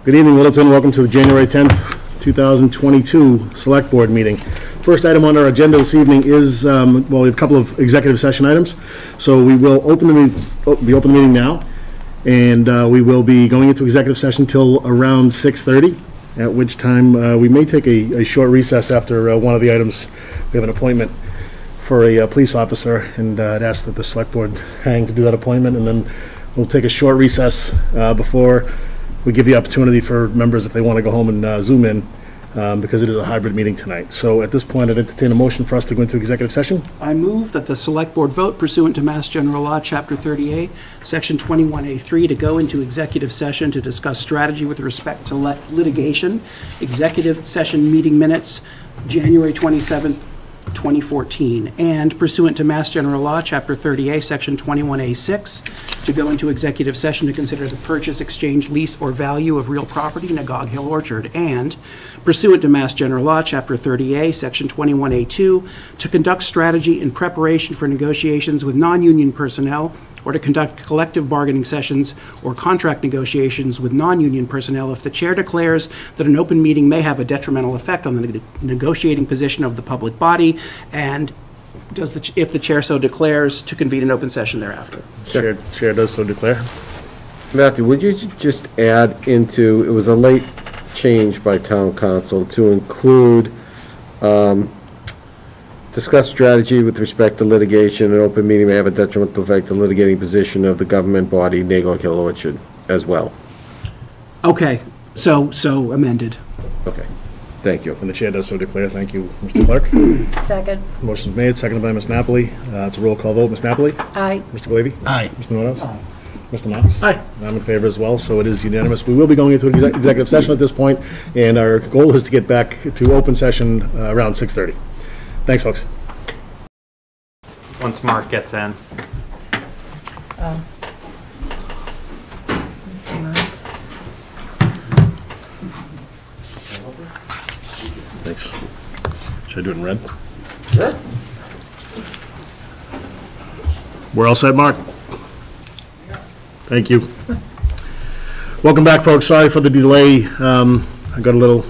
Good evening, Littleton. Welcome to the January 10th, 2022 Select Board meeting. First item on our agenda this evening is, we have a couple of executive session items. So we will open the meeting now, and we will be going into executive session till around 6:30, at which time we may take a short recess after one of the items. We have an appointment for a police officer, and I'd ask that the Select Board hang to do that appointment, and then we'll take a short recess before we give the opportunity for members, if they want to go home and Zoom in, because it is a hybrid meeting tonight. So at this point, I'd entertain a motion for us to go into executive session. I move that the Select Board vote pursuant to Mass General Law, Chapter 38, Section 21A3, to go into executive session to discuss strategy with respect to litigation, executive session meeting minutes, January 27th, 2014, and pursuant to Mass General Law, Chapter 30A, Section 21A6, to go into executive session to consider the purchase, exchange, lease, or value of real property in Agog Hill Orchard, and pursuant to Mass General Law, Chapter 30A, Section 21A2, to conduct strategy in preparation for negotiations with non-union personnel, or to conduct collective bargaining sessions or contract negotiations with non-union personnel if the chair declares that an open meeting may have a detrimental effect on the negotiating position of the public body, and if the chair so declares, to convene an open session thereafter. Chair does so declare. Matthew, would you just add into, it was a late change by town council to include discuss strategy with respect to litigation. An open meeting may have a detrimental effect on the litigating position of the government body, Agog Hill Orchard, as well. Okay, so amended. Okay, thank you. And the chair does so declare. Thank you, Mr. Clerk. Second. Motion made, seconded by Ms. Napoli. It's a roll call vote. Ms. Napoli? Aye. Mr. Glavy? Aye. Mr. Notos? Aye. Mr. Knox? Aye. I'm in favor as well, so it is unanimous. We will be going into executive session at this point, and our goal is to get back to open session around 6:30. Thanks, folks. Once Mark gets in. Oh. Let's see, Mark. Thanks. Should I do it in red? Sure. We're all set, Mark? Thank you. Welcome back, folks. Sorry for the delay. I got a little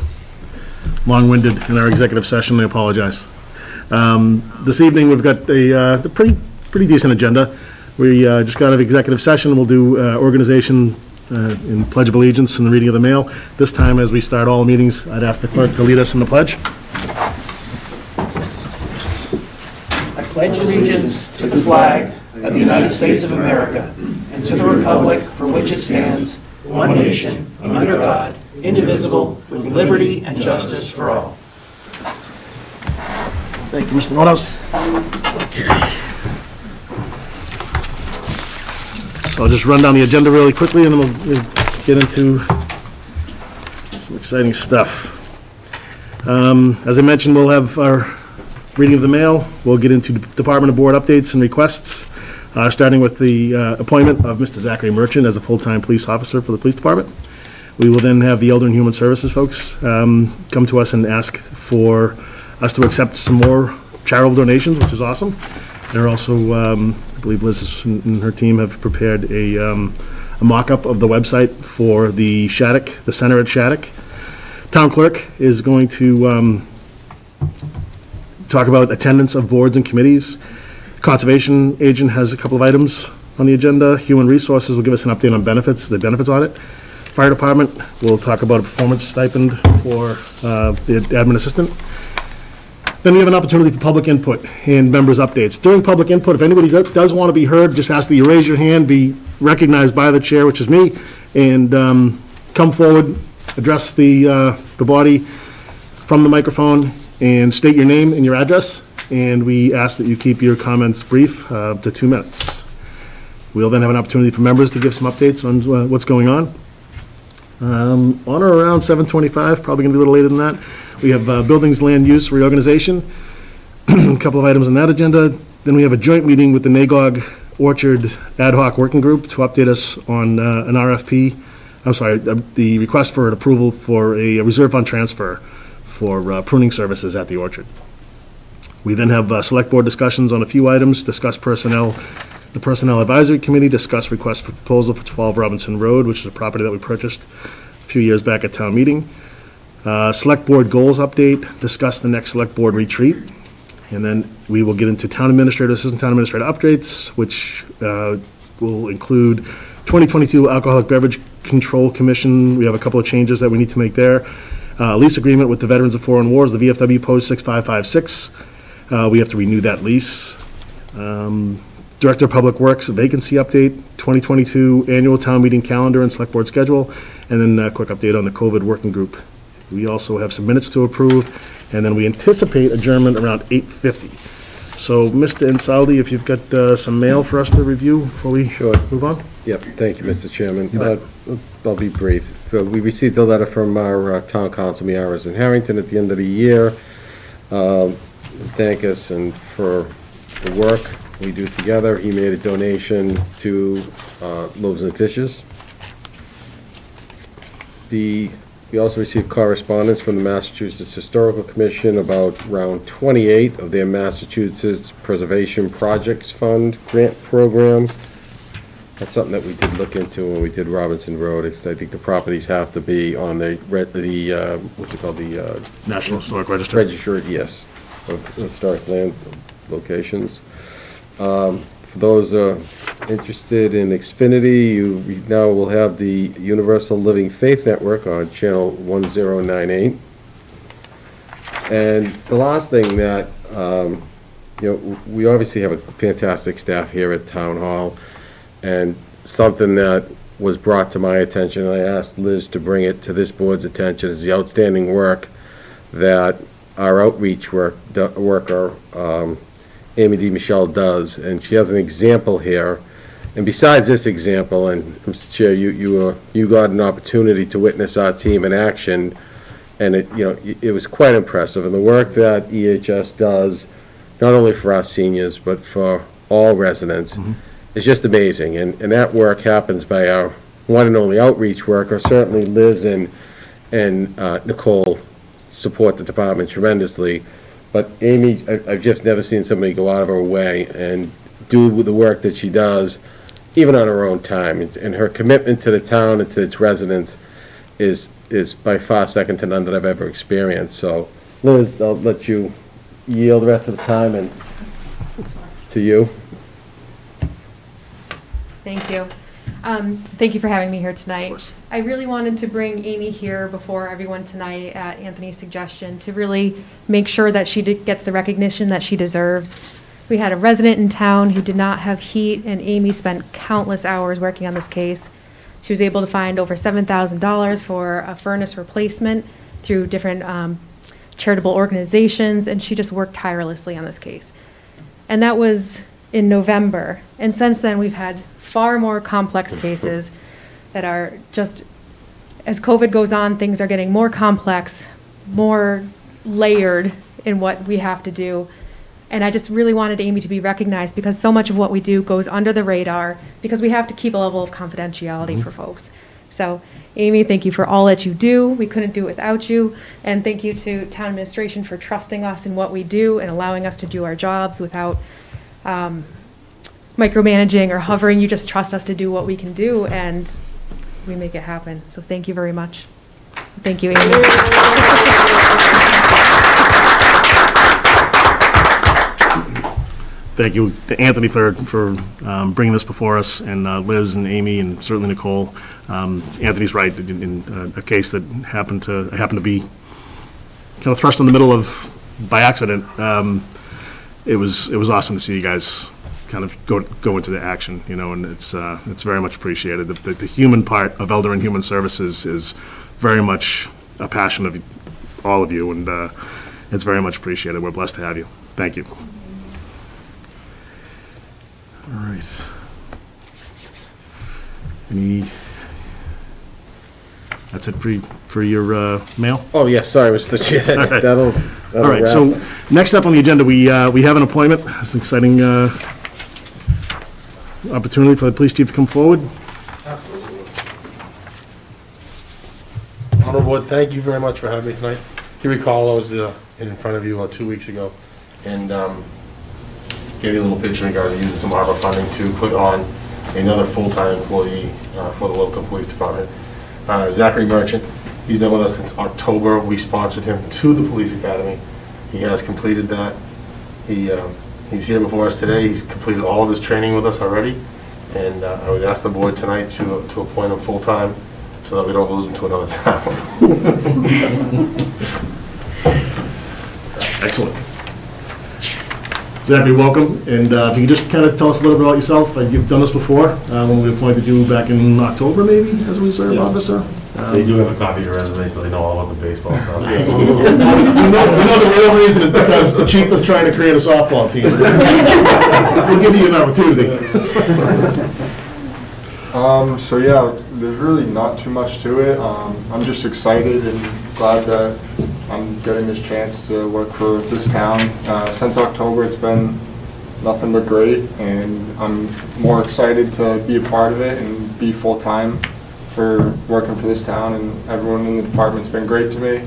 long-winded in our executive session. I apologize. This evening, we've got a pretty decent agenda. We just got out of executive session. We'll do organization in Pledge of Allegiance and the reading of the mail. This time, as we start all meetings, I'd ask the clerk to lead us in the pledge. I pledge allegiance to the flag of the United States of America and to the republic for which it stands, one nation, under God, indivisible, with liberty and justice for all. Thank you, Mr. Notos. Okay. So I'll just run down the agenda really quickly, and then we'll get into some exciting stuff. As I mentioned, we'll have our reading of the mail. We'll get into Department of Board updates and requests, starting with the appointment of Mr. Zachary Merchant as a full-time police officer for the police department. We will then have the Elder and Human Services folks come to us and ask for us to accept some more charitable donations, which is awesome. They're also, I believe Liz and her team have prepared a mock-up of the website for the Shattuck, the center at Shattuck. Town clerk is going to talk about attendance of boards and committees. Conservation agent has a couple of items on the agenda. Human Resources will give us an update on benefits, the benefits audit. Fire Department will talk about a performance stipend for the admin assistant. Then we have an opportunity for public input and members' updates. During public input, if anybody does want to be heard, just ask that you raise your hand, be recognized by the chair, which is me, and come forward, address the body from the microphone, and state your name and your address. And we ask that you keep your comments brief to 2 minutes. We'll then have an opportunity for members to give some updates on what's going on. On or around 7:25, probably going to be a little later than that. We have buildings, land use, reorganization, a couple of items on that agenda. Then we have a joint meeting with the Agog Orchard Ad Hoc Working Group to update us on an RFP. I'm sorry, the request for an approval for a reserve fund transfer for pruning services at the orchard. We then have select board discussions on a few items, discuss personnel. The Personnel Advisory Committee discussed request for proposal for 12 Robinson Road, which is a property that we purchased a few years back at town meeting. Select board goals update, discuss the next select board retreat. And then we will get into town administrator, assistant town administrator updates, which will include 2022 Alcoholic Beverage Control Commission. We have a couple of changes that we need to make there. Lease agreement with the Veterans of Foreign Wars, the VFW Post 6556. We have to renew that lease. Director of Public Works vacancy update, 2022 annual town meeting calendar and select board schedule, and then a quick update on the COVID working group. We also have some minutes to approve, and then we anticipate adjournment around 8:50. So, Mr. Insaldi, if you've got some mail for us to review before we move on? Yep, thank you, Mr. Chairman. I'll be brief. We received a letter from our town council, Miaras in Harrington, at the end of the year. Thank us and for the work we do together. He made a donation to Loaves and Fishes. We also received correspondence from the Massachusetts Historical Commission about round 28 of their Massachusetts Preservation Projects Fund grant program. That's something that we did look into when we did Robinson Road. I think the properties have to be on the what's it called, the National Historic Register. Registered, yes, of historic land locations. For those interested in Xfinity, you now will have the Universal Living Faith Network on channel 1098. And the last thing that, we obviously have a fantastic staff here at Town Hall, and something that was brought to my attention, and I asked Liz to bring it to this board's attention, is the outstanding work that our outreach worker, Amy D. Michelle, does. And she has an example here. And besides this example, and Mr. Chair, you got an opportunity to witness our team in action, and it was quite impressive. And the work that EHS does, not only for our seniors, but for all residents, is just amazing. And that work happens by our one and only outreach worker. Certainly Liz and Nicole support the department tremendously. But Amy, I've just never seen somebody go out of her way and do the work that she does, even on her own time. And her commitment to the town and to its residents is by far second to none that I've ever experienced. So, Liz, I'll let you yield the rest of the time and to you. Thank you. Thank you for having me here tonight. I really wanted to bring Amy here before everyone tonight at Anthony's suggestion to really make sure that she gets the recognition that she deserves. We had a resident in town who did not have heat, and Amy spent countless hours working on this case. She was able to find over $7,000 for a furnace replacement through different charitable organizations, and she just worked tirelessly on this case. And that was in November. And since then, we've had far more complex cases that are just, as COVID goes on, things are getting more complex, more layered in what we have to do. And I just really wanted Amy to be recognized because so much of what we do goes under the radar because we have to keep a level of confidentiality for folks. So, Amy, thank you for all that you do. We couldn't do it without you. And thank you to town administration for trusting us in what we do and allowing us to do our jobs without micromanaging or hovering. You just trust us to do what we can do, and we make it happen. So thank you very much. Thank you, Amy. Thank you to Anthony for bringing this before us, and Liz and Amy and certainly Nicole. Anthony's right, in a case that happened to be kind of thrust in the middle of by accident. It was awesome to see you guys kind of go into the action, and it's very much appreciated. The human part of Elder and Human Services is very much a passion of all of you, and it's very much appreciated. We're blessed to have you. Thank you. All right. That's it for your mail? Oh, yes, sorry, Mr. Chair. That'll all right, so next up on the agenda, we have an appointment. It's an exciting opportunity for the police chief to come forward. Absolutely. Honorable Board, thank you very much for having me tonight. If you recall, I was in front of you 2 weeks ago and gave you a little picture in regards to using some ARPA funding to put on another full-time employee for the local police department. Zachary Merchant. He's been with us since October. We sponsored him to the police academy. He has completed that. He's here before us today. He's completed all of his training with us already. And I would ask the board tonight to appoint him full-time so that we don't lose him to another town. Excellent. Zachary, welcome. And if you could just kind of tell us a little bit about yourself. You've done this before, when we appointed you back in October, maybe, as a reserve officer. They do have a copy of your resume, so they know all about the baseball stuff. You know the real reason is because the chief was trying to create a softball team. We'll give you an opportunity. So yeah, there's really not too much to it. I'm just excited and glad that I'm getting this chance to work for this town. Since October, it's been nothing but great, and I'm more excited to be a part of it and be full-time for working for this town, and everyone in the department's been great to me.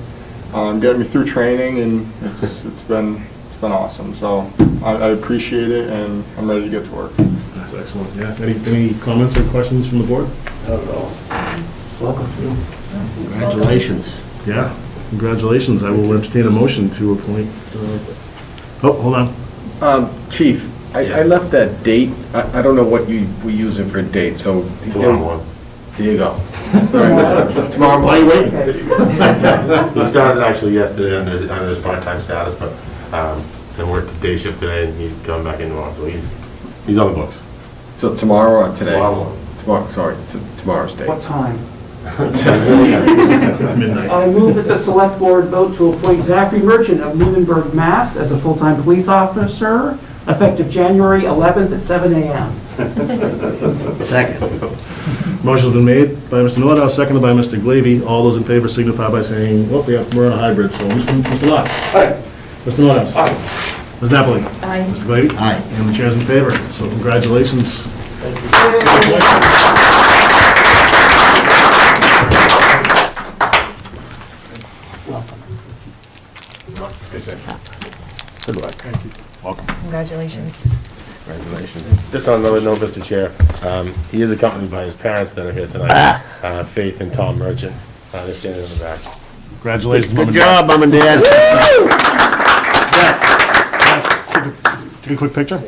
Getting me through training, and it's been awesome. So I appreciate it, and I'm ready to get to work. That's excellent, yeah. Any comments or questions from the board? Not at all. Welcome. Congratulations. Yeah, congratulations. I will entertain a motion to appoint, oh, hold on. Chief, I left that date. I don't know what you were using for a date, so. Tomorrow morning. There you go. Tomorrow Why are you morning. waiting? He started actually yesterday under his part-time status, but then worked the day shift today, and he's coming back in tomorrow, so he's on the books. So tomorrow or today? Tomorrow morning. Tomorrow, sorry, tomorrow's date. What time? Midnight. I move that the select board vote to appoint Zachary Merchant of Lunenburg, Mass. as a full-time police officer, effective January 11th at 7 a.m. Second. Motion's been made by Mr. Nordhaus, seconded by Mr. Glavy. All those in favor signify by saying, well, we're on a hybrid, so Mr. Lott. Aye. Mr. Nordhaus. Aye. Ms. Napoli. Aye. Mr. Glavy. Aye. And the chair's in favor, so congratulations. Stay safe. Good luck. Thank you. Welcome. Congratulations. Congratulations. Just on another note, Mr. Chair, he is accompanied by his parents that are here tonight, Faith and Tom Merchant. They're standing in the back. Congratulations, Mom Good and Dad. job, Mom and Dad. Take a quick picture. I'm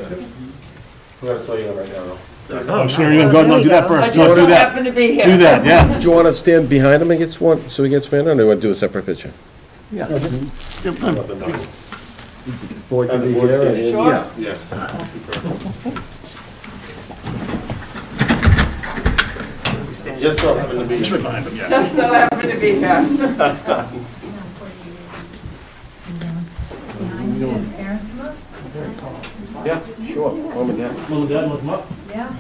gonna swear you in right now, though. I'm sure you're gonna go, no, do that first. No, do that. Happen to be here. Do that, yeah. Do you want to stand behind him and get sworn, so he gets sworn in, or do you want to do a separate picture? Board can be here, and- Sure. yeah. Yeah. Just so happened to be. Just right behind him, yeah. Just so happen to be here. Yeah, sure. Mom and Dad. Mom and Dad, look them up. Yeah.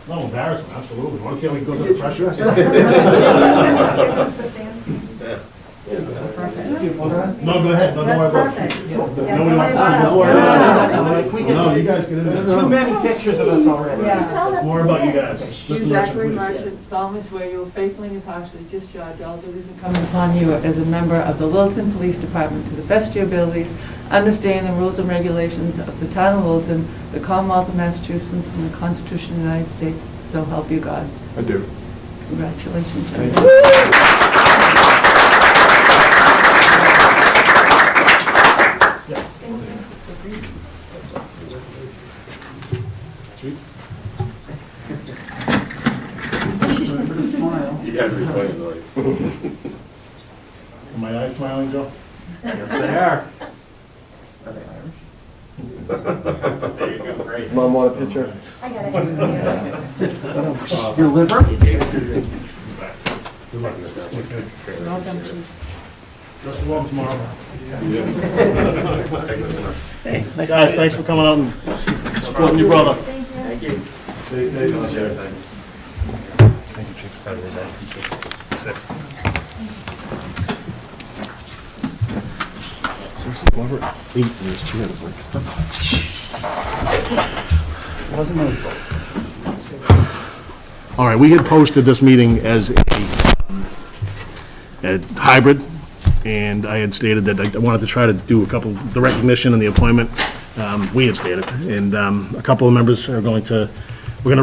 No, embarrassing, absolutely. Want to see how he goes under pressure? No, go ahead, don't worry about it. Nobody wants to see this. No, you guys get into Too it. many pictures of us already. It's more about you guys. You, Just the Zachary merchant, please. Merchant, solemnly swear you will faithfully and impartially discharge all duties incumbent upon you as a member of the Littleton Police Department to the best of your abilities, understanding the rules and regulations of the town of Littleton, the Commonwealth of Massachusetts, and the Constitution of the United States, so help you God. I do. Congratulations. You guys are recording, though. Are my eyes smiling, Joe? Yes, they are. Does Mom want a picture? Your liver? Good luck, Mr. Just warm tomorrow. Guys, thanks for coming out and supporting your brother. Thank you. Stay safe, Mr. Chair. Thank you, Chief. Have a good day. Seriously, whoever ate in this chair is like stuff. Wasn't my fault. All right, we had posted this meeting as a hybrid, and I had stated that I wanted to try to do a couple, the recognition and the appointment We have stated. And a couple of members are we're going to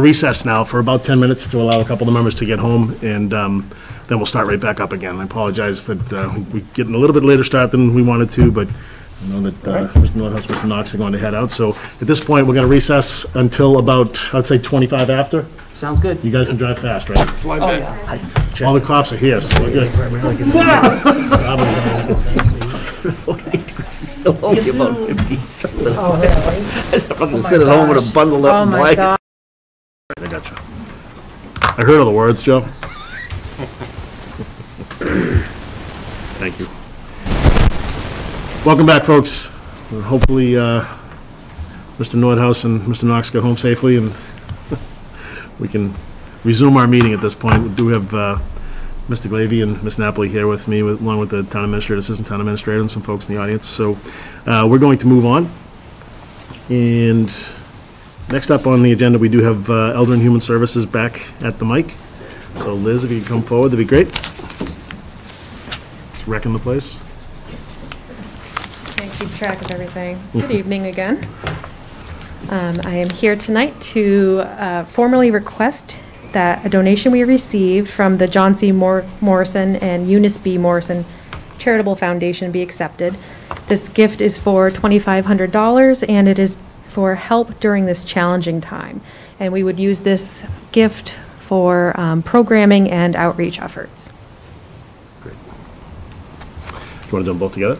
recess now for about 10 minutes to allow a couple of the members to get home, and then we'll start right back up again. I apologize that we're getting a little bit later start than we wanted to, but I know that Mr. Nordhaus, Mr. Knox are going to head out. So at this point, we're going to recess until about, I'd say 25 after. Sounds good. You guys can drive fast, right? Oh, yeah. All the cops are here, so we're good. Still only about 50. I'm gonna sit at home with a bundle up and blanket. I got you. I heard all the words, Joe. Thank you. Welcome back, folks. Hopefully, Mr. Nordhaus and Mr. Knox got home safely, and we can resume our meeting at this point. We do have Mr. Glavy and Ms. Napoli here with me, along with the town administrator, assistant town administrator, and some folks in the audience. So we're going to move on. And next up on the agenda, we do have Elder and Human Services back at the mic. So Liz, if you could come forward, that'd be great. Just wrecking the place. Trying to keep track of everything. Good evening again. I am here tonight to formally request that a donation we received from the John C. Morrison and Eunice B. Morrison Charitable Foundation be accepted. This gift is for $2,500, and it is for help during this challenging time. And we would use this gift for programming and outreach efforts. Great. Do you want to do them both together?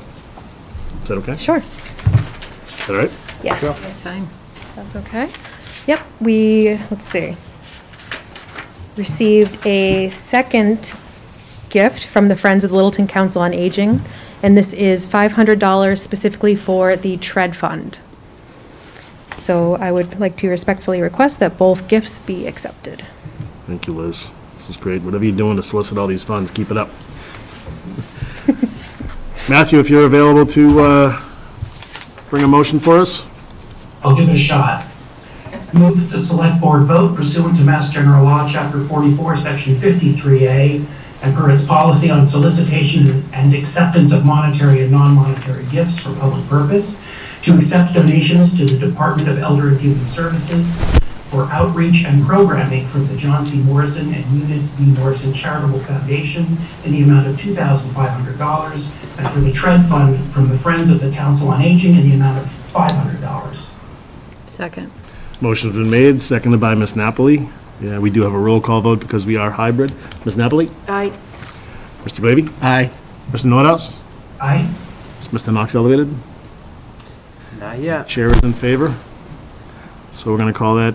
Is that okay? Sure. Is that all right? Yes. That's fine. That's okay. Yep, let's see, received a second gift from the Friends of the Littleton Council on Aging, and this is $500 specifically for the TREAD Fund. So I would like to respectfully request that both gifts be accepted. Thank you, Liz. This is great. Whatever you're doing to solicit all these funds, keep it up. Matthew, if you're available to bring a motion for us. I'll give it a shot. Move that the select board vote pursuant to Mass General Law, Chapter 44, Section 53A, and per its policy on solicitation and acceptance of monetary and non-monetary gifts for public purpose, to accept donations to the Department of Elder and Human Services for outreach and programming from the John C. Morrison and Eunice B. Morrison Charitable Foundation in the amount of $2,500, and for the TREAD Fund from the Friends of the Council on Aging in the amount of $500. Second. Motion's been made, seconded by Ms. Napoli. Yeah, we do have a roll call vote because we are hybrid. Ms. Napoli? Aye. Mr. Glavy? Aye. Mr. Nordhaus? Aye? Is Mr. Knox elevated? Not yet. Chair is in favor. So we're going to call that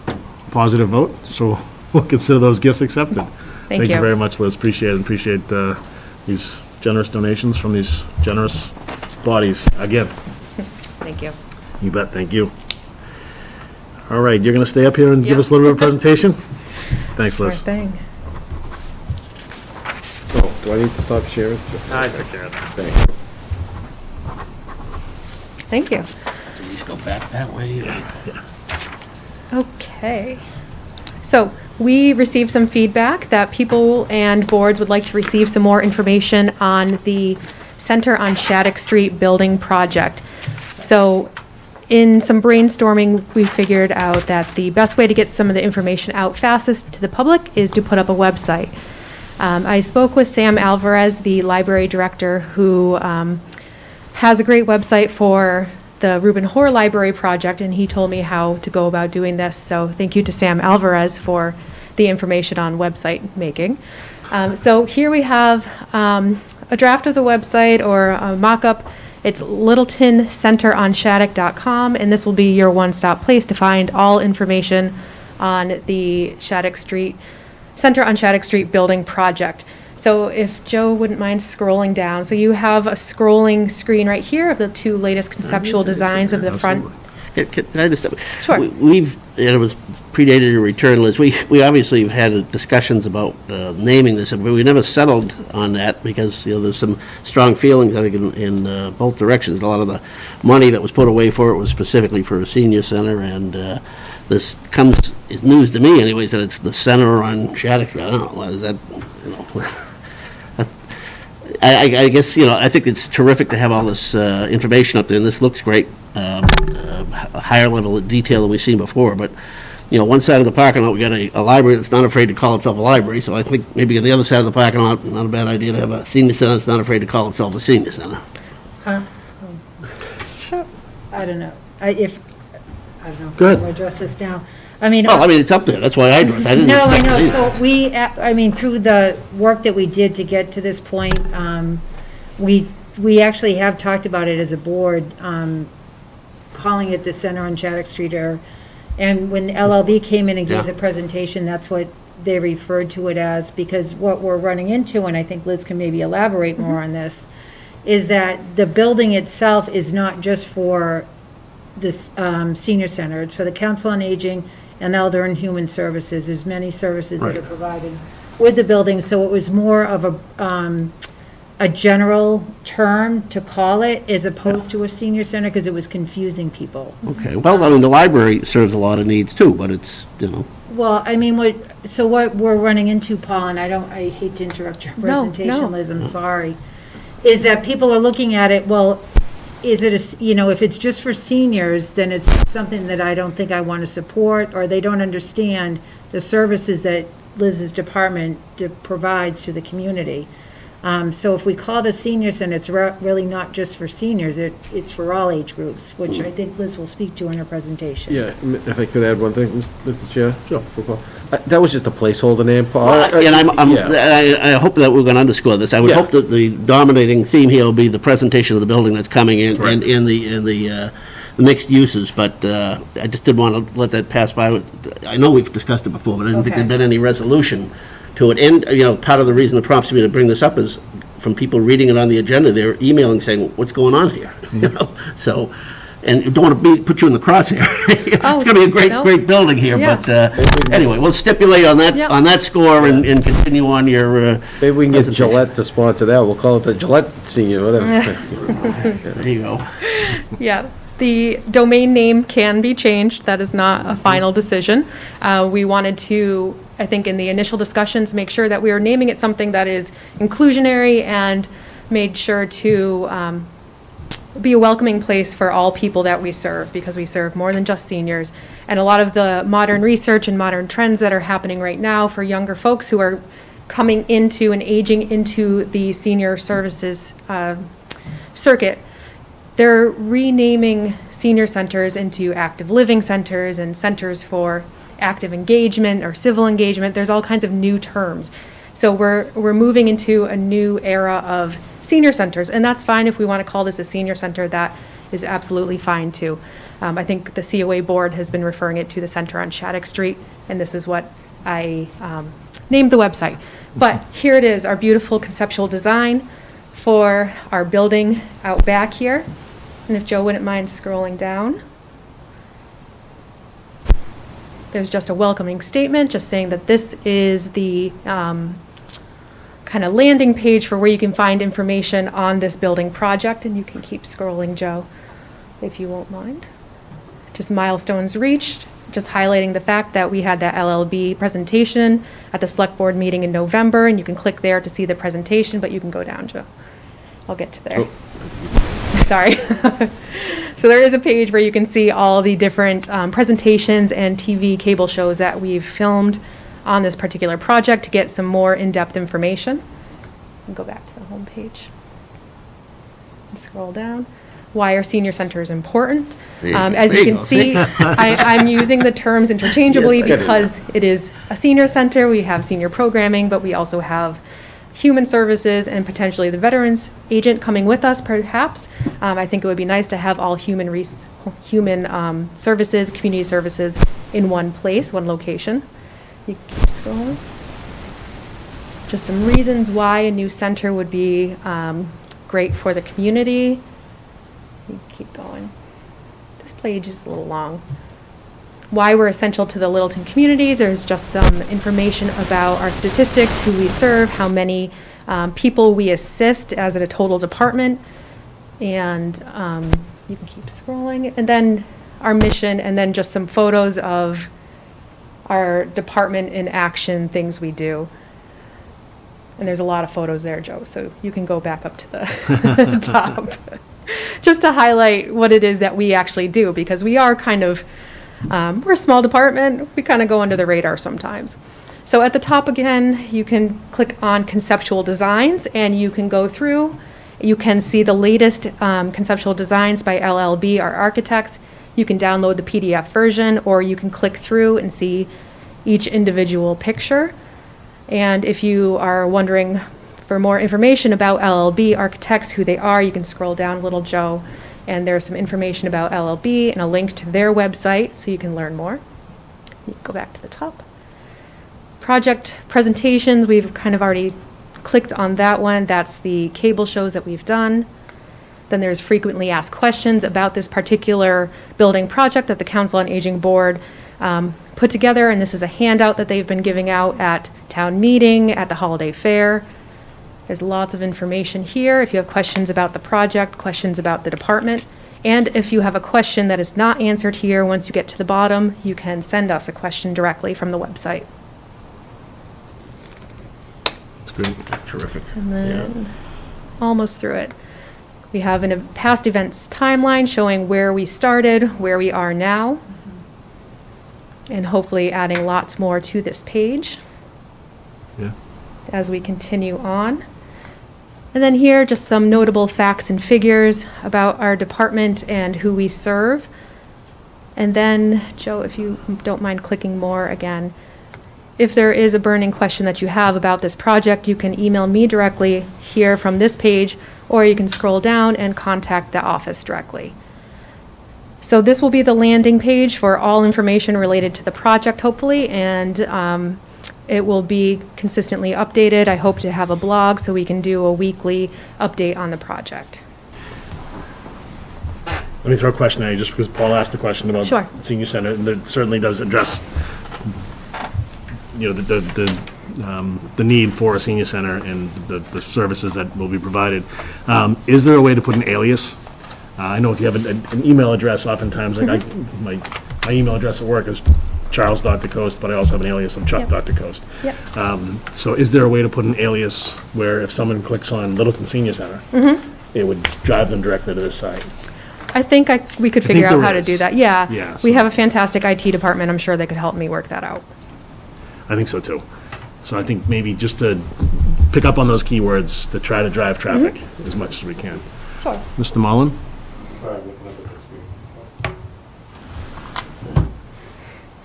a positive vote. So we'll consider those gifts accepted. Thank you. Very much, Liz. Appreciate it. Appreciate these generous donations from these generous bodies. Again. Thank you. You bet. Thank you. All right. You're going to stay up here and give us a little bit of presentation? Thanks, Sure Liz. thing. Oh, do I need to stop sharing? I took care of that. Thank you. Thank you. Please go back that way. Okay. So we received some feedback that people and boards would like to receive some more information on the Center on Shattuck Street building project. So in some brainstorming, we figured out that the best way to get some of the information out fastest to the public is to put up a website. I spoke with Sam Alvarez, the library director, who has a great website for the Reuben Hoare Library project, and he told me how to go about doing this. So thank you to Sam Alvarez for the information on website making. So here we have a draft of the website, or a mock-up. It's littletoncenteronshattuck.com, and this will be your one-stop place to find all information on the Shattuck Street, Center on Shattuck Street building project. So if Joe wouldn't mind scrolling down. So you have a scrolling screen right here of the two latest conceptual designs of the front. Can I just? Sure. We've, and it was predated your return, Liz. We obviously have had discussions about naming this, but we never settled on that because, there's some strong feelings, I think, in both directions. A lot of the money that was put away for it was specifically for a senior center, and this is news to me anyways, that it's the Center on Shattuck Street. I don't know, is that, I guess, I think it's terrific to have all this information up there, and this looks great, a higher level of detail than we've seen before, but, one side of the parking lot, we got a library that's not afraid to call itself a library, so I think maybe on the other side of the parking lot, not a bad idea to have a senior center that's not afraid to call itself a senior center. I don't know. I don't know if Go ahead. I'll address this now. Well, it's up there, that's why I addressed, I didn't No, I expect know, it either. so through the work that we did to get to this point, we actually have talked about it as a board, calling it the Center on Shattuck Street, and when LLB came in and gave Yeah. the presentation, that's what they referred to it as, because what we're running into, and I think Liz can maybe elaborate more on this, is that the building itself is not just for this senior center, it's for the Council on Aging and Elder and Human Services. There's many services that are provided with the building, so it was more of a general term to call it as opposed to a senior center, because it was confusing people. Okay, well, the library serves a lot of needs too, but it's, Well, what we're running into, Paul, and I hate to interrupt your presentation, Liz, I'm sorry, is that people are looking at it, well, is it if it's just for seniors, then it's something that I don't think I want to support, or they don't understand the services that Liz's department provides to the community. So if we call it a senior center, it's really not just for seniors, it's for all age groups, which I think Liz will speak to in her presentation. Yeah, if I could add one thing, Mr. Chair? Sure. That was just a placeholder name, Paul. And Yeah. I hope that we're going to underscore this. I would Yeah. hope that the dominating theme here will be the presentation of the building that's coming in, and the mixed uses, but I just didn't want to let that pass by. I know we've discussed it before, but I didn't think there'd been any resolution to it. And, part of the reason that prompts me to bring this up is from people reading it on the agenda, they're emailing saying, what's going on here? So, and don't want to put you in the crosshair. It's going to be a great building here, Yeah. but anyway, we'll stipulate on that score and continue on your. Maybe we can get Gillette to sponsor that. We'll call it the Gillette Senior, whatever. There you go. Yeah, the domain name can be changed. That is not a final decision. We wanted to, I think in the initial discussions, make sure that we are naming it something that is inclusionary and made sure to be a welcoming place for all people that we serve, because we serve more than just seniors. And a lot of the modern research and modern trends that are happening right now for younger folks who are coming into and aging into the senior services circuit, they're renaming senior centers into active living centers and centers for active engagement or civil engagement. There's all kinds of new terms. So we're moving into a new era of senior centers, and that's fine. If we want to call this a senior center, that is absolutely fine too. I think the COA board has been referring it to the Center on Shattuck Street, and this is what I named the website. But here it is, our beautiful conceptual design for our building out back here. And if Joe wouldn't mind scrolling down. There's just a welcoming statement, just saying that this is the kind of landing page for where you can find information on this building project, and you can keep scrolling, Joe, if you won't mind. Just milestones reached, just highlighting the fact that we had that LLB presentation at the select board meeting in November, and you can click there to see the presentation, but you can go down, Joe. I'll get to there. Sorry. So there is a page where you can see all the different presentations and TV cable shows that we've filmed on this particular project to get some more in-depth information. And go back to the home page. And scroll down. Why are senior centers important? As you can see, I'm using the terms interchangeably because it is a senior center. We have senior programming, but we also have human services and potentially the veterans agent coming with us, perhaps. I think it would be nice to have all human services, community services in one place, one location. You keep scrolling. Just some reasons why a new center would be great for the community. You keep going. This page is a little long. Why we're essential to the Littleton community. There's just some information about our statistics, who we serve, how many people we assist as a total department, and you can keep scrolling. And then our mission, and then just some photos of our department in action, things we do. And there's a lot of photos there, Joe, so you can go back up to the top. Just to highlight what it is that we actually do, because we are kind of, we're a small department, we kind of go under the radar sometimes. So at the top again, you can click on Conceptual Designs, and you can go through. You can see the latest Conceptual Designs by LLB, our architects. You can download the PDF version, or you can click through and see each individual picture. And if you are wondering for more information about LLB Architects, who they are, you can scroll down a little, Joe, and there's some information about LLB and a link to their website so you can learn more. You can go back to the top. Project presentations, we've kind of already clicked on that one. That's the cable shows that we've done. Then there's frequently asked questions about this particular building project that the Council on Aging Board put together, and this is a handout that they've been giving out at town meeting, at the holiday fair. There's lots of information here. If you have questions about the project, questions about the department, and if you have a question that is not answered here, once you get to the bottom, you can send us a question directly from the website. It's great. Terrific. And then, almost through it. We have a past events timeline showing where we started, where we are now, and hopefully adding lots more to this page as we continue on. And then here, just some notable facts and figures about our department and who we serve. And then, Joe, if you don't mind clicking more again, if there is a burning question that you have about this project, you can email me directly here from this page, or you can scroll down and contact the office directly. So this will be the landing page for all information related to the project, hopefully, and it will be consistently updated. I hope to have a blog so we can do a weekly update on the project. Let me throw a question at you, just because Paul asked the question about Sure. senior center, and it certainly does address, you know, the need for a senior center and the services that will be provided. Is there a way to put an alias? I know if you have an email address, oftentimes, like my email address at work is Charles.DeCoste, but I also have an alias of Chuck.DeCoste. Yep. So is there a way to put an alias where if someone clicks on Littleton Senior Center, it would drive them directly to this site? I think we could figure out how to do that. Yeah. Yeah, We so- have a fantastic IT department. I'm sure they could help me work that out. I think so too. So I think maybe just to pick up on those keywords to try to drive traffic as much as we can. Sure. Mr. Mullen? Sorry, I'm looking up at the screen.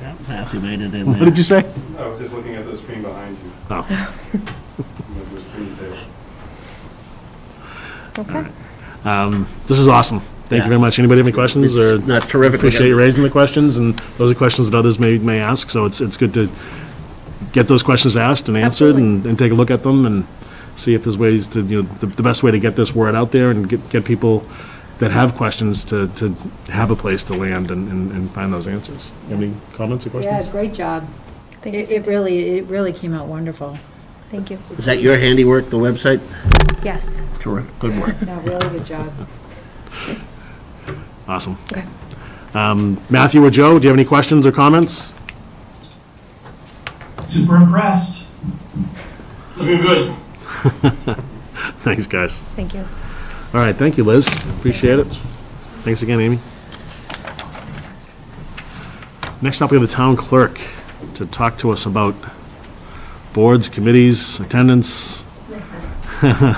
Yeah, Matthew made it in What there. did you say? I was just looking at the screen behind you. Oh. The screensaver. Okay. This is awesome. Thank Yeah. you very much. Anybody have any questions? Or It's not terrific. appreciate you raising the questions, and those are questions that others may ask, so it's good to get those questions asked and answered and take a look at them and see if there's ways to, you know, the best way to get this word out there and get people that have questions to have a place to land and find those answers. Any comments or questions? Yeah, great job. Thank you. It really came out wonderful. Thank you. Is that your handiwork, the website? Yes. Terrific. Good work. No, really good job. Awesome. Okay. Matthew or Joe, do you have any questions or comments? Super impressed. Looking good. Thanks, guys. Thank you. All right, thank you, Liz. Appreciate it. Thanks again, Amy. Next up, we have the town clerk to talk to us about boards, committees, attendance. Good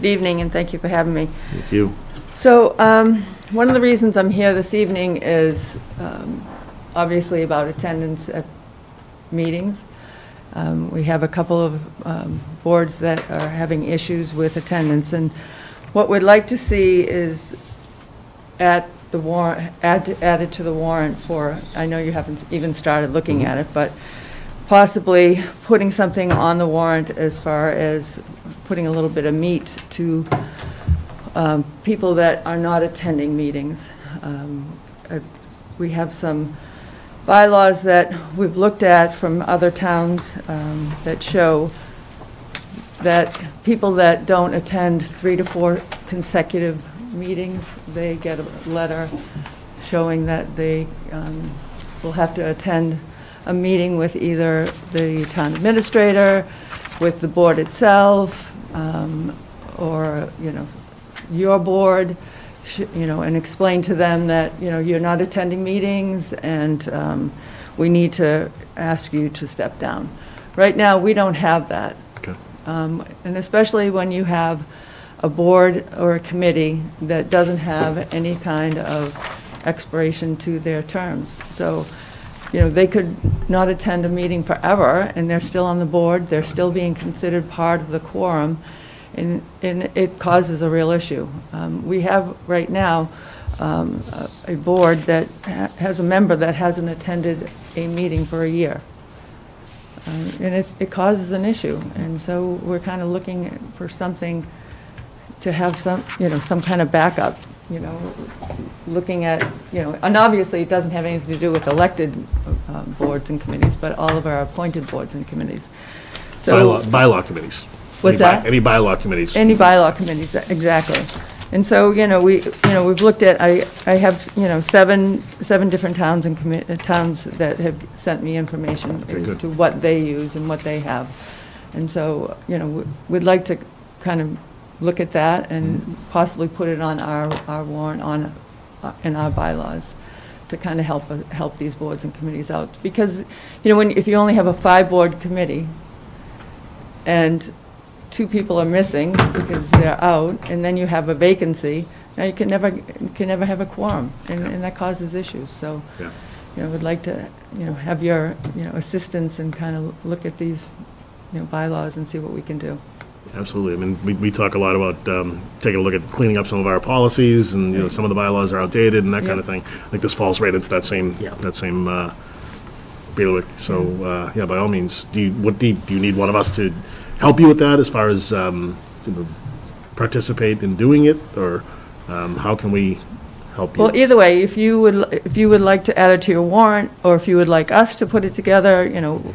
evening, and thank you for having me. Thank you. So, one of the reasons I'm here this evening is obviously about attendance at meetings. We have a couple of boards that are having issues with attendance, and what we'd like to see is added to the warrant for, I know you haven't even started looking at it, but possibly putting something on the warrant as far as putting a little bit of meat to people that are not attending meetings. We have some bylaws that we've looked at from other towns that show that people that don't attend 3 to 4 consecutive meetings, they get a letter showing that they will have to attend a meeting with either the town administrator, with the board itself, or, your board, and explain to them that, you're not attending meetings and we need to ask you to step down. Right now, we don't have that. Okay. And especially when you have a board or a committee that doesn't have any kind of expiration to their terms. So, they could not attend a meeting forever, and they're still on the board, they're still being considered part of the quorum, and it causes a real issue. We have, right now, a board that has a member that hasn't attended a meeting for a year. And it causes an issue, and so we're kind of looking for something to have some kind of backup, looking at, and obviously it doesn't have anything to do with elected boards and committees, but all of our appointed boards and committees. So Bylaw committees. What's that? Any bylaw committees. Any bylaw committees, exactly. And so, we've looked at, I have, 7 different towns and towns that have sent me information as to what they use and what they have. And so, we'd like to kind of look at that and possibly put it on our warrant in our bylaws to kind of help these boards and committees out. Because, if you only have a 5-board committee and 2 people are missing because they're out, and then you have a vacancy, now you can never have a quorum, and that causes issues. So, we'd like to, have your, assistance and kind of look at these, bylaws and see what we can do. Absolutely. I mean, we talk a lot about taking a look at cleaning up some of our policies, and some of the bylaws are outdated and that kind of thing. I think this falls right into that same bailiwick. So by all means, do you need one of us to help you with that as far as participate in doing it, or how can we help you? Well, either way, if you would like to add it to your warrant, or if you would like us to put it together,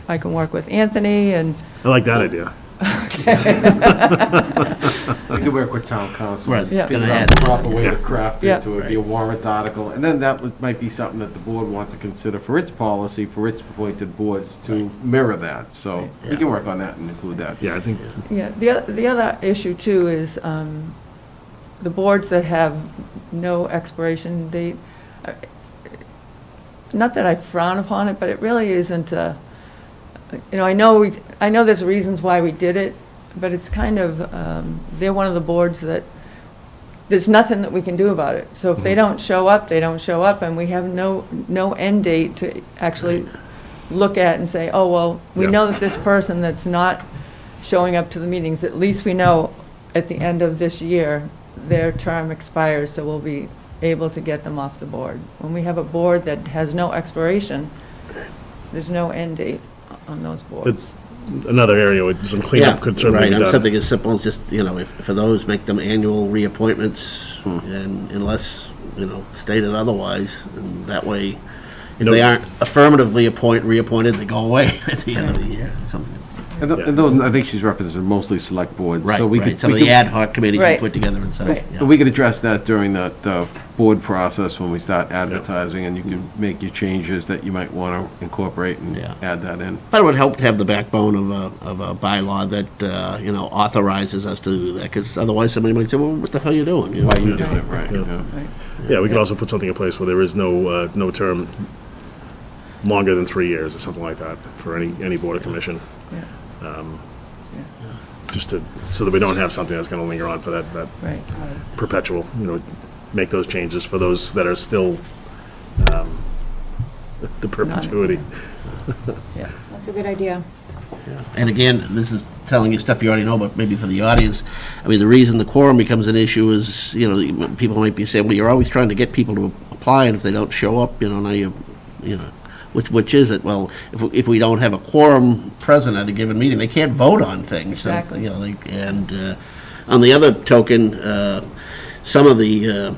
I can work with Anthony and. I like that idea. We could work with town council, Right. figure out the proper way to craft Yeah. it, so it'd be a warrant article, and then that might be something that the board wants to consider for its policy, for its appointed boards to mirror that, so we can work on that and include that. Yeah, I think. Yeah, the other issue too is the boards that have no expiration date. Not that I frown upon it, but it really isn't. I know there's reasons why we did it, but it's kind of they're one of the boards that there's nothing that we can do about it. So if they don't show up, they don't show up, and we have no end date to actually look at and say, oh well, we know that this person that's not showing up to the meetings, at least we know at the end of this year their term expires, so we'll be able to get them off the board. When we have a board that has no expiration, there's no end date on those boards. Another area with some cleanup could certainly be Right, done. and something as simple as just, if for those, make them annual reappointments, and unless, stated otherwise, and that way, if they aren't affirmatively reappointed, they go away at the end of the year, something. And those, I think she's referencing mostly select boards. Right, so we right, could, some of the ad hoc committees we Right. put together and such. Right. So we could address that during the board process when we start advertising, and you can make your changes that you might want to incorporate and add that in. But it would help to have the backbone of a bylaw that, authorizes us to do that, because otherwise somebody might say, well, what the hell are you doing? Why you doing it, right? Yeah. Yeah. Yeah, we could also put something in place where there is no term longer than 3 years or something like that for any board or commission. Yeah. Just so that we don't have something that's going to linger on for that Right. perpetual, make those changes for those that are still the perpetuity. Yeah. That's a good idea. And again, this is telling you stuff you already know, but maybe for the audience, I mean, the reason the quorum becomes an issue is, people might be saying, well, you're always trying to get people to apply, and if they don't show up, now which is it? Well, if we don't have a quorum present at a given meeting, they can't vote on things. Exactly. So, on the other token, some of the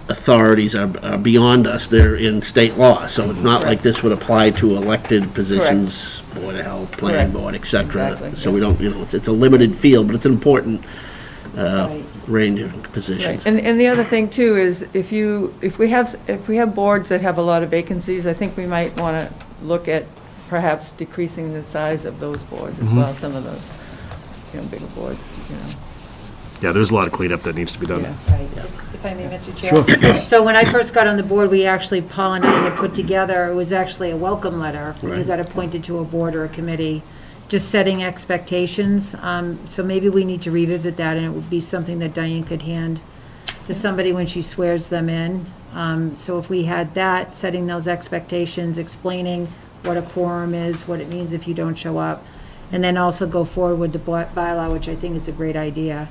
authorities are beyond us. They're in state law, so it's not like this would apply to elected positions, Board of Health, Planning Board, et cetera. Exactly, So we don't, it's a limited field, but it's an important range of positions. Right. And the other thing too is if we have boards that have a lot of vacancies, I think we might want to look at perhaps decreasing the size of those boards as well, some of those, bigger boards, Yeah, there's a lot of cleanup that needs to be done. Yeah. Right, if I may, Mr. Chair. So when I first got on the board, we actually, Paul and I had put together, it was actually a welcome letter when you got appointed to a board or a committee, just setting expectations. So maybe we need to revisit that, and it would be something that Diane could hand to somebody when she swears them in. So if we had that, setting those expectations, explaining what a quorum is, what it means if you don't show up, and then also go forward with the bylaw, which I think is a great idea.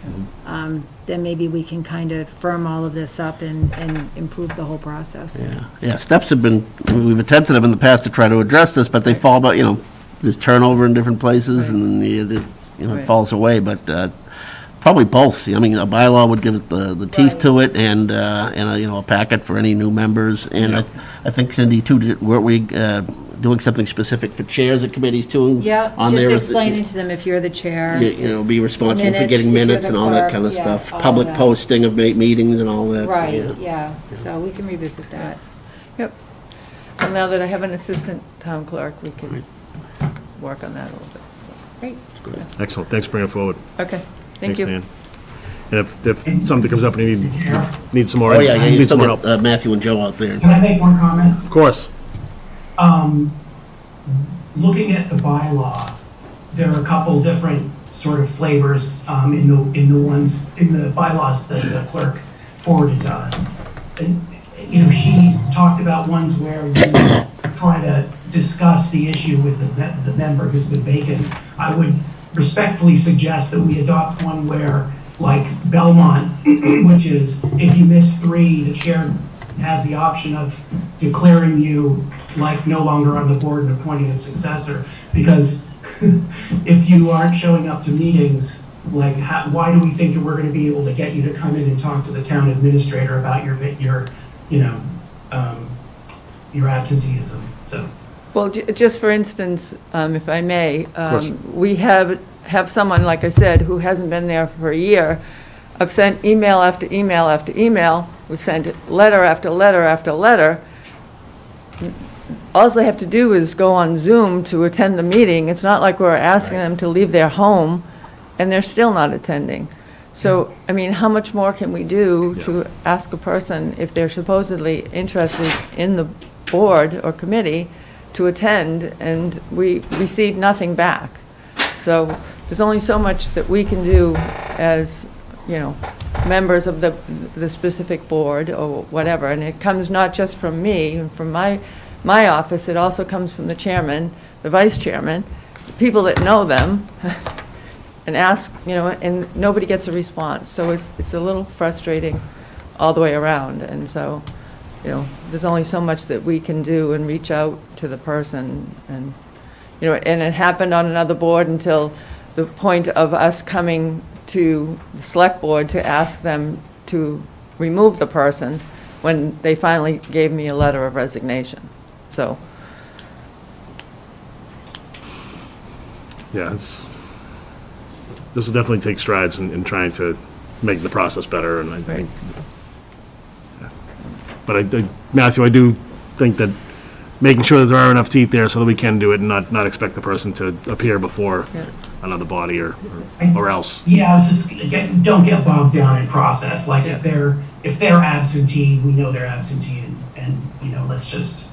Then maybe we can kind of firm all of this up and improve the whole process. Yeah, steps have been, we've attempted them in the past to try to address this, but they fall about, there's turnover in different places, and it falls away, but probably both. I mean, a bylaw would give it the teeth to it, and a packet for any new members, and I think, Cindy, too, weren't we doing something specific for chairs of committees, too? Yeah, on just there, explaining to them if you're the chair. Be responsible for Minutes, getting if you're minutes the and all that clerk, kind of yeah, stuff. all Public that. posting of meetings and all that. Right, yeah, so we can revisit that. Yep. Well, now that I have an assistant town clerk, we can work on that a little bit. Great. Excellent, thanks for bringing it forward. Okay, thank Thanks, you. Dan. And if something comes up and you need some more, Oh, yeah, you need some still more got help. Matthew and Joe out there. Can I make one comment? Of course. Looking at the bylaw, there are a couple different sort of flavors in the bylaws that the clerk forwarded to us. And, she talked about ones where you try to discuss the issue with the member who's been vacant. I would respectfully suggest that we adopt one where, like Belmont, which is if you miss 3, the chair has the option of declaring you like no longer on the board and appointing a successor. Because if you aren't showing up to meetings, like why do we think we're going to be able to get you to come in and talk to the town administrator about your absenteeism? So. Well, just for instance, if I may, we have someone, like I said, who hasn't been there for a year. I've sent email after email after email. We've sent letter after letter after letter. All they have to do is go on Zoom to attend the meeting. It's not like we're asking them to leave their home, and they're still not attending. So, I mean, how much more can we do to ask a person if they're supposedly interested in the board or committee to attend, and we receive nothing back? So there's only so much that we can do as, members of the specific board or whatever. And it comes not just from me and from my office, it also comes from the chairman, the vice chairman, people that know them, and ask, and nobody gets a response. So it's a little frustrating all the way around. And so, there's only so much that we can do and reach out to the person. And, and it happened on another board until the point of us coming to the select board to ask them to remove the person when they finally gave me a letter of resignation. So. Yeah, this will definitely take strides in trying to make the process better, and I think. Yeah. But Matthew, I do think that making sure that there are enough teeth there so that we can do it and not expect the person to appear before another body or else. Yeah, just don't get bogged down in process. Like if they're absentee, we know they're absentee, and let's just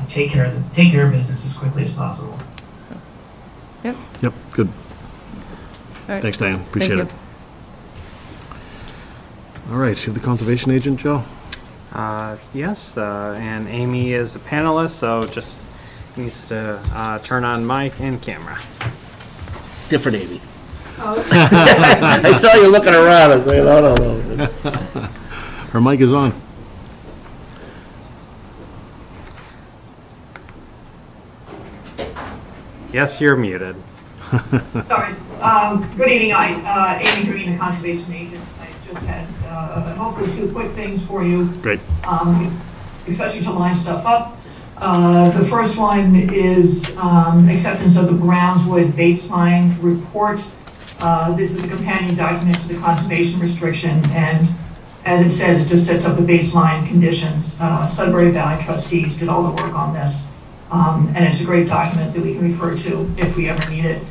take care of business as quickly as possible. Yep, good. All right. Thanks, Diane. Appreciate Thank it. All right, you have the conservation agent, Joe? Yes, and Amy is a panelist, so just needs to turn on mic and camera. Different Amy. I saw you looking around and saying, no. Her mic is on. Yes, you're muted. Sorry. Good evening. Amy Green, the conservation agent. I just had hopefully 2 quick things for you. Great. Especially to line stuff up. The first one is acceptance of the Brownswood baseline report. This is a companion document to the conservation restriction, and as it says, it just sets up the baseline conditions. Sudbury Valley trustees did all the work on this. And it's a great document that we can refer to if we ever need it.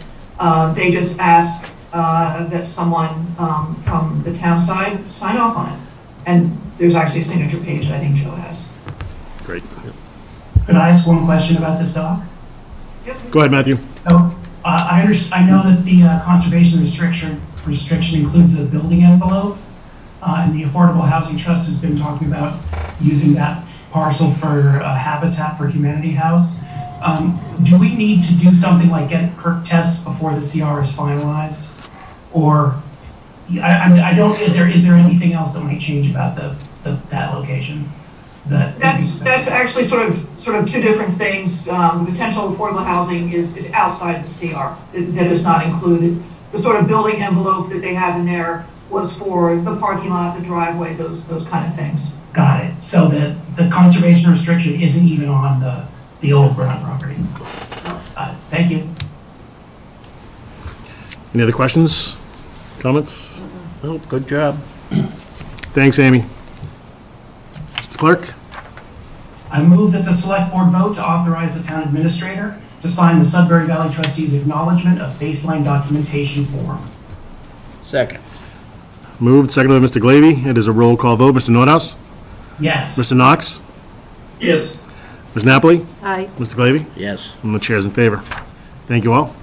They just ask that someone from the town side sign off on it. And there's actually a signature page that I think Joe has. Great. Could I ask one question about this doc? Go ahead, Matthew. Oh, I know that the conservation restriction includes a building envelope, and the Affordable Housing Trust has been talking about using that parcel for a Habitat for Humanity house. Do we need to do something like get perk tests before the CR is finalized? Or, I don't, is there anything else that might change about that location? That's actually sort of two different things. The potential affordable housing is outside the CR, that is not included. The sort of building envelope that they have in there was for the parking lot, the driveway, those kind of things. Got it. So the conservation restriction isn't even on the old Brown property. Thank you. Any other questions, comments? Oh, good job. Thanks, Amy. Mr. Clerk? I move that the select board vote to authorize the town administrator to sign the Sudbury Valley trustees' acknowledgement of baseline documentation form. Second. Moved, seconded by Mr. Glavy. It is a roll call vote. Mr. Nordhaus? Yes. Mr. Knox? Yes. Ms. Napoli? Aye. Mr. Glavy? Yes. And the chair's in favor. Thank you all.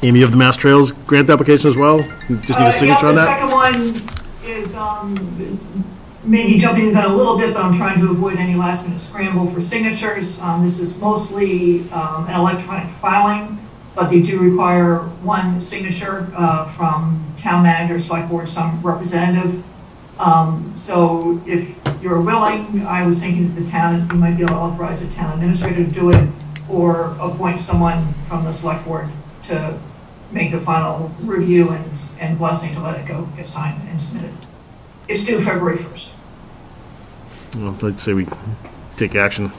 Amy, you have the Mass Trails grant application as well? You just need a signature on The that? second one is maybe jumping the gun a little bit, but I'm trying to avoid any last minute scramble for signatures. This is mostly an electronic filing, but they do require one signature from town manager, select board, some representative. So if you're willing, I was thinking that you might be able to authorize the town administrator to do it, or appoint someone from the select board to make the final review and blessing to let it go, get signed and submitted. It's due February 1st. Well, I'd say we take action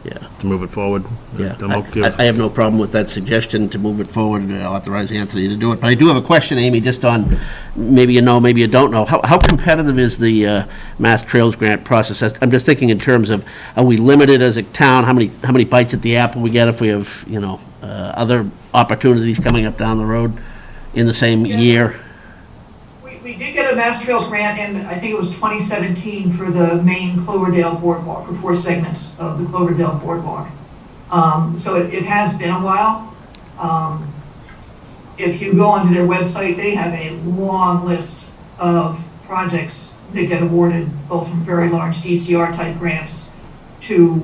Yeah. to move it forward. Yeah, Okay. I have no problem with that suggestion to move it forward and authorize Anthony to do it. But I do have a question, Amy, just on, maybe you know, maybe you don't know. How competitive is the Mass Trails grant process? I'm just thinking in terms of, are we limited as a town? How many bites at the apple we get if we have, other opportunities coming up down the road in the same year? We did get a Mass Trails grant in, I think it was 2017, for the main Cloverdale Boardwalk, for 4 segments of the Cloverdale Boardwalk. So it has been a while. If you go onto their website, they have a long list of projects that get awarded, both from very large DCR type grants to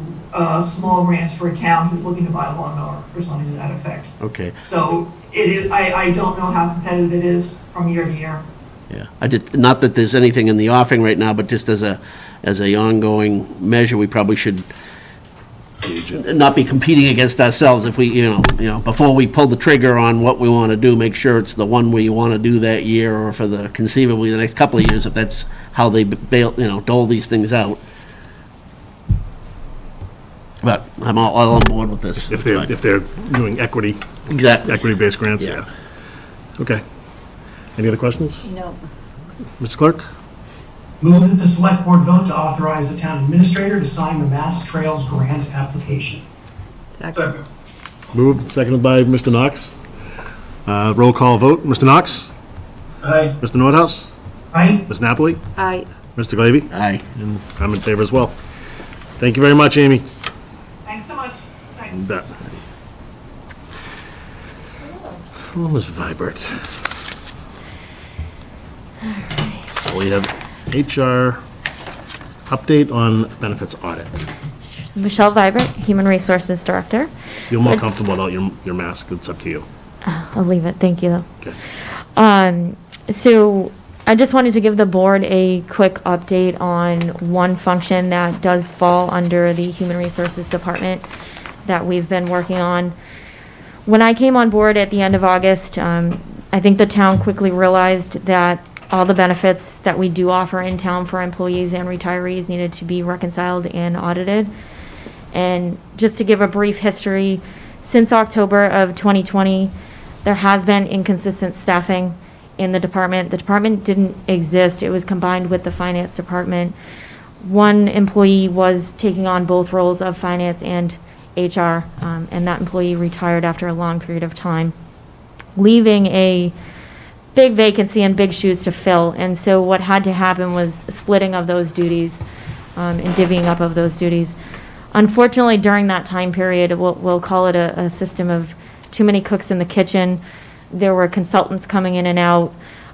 small grants for a town who's looking to buy a lawnmower or something to that effect. Okay. So it is, I don't know how competitive it is from year to year. Yeah, not that there's anything in the offing right now, but just as a ongoing measure, we probably should not be competing against ourselves. If we, before we pull the trigger on what we want to do, make sure it's the one we want to do that year, or for the conceivably the next couple of years, if that's how they dole these things out. But I'm all on board with this. If they're doing equity-based grants, yeah. Okay. Any other questions? No. Mr. Clerk? Move that the select board vote to authorize the town administrator to sign the Mass Trails grant application. Second. Moved, seconded by Mr. Knox. Roll call vote. Mr. Knox? Aye. Mr. Nordhaus? Aye. Ms. Napoli? Aye. Mr. Glavy? Aye. And I'm in favor as well. Thank you very much, Amy. Thanks so much. Thanks. You bet. Almost vibrant. So we have HR update on benefits audit. Michelle Vibert, Human Resources Director. Feel more comfortable about your mask, it's up to you. I'll leave it, thank you though. Okay. So I just wanted to give the board a quick update on one function that does fall under the Human Resources Department that we've been working on. When I came on board at the end of August, I think the town quickly realized that all the benefits that we do offer in town for employees and retirees needed to be reconciled and audited. And just to give a brief history, since October of 2020, there has been inconsistent staffing in the department. The department didn't exist. It was combined with the finance department. One employee was taking on both roles of finance and HR, and that employee retired after a long period of time, leaving a big vacancy and big shoes to fill. And so what had to happen was splitting of those duties and divvying up of those duties. Unfortunately, during that time period, we'll call it a system of too many cooks in the kitchen. There were consultants coming in and out,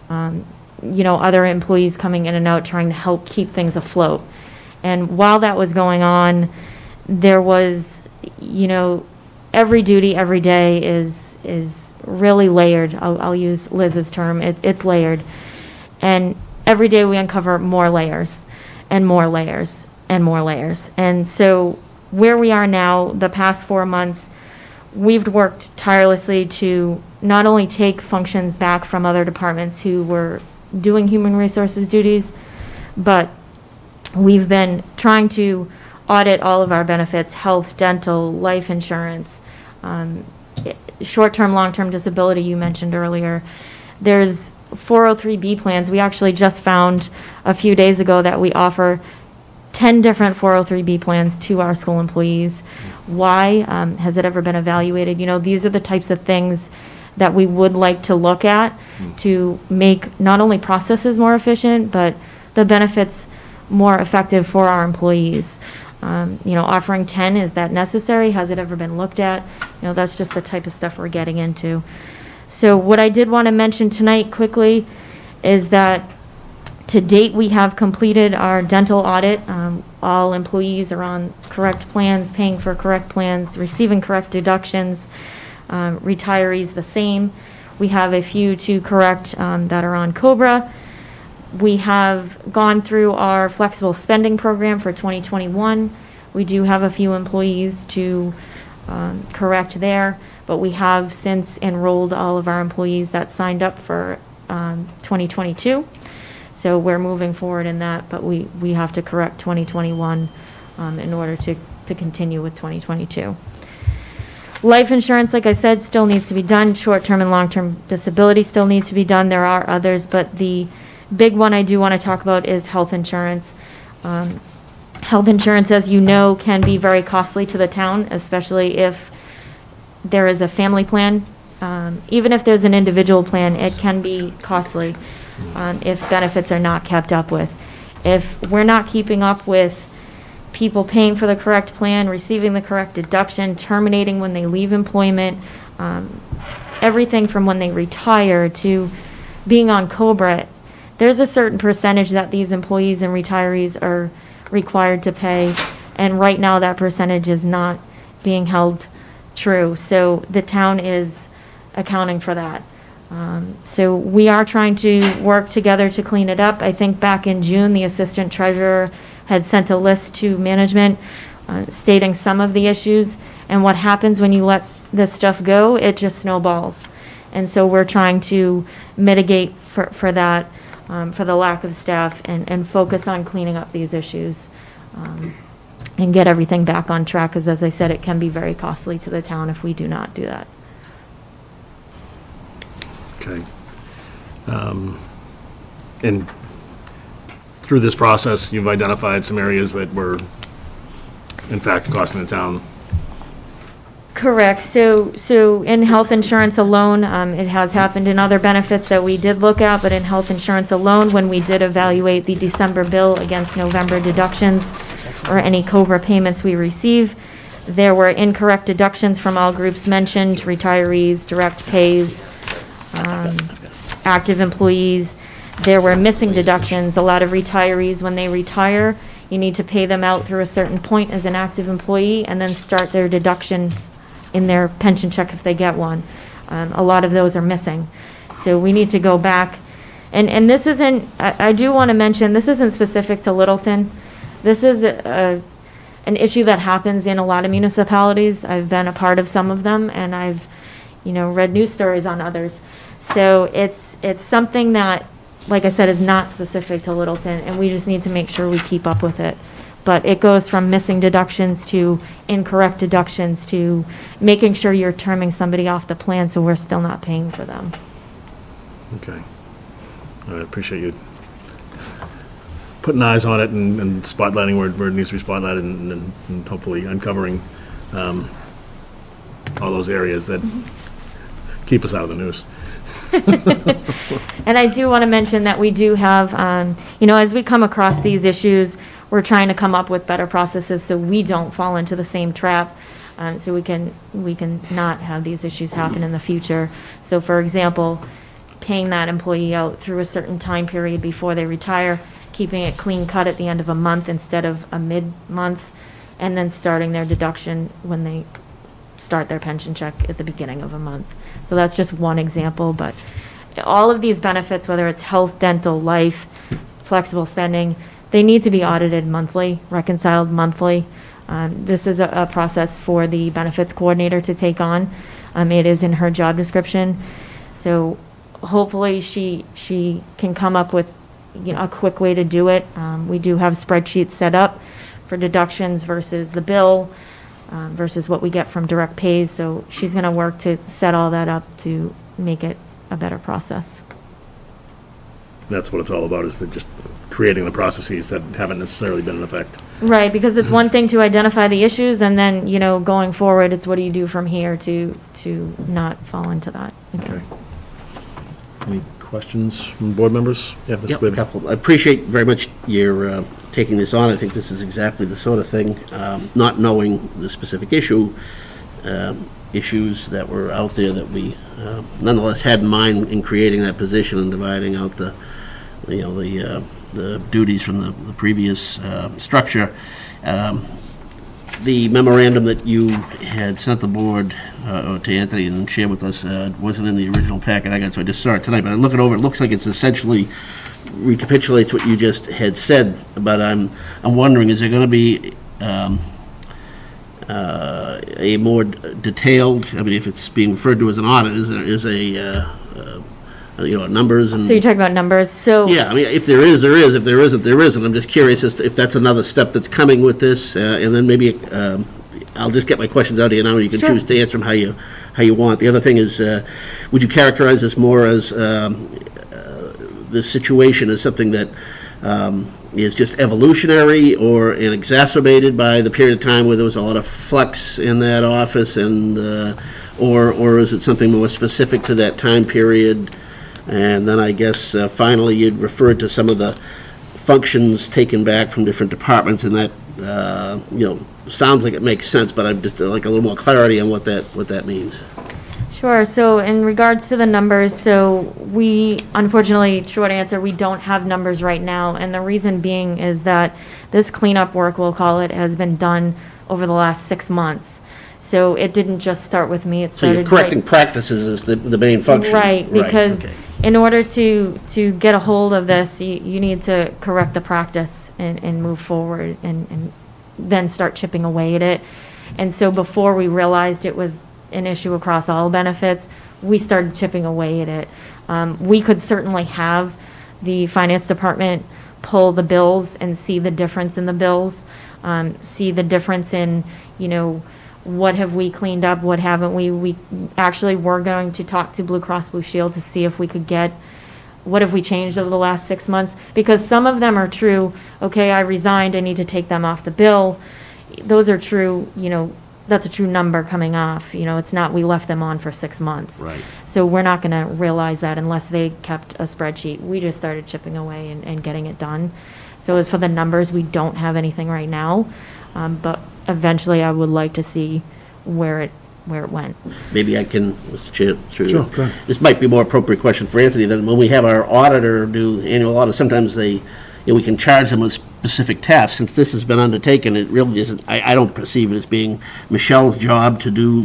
other employees coming in and out trying to help keep things afloat. And while that was going on, there was, every duty every day is really layered. I'll use Liz's term. It's layered. And every day we uncover more layers and more layers and more layers. And so where we are now, the past 4 months, we've worked tirelessly to not only take functions back from other departments who were doing human resources duties, but we've been trying to audit all of our benefits, health, dental, life insurance, short-term, long-term disability you mentioned earlier. There's 403B plans. We actually just found a few days ago that we offer 10 different 403B plans to our school employees. Why? Has it ever been evaluated? These are the types of things that we would like to look at to make not only processes more efficient, but the benefits more effective for our employees. Offering 10, is that necessary? Has it ever been looked at? That's just the type of stuff we're getting into. So what I did want to mention tonight quickly is that to date, we have completed our dental audit. All employees are on correct plans, paying for correct plans, receiving correct deductions. Retirees the same. We have a few to correct that are on COBRA. We have gone through our flexible spending program for 2021. We do have a few employees to correct there, but we have since enrolled all of our employees that signed up for 2022. So we're moving forward in that, but we have to correct 2021 in order to continue with 2022. Life insurance, like I said, still needs to be done. Short-term and long-term disability still needs to be done. There are others, but the big one I do want to talk about is health insurance. Health insurance, as you know, can be very costly to the town, especially if there is a family plan. Even if there's an individual plan, it can be costly if benefits are not kept up with. If we're not keeping up with people paying for the correct plan, receiving the correct deduction, terminating when they leave employment, everything from when they retire to being on COBRA, there's a certain percentage that these employees and retirees are required to pay, and right now that percentage is not being held true. So the town is accounting for that. So we are trying to work together to clean it up. I think back in June, the assistant treasurer had sent a list to management stating some of the issues, and what happens when you let this stuff go, it just snowballs. And so we're trying to mitigate for that, for the lack of staff, and focus on cleaning up these issues and get everything back on track, because as I said, it can be very costly to the town if we do not do that. Okay. And through this process, you've identified some areas that were, in fact, costing the town. Correct. So in health insurance alone, it has happened in other benefits that we did look at, but in health insurance alone, when we did evaluate the December bill against November deductions or any COBRA payments we receive, there were incorrect deductions from all groups mentioned: retirees, direct pays, active employees. There were missing deductions. A lot of retirees, when they retire, you need to pay them out through a certain point as an active employee and then start their deduction in their pension check if they get one. A lot of those are missing. So we need to go back. And this isn't, I do want to mention, this isn't specific to Littleton. This is an issue that happens in a lot of municipalities. I've been a part of some of them, and I've, read news stories on others. So it's something that, like I said, is not specific to Littleton, and we just need to make sure we keep up with it. But it goes from missing deductions to incorrect deductions to making sure you're terming somebody off the plan so we're still not paying for them. Okay. I appreciate you putting eyes on it and spotlighting where it needs to be spotlighted, and hopefully uncovering all those areas that keep us out of the news. And I do want to mention that we do have, as we come across these issues, we're trying to come up with better processes so we don't fall into the same trap, so we can not have these issues happen in the future. So for example, paying that employee out through a certain time period before they retire, keeping it clean cut at the end of a month instead of a mid-month, and then starting their deduction when they start their pension check at the beginning of a month. So that's just one example, but all of these benefits, whether it's health, dental, life, flexible spending, they need to be audited monthly, reconciled monthly. This is a process for the benefits coordinator to take on. It is in her job description. So hopefully she can come up with a quick way to do it. We do have spreadsheets set up for deductions versus the bill, versus what we get from direct pays. So she's going to work to set all that up to make it a better process. That's what it's all about, is that just creating the processes that haven't necessarily been in effect. Right, because it's one thing to identify the issues, and then, going forward, it's what do you do from here to not fall into that again. Okay. Any questions from board members? Yeah, Ms. Yep, Libby. a couple. I appreciate very much your taking this on. I think this is exactly the sort of thing, not knowing the specific issues that were out there that we nonetheless had in mind in creating that position and dividing out the duties from the previous structure. The memorandum that you had sent the board to Anthony and shared with us wasn't in the original packet I got, so I just saw it tonight. But I look it over, it looks like it's essentially recapitulates what you just had said. But I'm wondering, is there going to be a more detailed? I mean, if it's being referred to as an audit, is a numbers and. So you're talking about numbers. So yeah, I mean, if there is, there is. If there isn't, there isn't. I'm just curious as to if that's another step that's coming with this, and then maybe I'll just get my questions out of you now, and you can choose to answer them how you want. The other thing is, would you characterize this more as the situation as something that is just evolutionary or exacerbated by the period of time where there was a lot of flux in that office, and or is it something more specific to that time period? And then I guess finally you'd referred to some of the functions taken back from different departments, and that sounds like it makes sense, but I'd just like a little more clarity on what that means. Sure. So in regards to the numbers, so we, unfortunately, short answer, we don't have numbers right now. And the reason being is that this cleanup work, we'll call it, has been done over the last 6 months. So it didn't just start with me. It started. So you're correcting practices is the main function. Right, because in order to get a hold of this, you need to correct the practice and move forward and then start chipping away at it. And so before we realized it was an issue across all benefits, we started chipping away at it. We could certainly have the finance department pull the bills and see the difference in the bills, see the difference in, what have we cleaned up, what haven't we? We actually were going to talk to Blue Cross Blue Shield to see if we could get, what have we changed over the last 6 months? Because some of them are true, okay, I resigned, I need to take them off the bill. Those are true, that's a true number coming off. It's not we left them on for 6 months. Right. So we're not going to realize that unless they kept a spreadsheet. We just started chipping away and getting it done. So as for the numbers, we don't have anything right now, but eventually I would like to see where it went. Maybe I can, Mr. Chair, through Sure, go ahead. This might be a more appropriate question for Anthony. Than when we have our auditor do annual audit, sometimes we can charge them with specific tasks. Since this has been undertaken, it really isn't, I don't perceive it as being Michelle's job to do,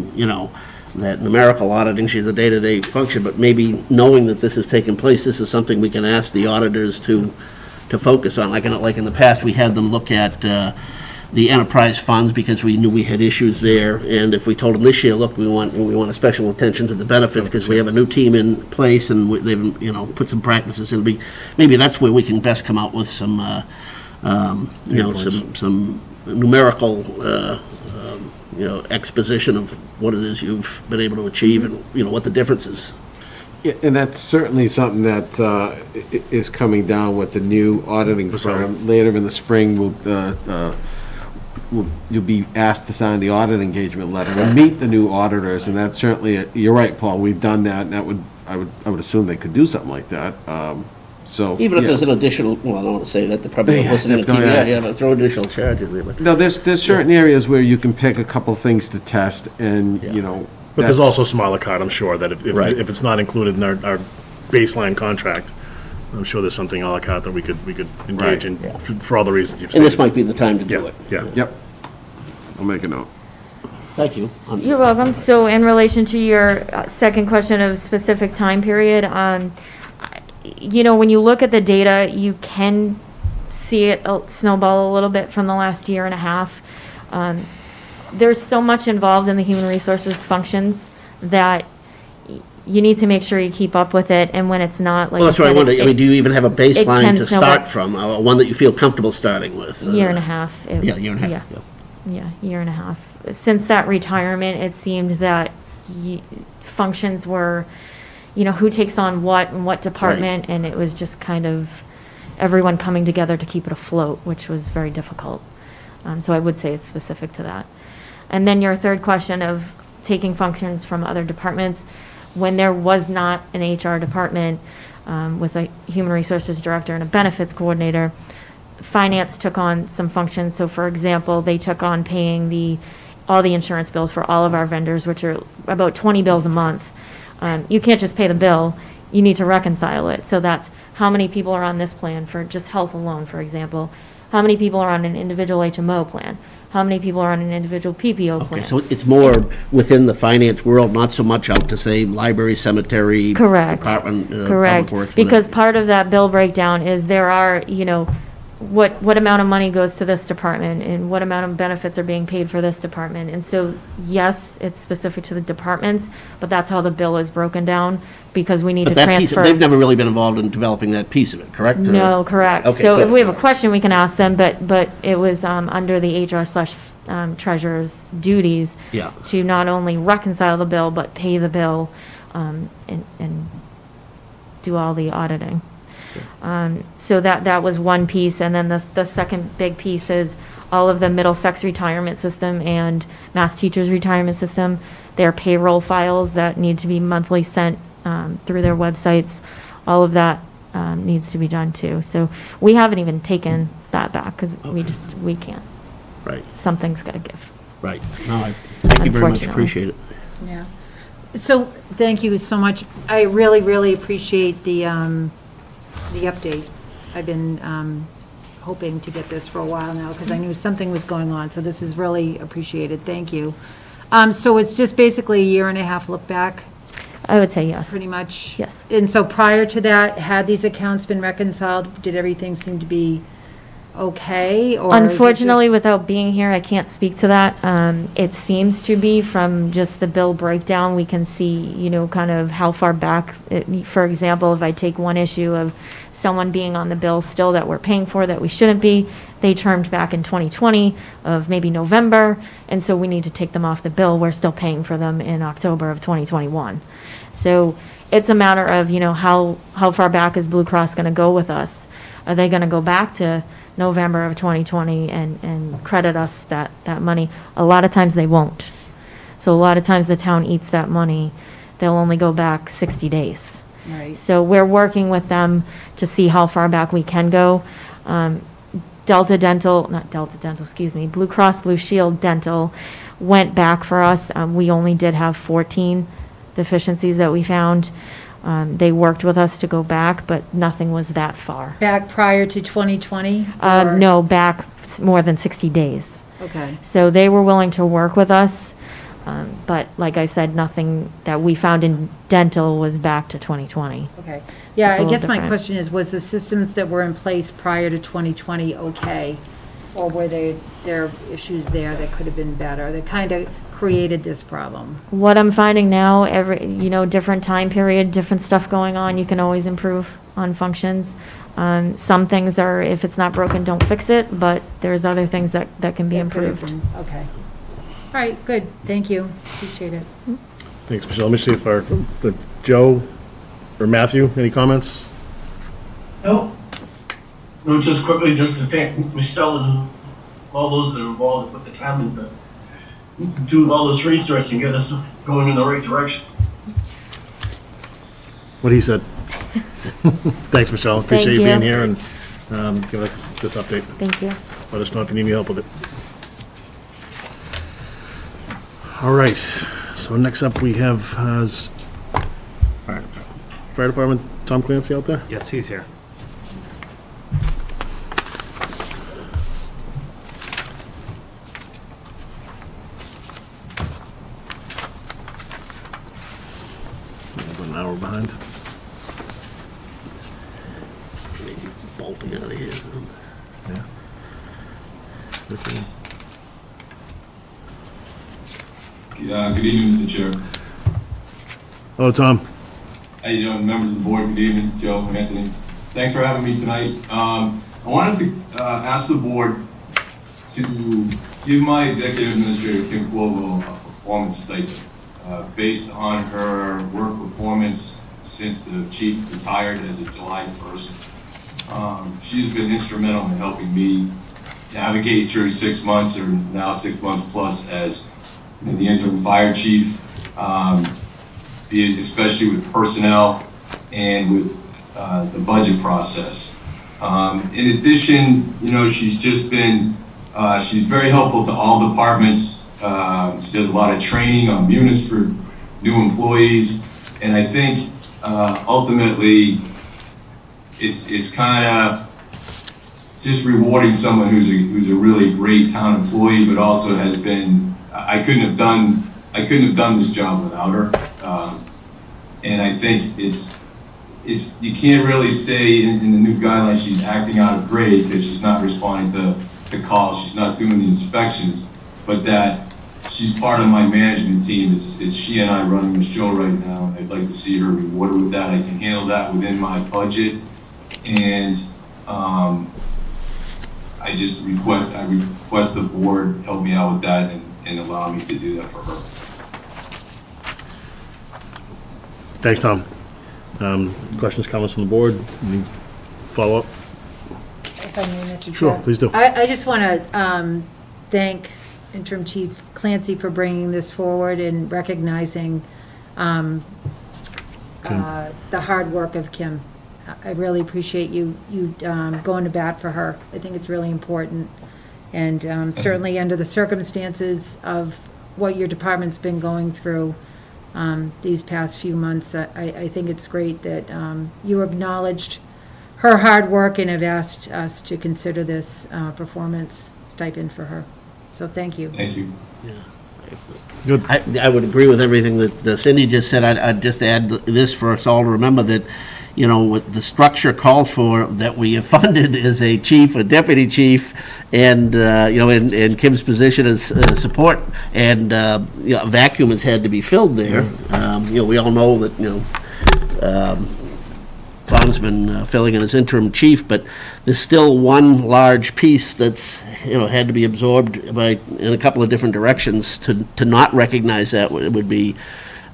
that numerical auditing. She's a day-to-day function, but maybe knowing that this has taken place, this is something we can ask the auditors to focus on. Like in the past, we had them look at the enterprise funds because we knew we had issues there, and if we told them this year, look, we want a special attention to the benefits because we have a new team in place and they've put some practices in. Maybe that's where we can best come out with some some numerical exposition of what it is you've been able to achieve and what the difference is. Yeah, and that's certainly something that is coming down with the new auditing program. Later in the spring, you'll be asked to sign the audit engagement letter and meet the new auditors, and that's certainly, you're right, Paul, we've done that, and that would, I would assume they could do something like that, so. Even if yeah. there's an additional, well, I don't want to say that, they probably don't listen to the TV, yeah, but throw additional charges there. But No, there's certain areas where you can pick a couple things to test, and, you know. But there's that's- also smaller card, I'm sure, that if Right. if it's not included in our baseline contract, I'm sure there's something a la carte that we could engage in, Yeah. for all the reasons you've And stated. this might be the time to do it. Yeah. Yep. I'll make a note. Thank you. You're welcome. So in relation to your second question of specific time period, you know, when you look at the data, you can see it snowball a little bit from the last year and a half. There's so much involved in the human resources functions that you need to make sure you keep up with it, and when it's not, like Well, that's what I wonder, I mean, do you even have a baseline can to snowball. start from, one that you feel comfortable starting with? Year and a half. Yeah, year and a half, Yeah, year and a half. Since that retirement, it seemed that functions were, you know, who takes on what and what department, and it was just kind of everyone coming together to keep it afloat, which was very difficult. So I would say it's specific to that. And then your third question of taking functions from other departments, when there was not an HR department with a human resources director and a benefits coordinator, finance took on some functions. So for example, they took on paying all the insurance bills for all of our vendors, which are about 20 bills a month. You can't just pay the bill, you need to reconcile it. So that's how many people are on this plan for just health alone, for example. How many people are on an individual HMO plan? How many people are on an individual PPO plan? Okay, so it's more within the finance world, not so much out to, say, library, cemetery. Correct. Department, public Correct. works. Because whatever. part of that bill breakdown is there are, you know, what amount of money goes to this department and what amount of benefits are being paid for this department. And so, yes, it's specific to the departments, but that's how the bill is broken down because we need But to that piece, transfer. they've never really been involved in developing that piece of it, correct? Or- No, correct. Okay, So if good. we have a question, we can ask them, but it was under the HR/treasurer's duties Yeah. to not only reconcile the bill, but pay the bill and do all the auditing. So that was one piece, and then the second big piece is all of the Middlesex retirement system and Mass Teachers retirement system, their payroll files that need to be monthly sent through their websites, all of that needs to be done too. So we haven't even taken that back because we can't. Right, Something's got to give. right. No, thank you very much, Unfortunately. appreciate it. Yeah. So, thank you so much. I really, really appreciate the update. I've been hoping to get this for a while now because I knew something was going on, so this is really appreciated. Thank you. So it's just basically a year and a half look back, I would say yes. pretty much? Yes. And so prior to that, had these accounts been reconciled, did everything seem to be okay? Or is it Unfortunately, just- without being here, I can't speak to that. It seems to be from just the bill breakdown, we can see, you know, kind of how far back. For example, if I take one issue of someone being on the bill still that we're paying for that we shouldn't be, they termed back in 2020 of maybe November, and so we need to take them off the bill. We're still paying for them in October of 2021. So it's a matter of, you know, how far back is Blue Cross going to go with us? Are they going to go back to November of 2020 and credit us that money? A lot of times they won't. So a lot of times the town eats that money. They'll only go back 60 days. Right. So we're working with them to see how far back we can go. Blue Cross Blue Shield Dental went back for us. We only did have 14 deficiencies that we found. They worked with us to go back, but nothing was that far. Back prior to 2020? No, back more than 60 days. Okay. So they were willing to work with us, but like I said, nothing that we found in dental was back to 2020. Okay. Yeah, It's a I little guess my different. question is, was the systems that were in place prior to 2020 okay? Or were there issues there that could have been better, that kind of created this problem? What I'm finding now, different time period, different stuff going on, you can always improve on functions. Some things are, if it's not broken, don't fix it, but there's other things that can be That could have improved. been- Okay. All right, good. Thank you. Appreciate it. Thanks, Michelle. Let me see if Joe or Matthew, any comments? No, just quickly, just to thank Michelle and all those that are involved and put the time into do all this research and get us going in the right direction. What he said. Thanks, Michelle. Appreciate you Thank you. being here and giving us this update. Thank you. Let us know if you need any help with it. All right, so next up we have Fire Department, Tom Clancy out there? Yes, he's here. About an hour behind. Maybe bolting out of here. Yeah. Okay. Good evening, Mr. Chair. Hello, Tom. How you doing, members of the board? Good evening, Joe, Anthony. Thanks for having me tonight. I wanted to ask the board to give my executive administrator, Kim Cuovo, a performance stipend based on her work performance since the chief retired as of July 1st. She's been instrumental in helping me navigate through 6 months, or now 6 months plus, as the interim fire chief, be it especially with personnel and with the budget process. In addition, she's just been, she's very helpful to all departments. She does a lot of training on munis for new employees, and I think ultimately it's kind of just rewarding someone who's a really great town employee, but also has been. I couldn't have done this job without her, and I think it's you can't really say in the new guidelines she's acting out of grade because she's not responding to calls, she's not doing the inspections, but that she's part of my management team. It's she and I running the show right now. I'd like to see her rewarded with that. I can handle that within my budget, and I request the board help me out with that and allow me to do that for her. Thanks, Tom. Questions, comments from the board? Any follow-up? If I may, Mr. Chair. Sure, please do. I just want to thank Interim Chief Clancy for bringing this forward and recognizing the hard work of Kim. I really appreciate you going to bat for her. I think it's really important. And certainly under the circumstances of what your department's been going through these past few months, I think it's great that you acknowledged her hard work and have asked us to consider this performance stipend for her. So thank you. Thank you. Yeah. Good. I would agree with everything that Cindy just said. I'd just add this for us all to remember that, what the structure calls for that we have funded is a chief, a deputy chief, and, in Kim's position as support, and, a vacuum has had to be filled there. We all know that, Tom's been filling in as interim chief, but there's still one large piece that's, had to be absorbed in a couple of different directions. To not recognize that would be,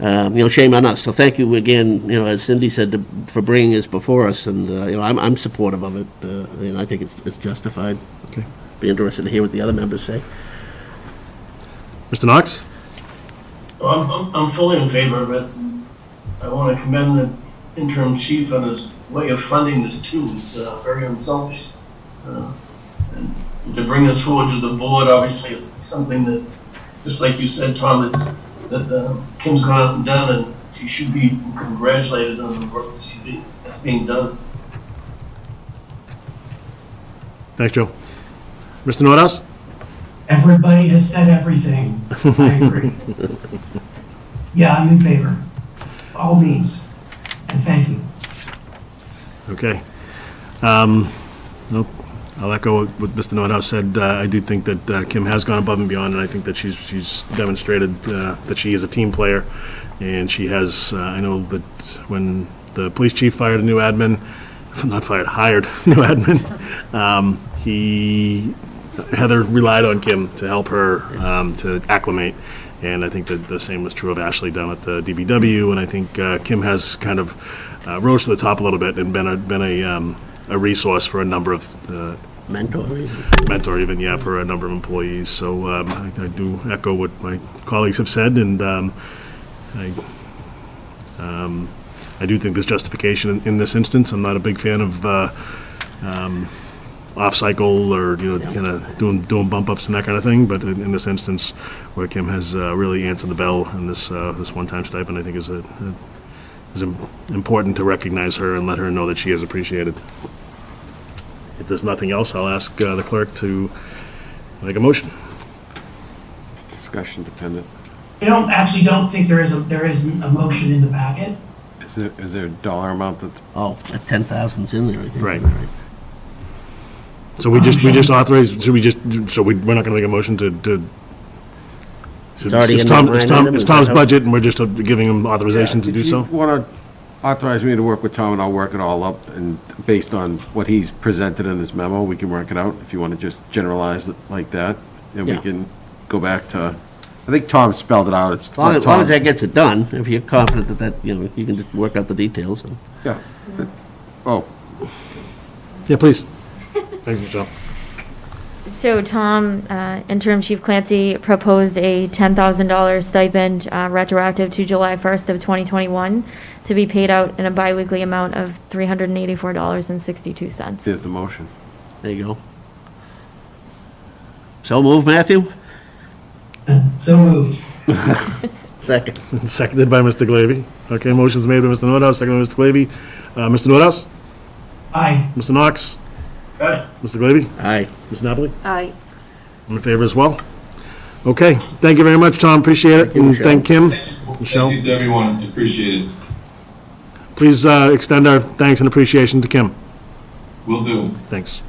shame on us. So thank you again, as Cindy said, for bringing this before us, and, I'm supportive of it, and I think it's justified. Okay. Be interested to hear what the other members say. Mr. Knox? Well, I'm fully in favor of it. I want to commend the interim chief on his way of funding this too. It's very unselfish. And to bring this forward to the board, obviously, it's something that, just like you said, Tom, that Kim's gone out and done, and she should be congratulated on the work that's being done. Thanks, Joe. Mr. Nordhaus? Everybody has said everything. I agree. Yeah, I'm in favor. All means. And thank you. Okay. I'll echo what Mr. Nordhaus said. I do think that Kim has gone above and beyond, and I think that she's demonstrated that she is a team player, and she has. I know that when the police chief hired new admin, Heather relied on Kim to help her to acclimate. And I think that the same was true of Ashley down at the DBW, and I think Kim has kind of rose to the top a little bit and been a resource for a number of mentor even, yeah, for a number of employees. So I do echo what my colleagues have said, and I do think there's justification in this instance. I'm not a big fan of off-cycle or, kind of doing bump-ups and that kind of thing, but in this instance, where Kim has really answered the bell, and this one-time stipend, I think, is important to recognize her and let her know that she is appreciated. If there's nothing else, I'll ask the clerk to make a motion. It's discussion dependent. I don't think there is a motion in the packet. Is there a dollar amount that? Oh, that 10,000's in there, I think. Right. So we just authorize, so we're not gonna make a motion to. It's already in the line item, It's is Tom's that how- budget, and we're just giving him authorization to do so? If you want to authorize me to work with Tom, and I'll work it all up, and based on what he's presented in this memo, we can work it out, if you want to just generalize it like that, and we Yeah. can go back to, I think Tom spelled it out, it's. As long as that gets it done, if you're confident that, you can just work out the details. Yeah. Oh, Yeah, please. Thanks, Michelle. So Tom, Interim Chief Clancy proposed a $10,000 stipend retroactive to July 1st of 2021 to be paid out in a biweekly amount of $384.62. there's the motion. There you go. So move, Matthew? So moved. Second. Seconded by Mr. Glavy. Okay, motion's made by Mr. Nordhaus, seconded by Mr. Glavy. Mr. Nordhaus? Aye. Mr. Knox? Aye. Mr. Glavy? Aye. Ms. Napoli? Aye. I'm in favor as well. Okay, thank you very much, Tom, appreciate it, and thank Kim. Michelle? Thank you to everyone, appreciate it. Please extend our thanks and appreciation to Kim. Will do. Thanks.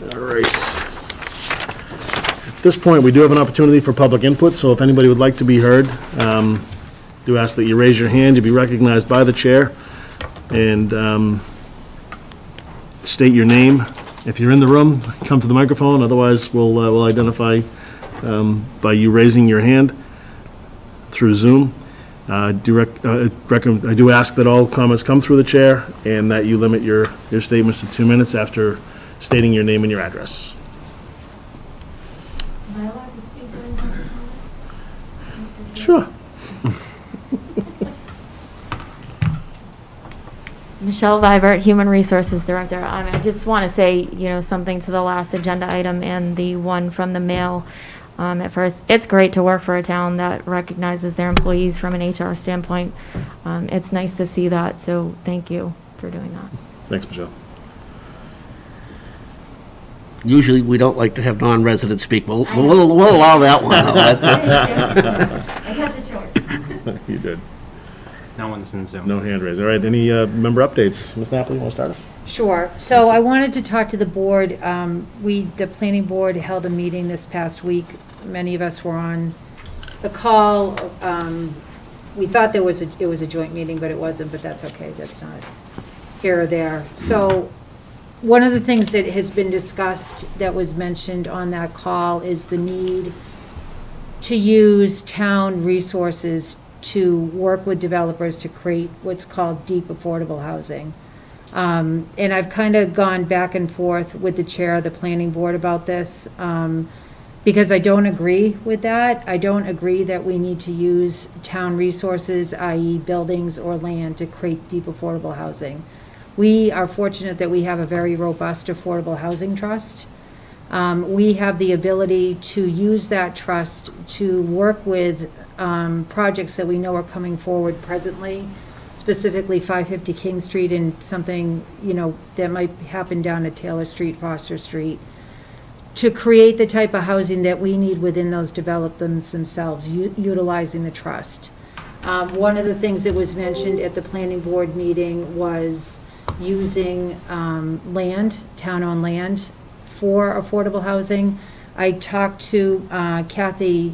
All right. At this point, we do have an opportunity for public input, so if anybody would like to be heard, do ask that you raise your hand, you'll be recognized by the chair, and state your name. If you're in the room, come to the microphone, otherwise we'll identify by you raising your hand through Zoom. I do ask that all comments come through the chair and that you limit your statements to 2 minutes after stating your name and your address. Am I allowed to speak during public comment? Sure. Michelle Vibert, Human Resources Director. I just want to say, something to the last agenda item and the one from the mail. At first, it's great to work for a town that recognizes their employees from an HR standpoint. It's nice to see that, so thank you for doing that. Thanks, Michelle. Usually, we don't like to have non-residents speak. We'll allow that one. I got the choice. You did. No one's in Zoom. No hand raised. All right, any member updates? Ms. Napoli, you want to start us? Sure. So I wanted to talk to the board. The planning board held a meeting this past week. Many of us were on the call. We thought it was a joint meeting, but it wasn't, but that's okay. That's not here or there. So one of the things that has been discussed that was mentioned on that call is the need to use town resources to work with developers to create what's called deep affordable housing. And I've kind of gone back and forth with the chair of the planning board about this because I don't agree with that. I don't agree that we need to use town resources, i.e. buildings or land, to create deep affordable housing. We are fortunate that we have a very robust affordable housing trust. We have the ability to use that trust to work with projects that we know are coming forward presently, specifically 550 King Street and something, that might happen down at Taylor Street, Foster Street, to create the type of housing that we need within those developments themselves, utilizing the trust. One of the things that was mentioned at the planning board meeting was using land, town-owned land, for affordable housing. I talked to Kathy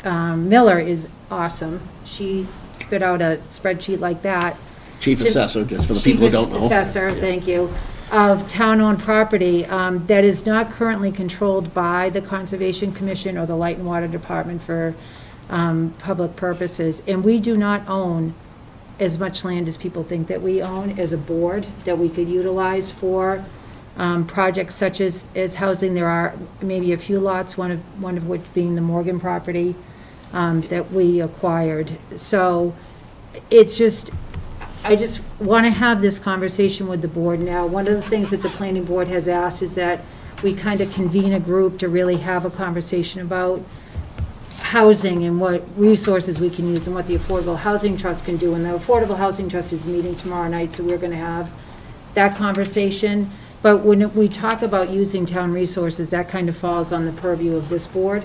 Miller, is awesome. She spit out a spreadsheet like that. Chief Assessor, just for the people who don't know. Chief Assessor, thank you, of town-owned property that is not currently controlled by the Conservation Commission or the Light and Water Department for public purposes. And we do not own as much land as people think that we own as a board that we could utilize for projects such as housing. There are maybe a few lots, one of which being the Morgan property that we acquired. So it's just, I just want to have this conversation with the board now. One of the things that the planning board has asked is that we kind of convene a group to really have a conversation about housing and what resources we can use and what the Affordable Housing Trust can do. And the Affordable Housing Trust is meeting tomorrow night, so we're going to have that conversation. But when we talk about using town resources, that kind of falls on the purview of this board.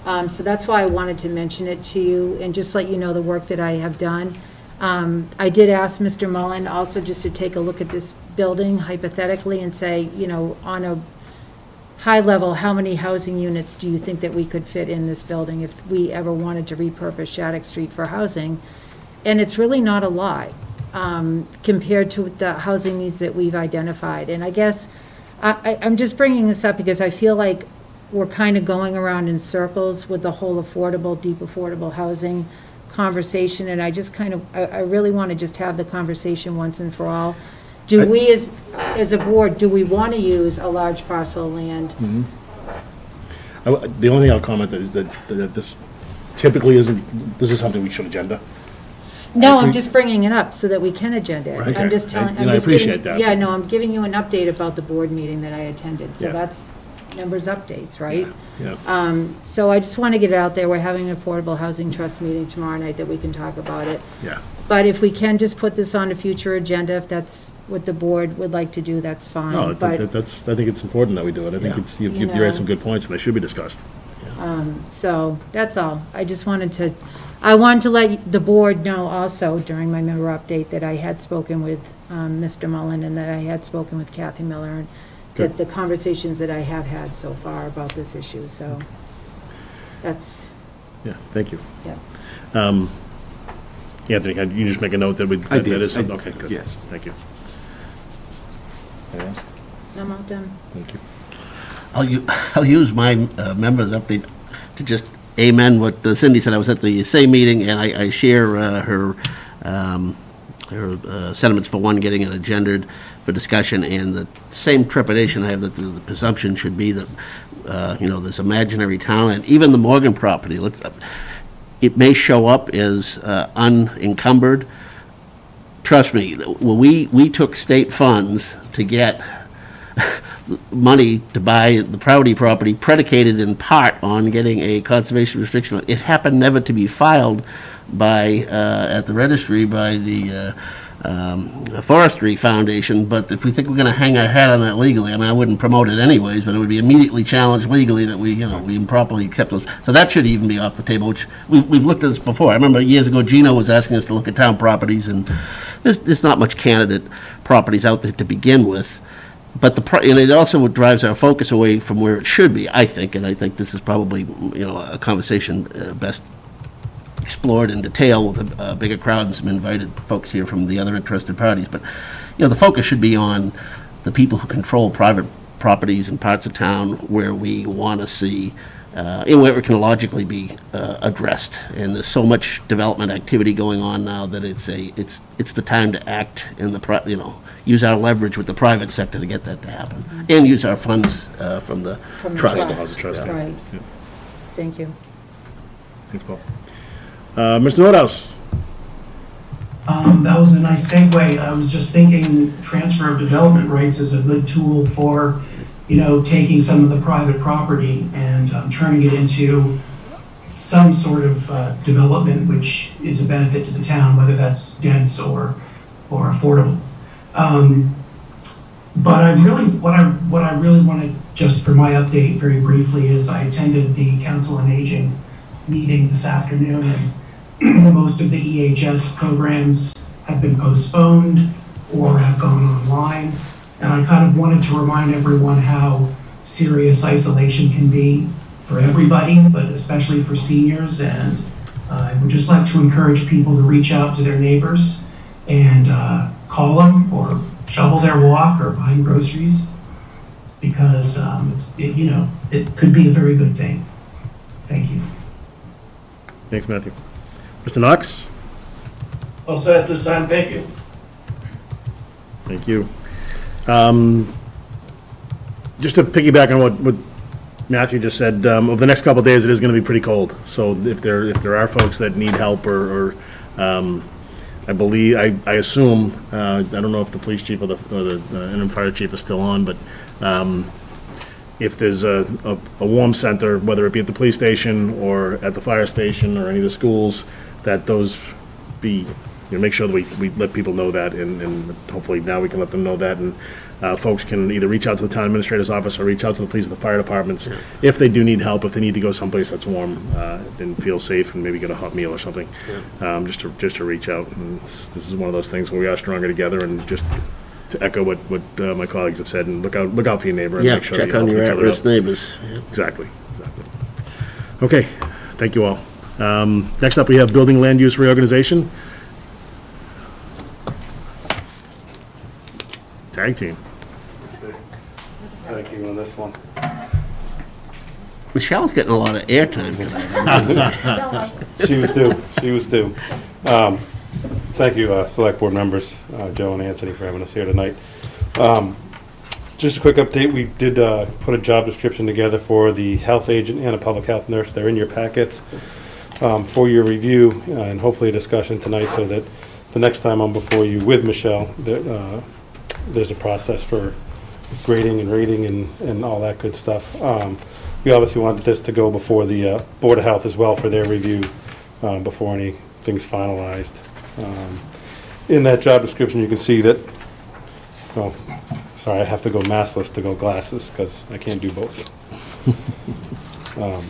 So that's why I wanted to mention it to you and just let you know the work that I have done. I did ask Mr. Mullen also just to take a look at this building hypothetically and say, you know, on a high level, how many housing units do you think that we could fit in this building if we ever wanted to repurpose Shattuck Street for housing? And it's really not a lot compared to the housing needs that we've identified. And I guess I'm just bringing this up because I feel like we're kind of going around in circles with the whole affordable, deep affordable housing conversation. And I just kind of, I really want to just have the conversation once and for all. Do we, as a board, do we want to use a large parcel of land? The only thing I'll comment is that this typically isn't, this is something we should agenda. No, I'm just bringing it up so that we can agenda it. Right. I'm just telling. I appreciate that. Yeah, no, I'm giving you an update about the board meeting that I attended. So that's members' updates, right? Yeah. So I just want to get it out there. We're having an Affordable Housing Trust meeting tomorrow night that we can talk about it. Yeah. But if we can just put this on a future agenda, if that's what the board would like to do, that's fine. No, But, that's, I think it's important that we do it. I think it's, you raised some good points and they should be discussed. so that's all. I just wanted to, I wanted to let the board know also during my member update that I had spoken with Mr. Mullen and that I had spoken with Kathy Miller and that the conversations that I have had so far about this issue. So that's. Yeah, thank you. Yeah. Anthony, can you just make a note that we, that is something, okay, good. Yes. Thank you. Anything else? I'm all done. Thank you. I'll use my members' update to just amen what Cindy said. I was at the same meeting, and I share her sentiments for one, getting it agendaed for discussion, and the same trepidation I have that the presumption should be that, this imaginary town, and even the Morgan property, it may show up as unencumbered. Trust me, when we took state funds to get money to buy the Prouty property, predicated in part on getting a conservation restriction. It happened never to be filed by at the registry by the Forestry Foundation, but if we think we're going to hang our hat on that legally, I mean, I wouldn't promote it anyways, but it would be immediately challenged legally that we improperly accept those. So that should even be off the table, which we've looked at this before. I remember years ago, Gino was asking us to look at town properties, and there's not much candidate properties out there to begin with. But and it also drives our focus away from where it should be, I think, and I think this is probably, a conversation best explored in detail with a bigger crowd and some invited folks here from the other interested parties. But, the focus should be on the people who control private properties in parts of town where we want to see, and where it can logically be addressed. And there's so much development activity going on now that it's the time to act in the, use our leverage with the private sector to get that to happen, and use our funds from the trust. The trust. Right. Yeah. Thank you. Thanks, Paul. Mr. Woodhouse. That was a nice segue. I was just thinking transfer of development rights is a good tool for, taking some of the private property and turning it into some sort of development which is a benefit to the town, whether that's dense or affordable. But what I really want to, just for my update very briefly, is I attended the Council on Aging meeting this afternoon, and most of the EHS programs have been postponed or have gone online. And I kind of wanted to remind everyone how serious isolation can be for everybody, but especially for seniors. And I would just like to encourage people to reach out to their neighbors and call them or shovel their walk or buy groceries, because it could be a very good thing. Thank you. Thanks, Matthew. Mr. Knox? All set at this time, thank you. Thank you. just to piggyback on what Matthew just said, over the next couple of days, it is going to be pretty cold. So if there are folks that need help or I believe, I assume, I don't know if the police chief or the interim fire chief is still on, but if there's a warm center, whether it be at the police station or at the fire station or any of the schools, that those be, make sure that we let people know that, and hopefully now we can let them know that, and folks can either reach out to the town administrator's office or reach out to the police or the fire departments if they do need help, if they need to go someplace that's warm and feel safe and maybe get a hot meal or something, just to reach out. And this is one of those things where we are stronger together, and just to echo what my colleagues have said, and look out for your neighbor and make sure check on your at-risk neighbors. Exactly. Okay, thank you all. Next up, we have building land use reorganization. Tag team. Thank you on this one. Michelle's getting a lot of airtime tonight. She was due. Thank you, select board members, Joe and Anthony, for having us here tonight. Just a quick update, we did put a job description together for the health agent and a public health nurse. They're in your packets for your review and hopefully a discussion tonight, so that the next time I'm before you with Michelle, there's a process for grading and rating and all that good stuff. We obviously wanted this to go before the Board of Health as well for their review before anything's finalized. In that job description, you can see that, oh, sorry, I have to go maskless to go glasses because I can't do both. I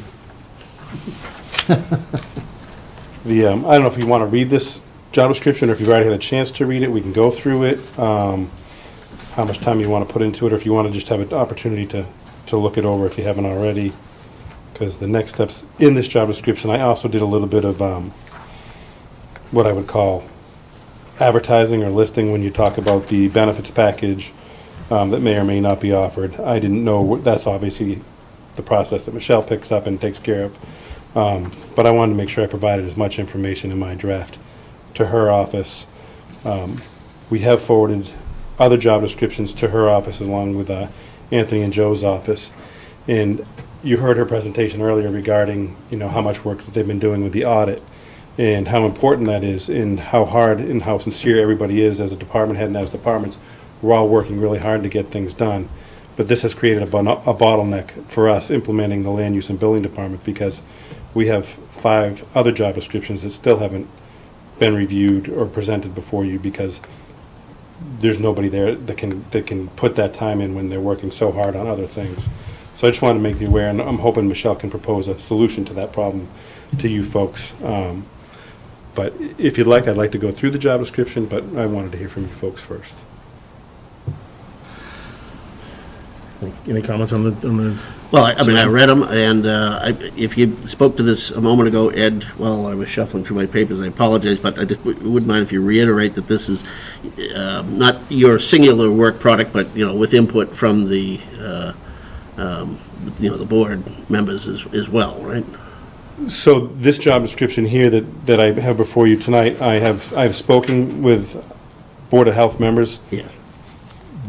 don't know if you want to read this job description or if you've already had a chance to read it, we can go through it. How much time you want to put into it, or if you want to just have an opportunity to look it over if you haven't already. Because the next steps in this job description, I also did a little bit of what I would call advertising or listing when you talk about the benefits package that may or may not be offered. I didn't know, that's obviously the process that Michelle picks up and takes care of. But I wanted to make sure I provided as much information in my draft to her office. We have forwarded other job descriptions to her office along with Anthony and Joe's office. And you heard her presentation earlier regarding, how much work that they've been doing with the audit and how important that is, and how hard and how sincere everybody is as a department head and as departments. We're all working really hard to get things done. But this has created a bottleneck for us implementing the land use and building department, because we have 5 other job descriptions that still haven't been reviewed or presented before you, because there's nobody there that can put that time in when they're working so hard on other things. So I just wanted to make you aware, and I'm hoping Michelle can propose a solution to that problem to you folks. But if you'd like, I'd like to go through the job description, but I wanted to hear from you folks first. Any comments on the? Well, I read them, and if you spoke to this a moment ago, Ed, well, I was shuffling through my papers, I apologize, but I just wouldn't mind if you reiterate that this is not your singular work product, but, with input from the, the board members as well, right? So this job description here that I have before you tonight, I've spoken with Board of Health members. Yeah.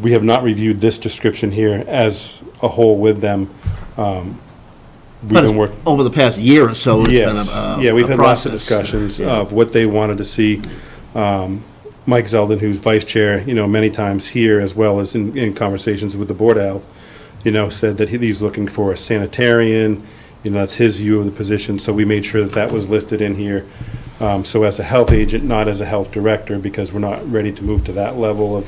We have not reviewed this description here as a whole with them. We've been working over the past year or so. It's been we've had lots of discussions of what they wanted to see. Mike Zeldin, who's vice chair, many times here, as well as in conversations with the Board of Health, said that he's looking for a sanitarian. That's his view of the position. So we made sure that was listed in here. So as a health agent, not as a health director, because we're not ready to move to that level of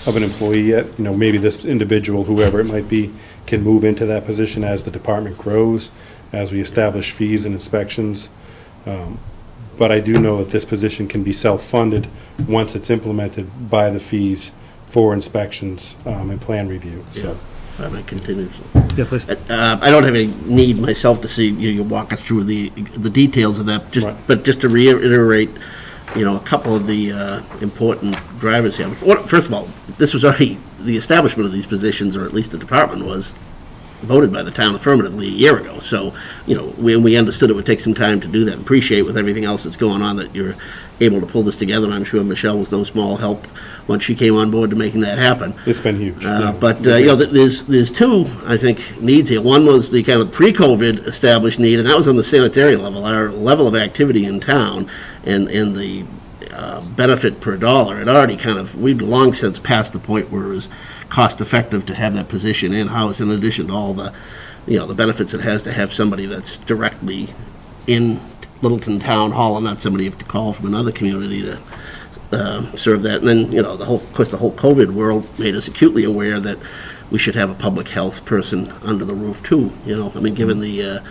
an employee yet. Maybe this individual, whoever it might be, can move into that position as the department grows, as we establish fees and inspections. But I do know that this position can be self-funded once it's implemented by the fees for inspections and plan review. So. I might continue. Yeah, please. I don't have any need myself to see you walk us through the details of that. But just to reiterate, a couple of the important drivers here. First of all, this was already the establishment of these positions, or at least the department was voted by the town affirmatively a year ago. So, you know, we understood it would take some time to do that. Appreciate with everything else that's going on that you're able to pull this together, and I'm sure Michelle was no small help once she came on board to making that happen. It's been huge. But, you know, there's two, I think, needs here. One was the kind of pre-COVID established need, and that was on the sanitarian level. Our level of activity in town and the benefit per dollar had already we'd long since passed the point where it was cost-effective to have that position in-house, in addition to all the, you know, the benefits it has to have somebody that's directly in Littleton Town Hall and not somebody you have to call from another community to serve that. And then, you know, of course, the whole COVID world made us acutely aware that we should have a public health person under the roof too. You know, I mean, given the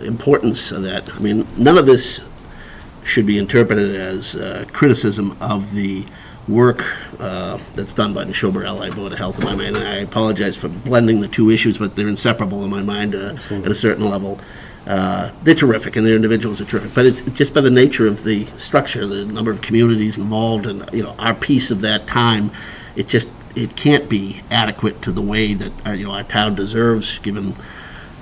importance of that. I mean, none of this should be interpreted as criticism of the work that's done by the Neshoba Allied Board of Health in my mind. And I apologize for blending the two issues, but they're inseparable in my mind at a certain level. They're terrific, and their individuals are terrific, but it's just by the nature of the structure, the number of communities involved, and, you know, our piece of that time, it can't be adequate to the way that our town deserves, given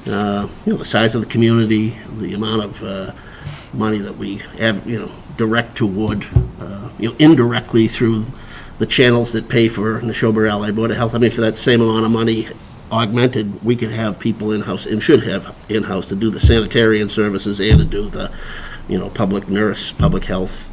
the size of the community, the amount of money that we have, direct toward, indirectly through the channels that pay for Neshoba Allied Board of Health. I mean, for that same amount of money augmented, we could have people in-house, and should have in-house, to do the sanitarian services and to do the, public nurse, public health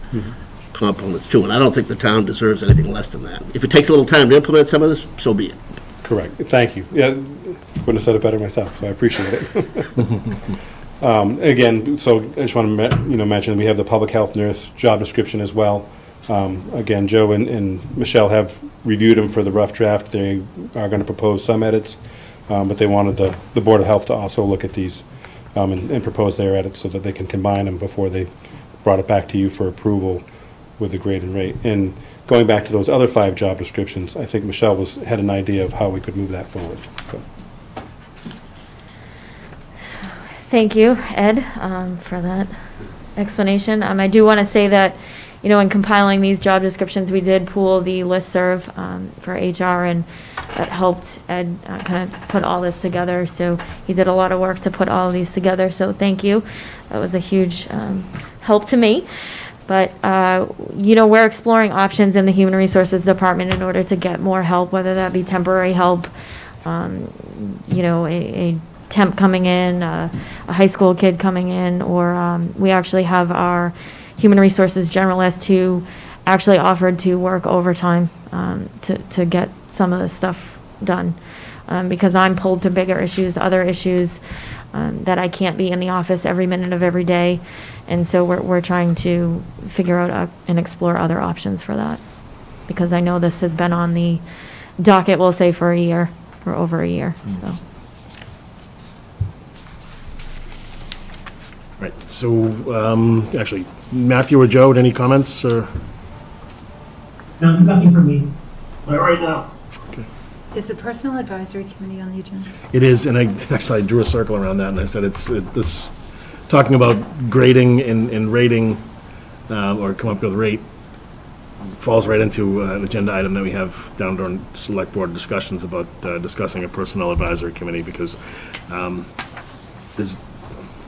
components too. And I don't think the town deserves anything less than that. If it takes a little time to implement some of this, so be it. Correct. Thank you. Yeah, wouldn't have said it better myself, so I appreciate it. Again, so I just want to mention we have the public health nurse job description as well. Again, Joe and Michelle have reviewed them for the rough draft. They are going to propose some edits, but they wanted the Board of Health to also look at these and propose their edits so that they can combine them before they brought it back to you for approval with the grade and rate. And going back to those other 5 job descriptions, I think Michelle had an idea of how we could move that forward. So. Thank you, Ed, for that explanation. I do want to say that, in compiling these job descriptions, we did pool the listserv for HR, and that helped Ed kind of put all this together. So he did a lot of work to put all of these together, so thank you. That was a huge help to me. But, we're exploring options in the Human Resources Department in order to get more help, whether that be temporary help, a temp coming in, a high school kid coming in, or we actually have our human resources generalist who actually offered to work overtime to get some of this stuff done, because I'm pulled to bigger issues, other issues that I can't be in the office every minute of every day, and so we're trying to figure out and explore other options for that, because I know this has been on the docket, we'll say, for a year or over a year. So. Right, so, actually, Matthew or Joe, any comments, or? No, nothing from me. Not right now. Okay. Is the Personnel Advisory Committee on the agenda? It is, and I drew a circle around that, and I said this, talking about grading and rating, or come up with a rate, falls right into an agenda item that we have down during select board discussions about discussing a Personnel Advisory Committee, because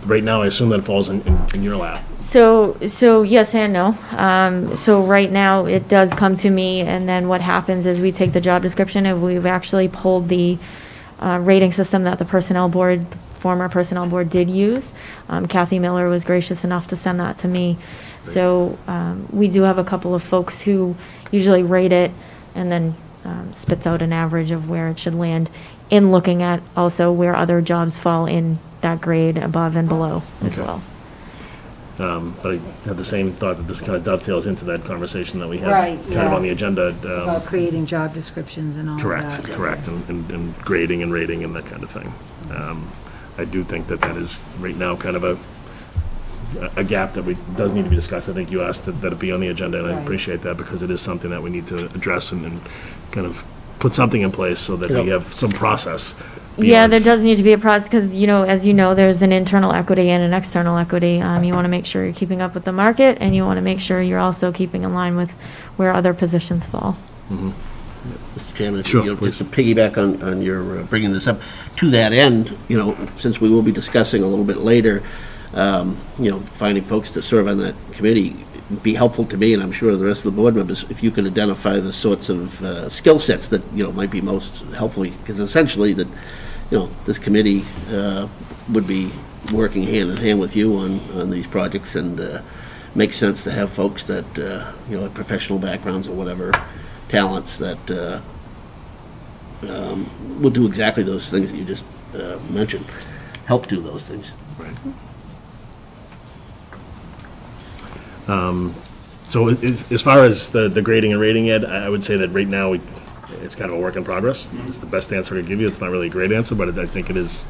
right now, I assume that falls in your lap. So yes and no. So right now, it does come to me, and then what happens is we take the job description, and we've actually pulled the rating system that the former personnel board did use. Kathy Miller was gracious enough to send that to me. Great. So we do have a couple of folks who usually rate it, and then spits out an average of where it should land, in looking at also where other jobs fall in that grade above and below as well. But I had the same thought that this kind of dovetails into that conversation that we had Right, of on the agenda. About creating job descriptions and all that. Correct, and grading and rating and that kind of thing. I do think that is right now kind of a gap that does need to be discussed. I think you asked that it be on the agenda, and I appreciate that, because it is something that we need to address and kind of put something in place so that we have some process. Yeah, there does need to be a process, because, as you know, there's an internal equity and an external equity. You want to make sure you're keeping up with the market, and you want to make sure you're also keeping in line with where other positions fall. Mm-hmm. Mr. Chairman, if Sure, you know, please. just to piggyback on your bringing this up, to that end, you know, since we will be discussing a little bit later, you know, finding folks to serve on that committee, it'd be helpful to me, and I'm sure the rest of the board members, if you could identify the sorts of skill sets that, you know, might be most helpful, because essentially that, you know, this committee would be working hand in hand with you on these projects, and makes sense to have folks that, you know, have professional backgrounds or whatever, talents that will do exactly those things that you just mentioned, help do those things. Right. So as far as the grading and rating, Ed, I would say that right now it's kind of a work in progress. It's the best answer I could give you. It's not really a great answer, but I think it is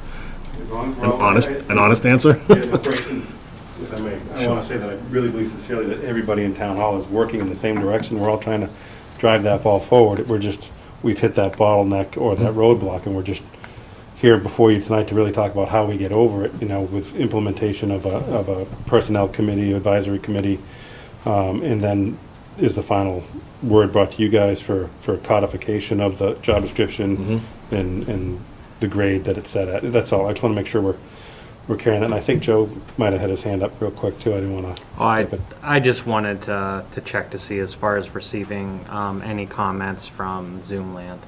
an honest answer. If I may, I want to say that I really believe sincerely that everybody in town hall is working in the same direction. We're all trying to drive that ball forward. We've hit that bottleneck or that roadblock, and we're just here before you tonight to really talk about how we get over it, you know, with implementation of a personnel committee, advisory committee, and then is the final word brought to you guys for codification of the job description and the grade that it's set at. That's all. I just want to make sure we're carrying that. And I think Joe might have had his hand up real quick too. I didn't want to. I just wanted to check to see as far as receiving any comments from Zoomland.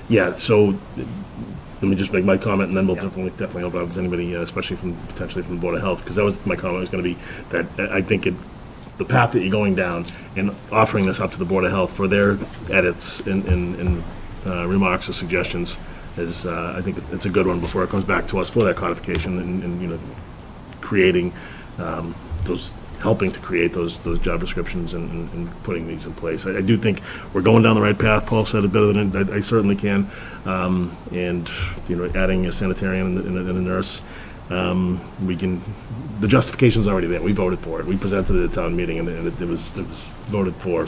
Yeah, so let me just make my comment, and then we'll definitely open up if there's anybody, especially potentially from the Board of Health, because that was my comment was going to be that I think the path that you're going down and offering this up to the Board of Health for their edits and remarks or suggestions is, I think it's a good one before it comes back to us for that codification and you know, creating helping to create those job descriptions and putting these in place. I do think we're going down the right path. Paul said it better than I certainly can. And, you know, adding a sanitarian and a nurse, the justification's already there. We voted for it. We presented it at town meeting, and it was voted for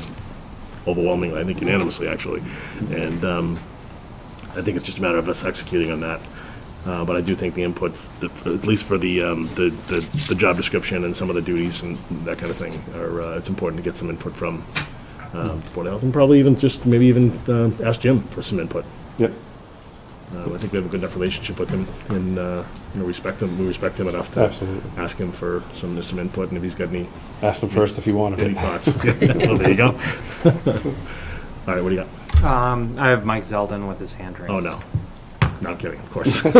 overwhelmingly, I think unanimously, actually. And I think it's just a matter of us executing on that. But I do think the input, at least for the job description and some of the duties and that kind of thing, it's important to get some input from the Board of Health, and probably even maybe even ask Jim for some input. Yep. I think we have a good enough relationship with him, and you know, respect him. We respect him enough to ask him for some input, and if he's got any. Ask him first if you want to. Any thoughts? Oh, there you go. All right, what do you got? I have Mike Zeldin with his hand raised. Oh, no. No, I'm kidding, of course. Hello,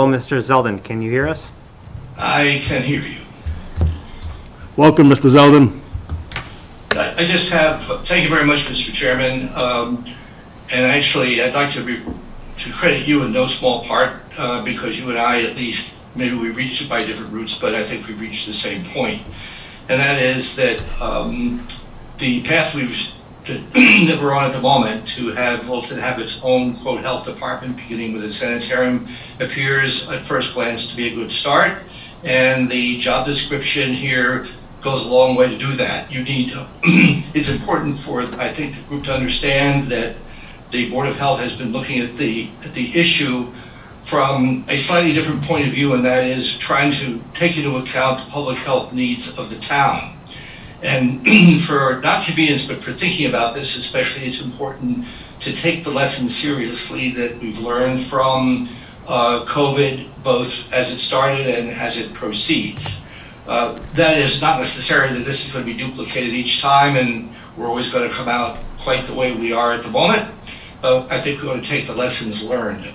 Mr. Zeldin. Can you hear us? I can hear you. Welcome, Mr. Zeldin. I just have, thank you very much, Mr. Chairman. And actually, I'd like to credit you in no small part because you and I, at least, maybe we reached it by different routes, but I think we've reached the same point. And that is that the path that we're on at the moment to have Littleton have its own, quote, health department, beginning with a sanitarium, appears at first glance to be a good start. And the job description here goes a long way to do that. You need, it's important for, I think, the group to understand that the Board of Health has been looking at the issue from a slightly different point of view, and that is trying to take into account the public health needs of the town. And for not convenience, but for thinking about this, especially, it's important to take the lessons seriously that we've learned from COVID, both as it started and as it proceeds. That is not necessarily that this is going to be duplicated each time and we're always going to come out quite the way we are at the moment. I think we're going to take the lessons learned.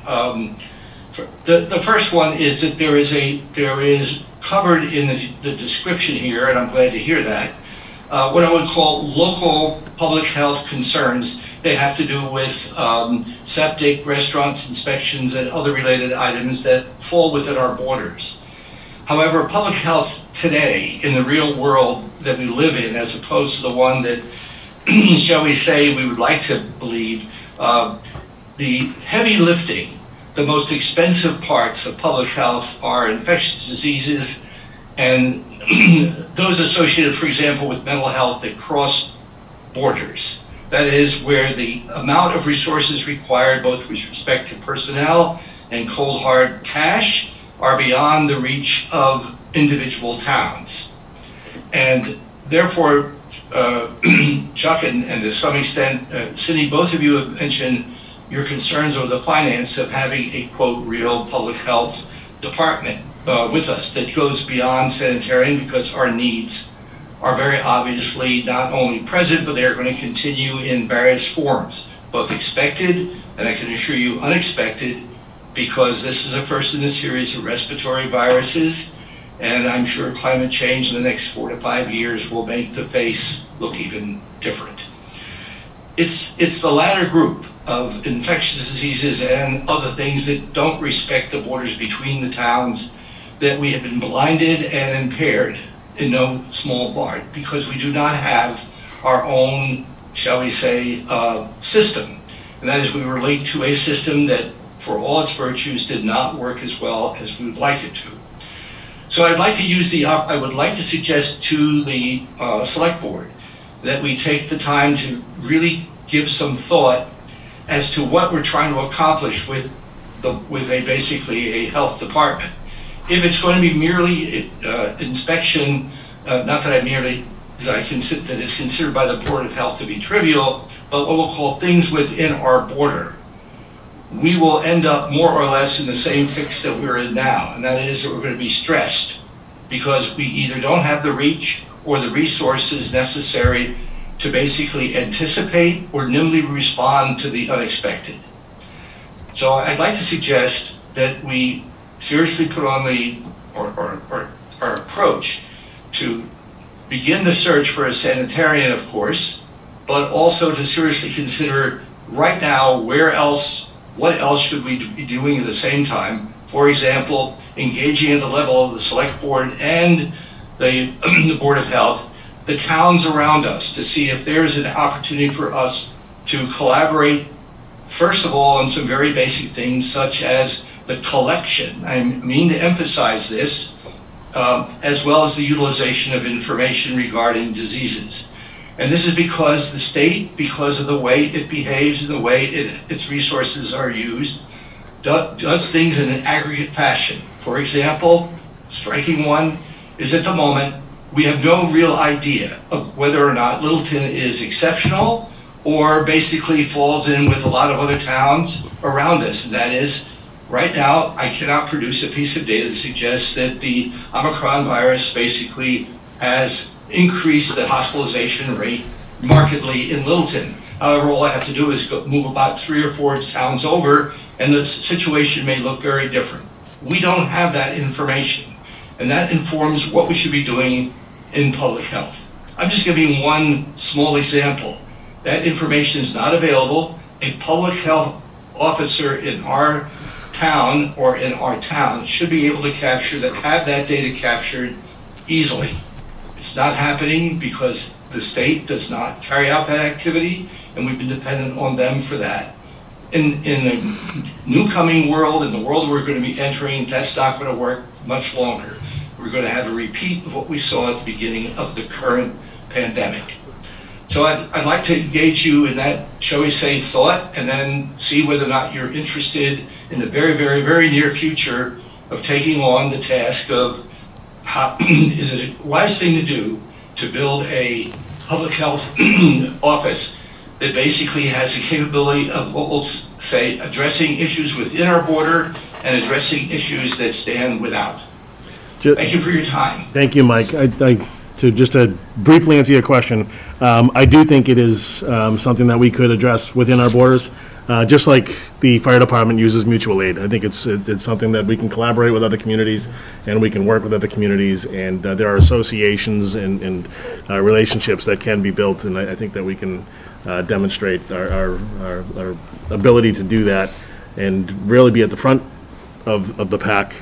The first one is that there is covered in the description here, and I'm glad to hear that, what I would call local public health concerns. They have to do with septic, restaurants, inspections, and other related items that fall within our borders. However, public health today, in the real world that we live in, as opposed to the one that, shall we say, we would like to believe, the heavy lifting, the most expensive parts of public health are infectious diseases and those associated, for example, with mental health that cross borders. That is where the amount of resources required, both with respect to personnel and cold hard cash, are beyond the reach of individual towns. And therefore, Chuck and to some extent, Cindy, both of you have mentioned your concerns over the finance of having a, quote, real public health department with us that goes beyond sanitarian, because our needs are very obviously not only present, but they're going to continue in various forms, both expected and I can assure you unexpected, because this is a first in a series of respiratory viruses, and I'm sure climate change in the next 4 to 5 years will make the face look even different. It's the latter group of infectious diseases and other things that don't respect the borders between the towns that we have been blinded and impaired in no small part, because we do not have our own, shall we say, system. And that is, we relate to a system that, for all its virtues, did not work as well as we would like it to. So I'd like to use I would like to suggest to the select board that we take the time to really give some thought as to what we're trying to accomplish with basically a health department. If it's going to be merely inspection, not that that is considered by the Board of Health to be trivial, but what we'll call things within our border, we will end up more or less in the same fix that we're in now, and that is that we're going to be stressed because we either don't have the reach or the resources necessary to basically anticipate or nimbly respond to the unexpected. So I'd like to suggest that we seriously put on our approach to begin the search for a sanitarian, of course, but also to seriously consider right now what else should we be doing at the same time. For example, engaging at the level of the select board and the Board of Health, the towns around us, to see if there's an opportunity for us to collaborate, first of all, on some very basic things such as the collection, I mean to emphasize this, as well as the utilization of information regarding diseases. And this is because the state, because of the way it behaves and the way its resources are used, does things in an aggregate fashion. For example, striking one is at the moment, we have no real idea of whether or not Littleton is exceptional or basically falls in with a lot of other towns around us. And that is, right now, I cannot produce a piece of data that suggests that the Omicron virus basically has increased the hospitalization rate markedly in Littleton. However, all I have to do is move about 3 or 4 towns over, and the situation may look very different. We don't have that information, and that informs what we should be doing in public health. I'm just giving one small example. That information is not available. A public health officer in our town or in our town should be able to have that data captured easily. It's not happening because the state does not carry out that activity, and we've been dependent on them for that. In the new coming world, in the world we're going to be entering, that's not going to work much longer. We're going to have a repeat of what we saw at the beginning of the current pandemic. So I'd like to engage you in that, shall we say, thought, and then see whether or not you're interested in the very, very, very near future of taking on the task of how is it a wise thing to do to build a public health office that basically has the capability of what we'll say addressing issues within our border and addressing issues that stand without. Thank you for your time. Thank you, Mike. To briefly answer your question, I do think it is something that we could address within our borders, just like the fire department uses mutual aid. I think it's something that we can collaborate with other communities, and we can work with other communities, and there are associations and relationships that can be built, and I think that we can demonstrate our ability to do that and really be at the front of the pack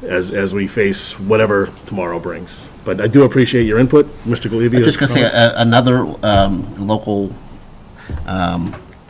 as we face whatever tomorrow brings. But I do appreciate your input, Mr. Galevi. I was just going to say, another local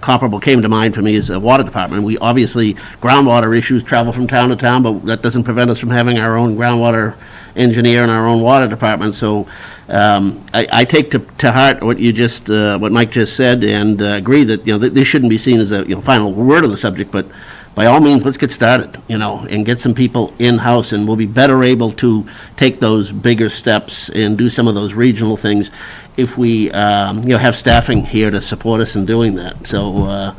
comparable came to mind for me is the water department. We obviously, groundwater issues travel from town to town, but that doesn't prevent us from having our own groundwater engineer and our own water department. So I take to heart what you just, what Mike just said, and agree that this shouldn't be seen as a final word on the subject, but by all means, let's get started, and get some people in-house, and we'll be better able to take those bigger steps and do some of those regional things if we, have staffing here to support us in doing that. So,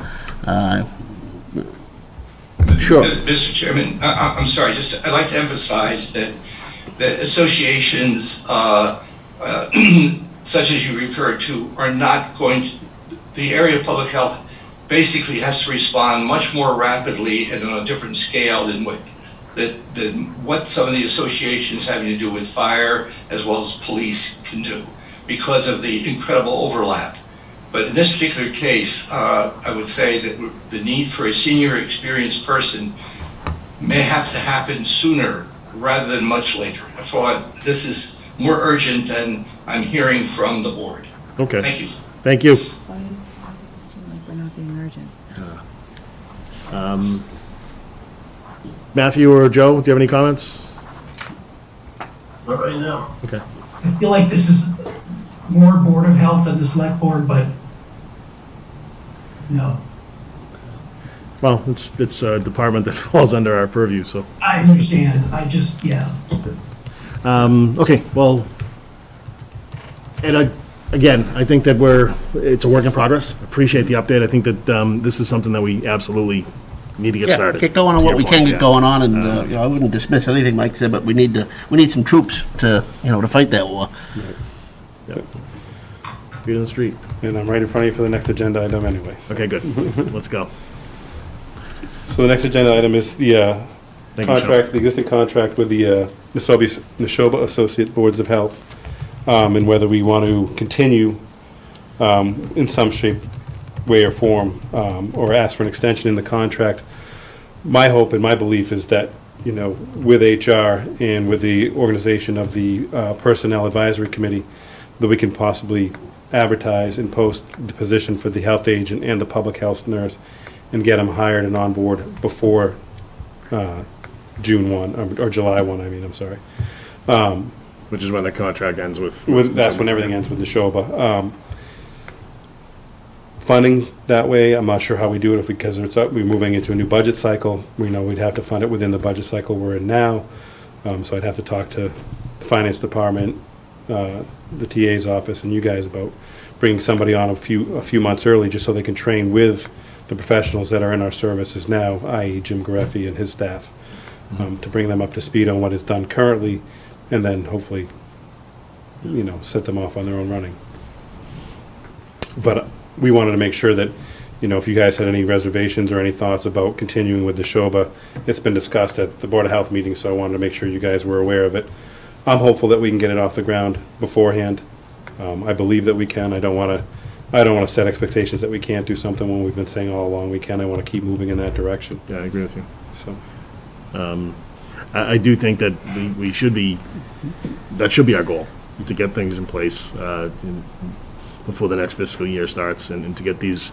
sure. Mr. Chairman, I'm sorry, I'd like to emphasize that associations such as you referred to are not going to, the area of public health basically has to respond much more rapidly and on a different scale than what some of the associations having to do with fire as well as police can do because of the incredible overlap. But in this particular case, I would say that the need for a senior experienced person may have to happen sooner rather than much later. That's why this is more urgent than I'm hearing from the board. Okay. Thank you. Thank you. Why does it seem like we're not being urgent? Matthew or Joe, do you have any comments? Not right now. Okay. I feel like this is more Board of Health than the Select Board, but no. Well, it's a department that falls under our purview, so. I understand. Yeah. Okay, well, and again, I think that it's a work in progress. Appreciate the update. I think that this is something that we absolutely need to get started. Get going on what we can get going on, and I wouldn't dismiss anything Mike said, but we need some troops to fight that war. Yep. Feet in the street. And I'm right in front of you for the next agenda item anyway. Okay, good. Let's go. So the next agenda item is the Thank the existing contract with the Neshoba Associate Boards of Health, and whether we want to continue in some shape, way, or form, or ask for an extension in the contract. My hope and my belief is that, with HR and with the organization of the Personnel Advisory Committee, that we can possibly advertise and post the position for the health agent and the public health nurse and get them hired and on board before June 1, or July 1, I'm sorry. Which is when the contract ends with That's when everything ends with Neshoba. Funding that way, I'm not sure how we do it because we're moving into a new budget cycle. We know we'd have to fund it within the budget cycle we're in now. So I'd have to talk to the finance department, the TA's office, and you guys about bringing somebody on a few months early just so they can train with the professionals that are in our services now, i.e. Jim Gareffi and his staff, to bring them up to speed on what is done currently, and then hopefully, set them off on their own running. But we wanted to make sure that, if you guys had any reservations or any thoughts about continuing with the Neshoba, it's been discussed at the Board of Health meeting, so I wanted to make sure you guys were aware of it. I'm hopeful that we can get it off the ground beforehand. I believe that we can. I don't want to set expectations that we can't do something when we've been saying all along we can. I want to keep moving in that direction. Yeah, I agree with you. So, I do think that that should be our goal, to get things in place before the next fiscal year starts, and to get these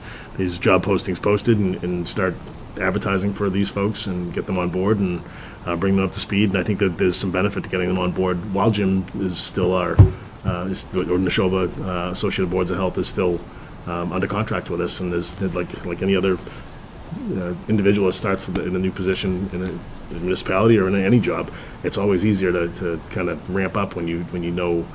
job postings posted and start advertising for these folks and get them on board and bring them up to speed. And I think that there's some benefit to getting them on board while Jim is still or Neshoba Associated Boards of Health is still under contract with us, and there's like any other individual that starts in a new position in a municipality or in any job. It's always easier to kind of ramp up when you know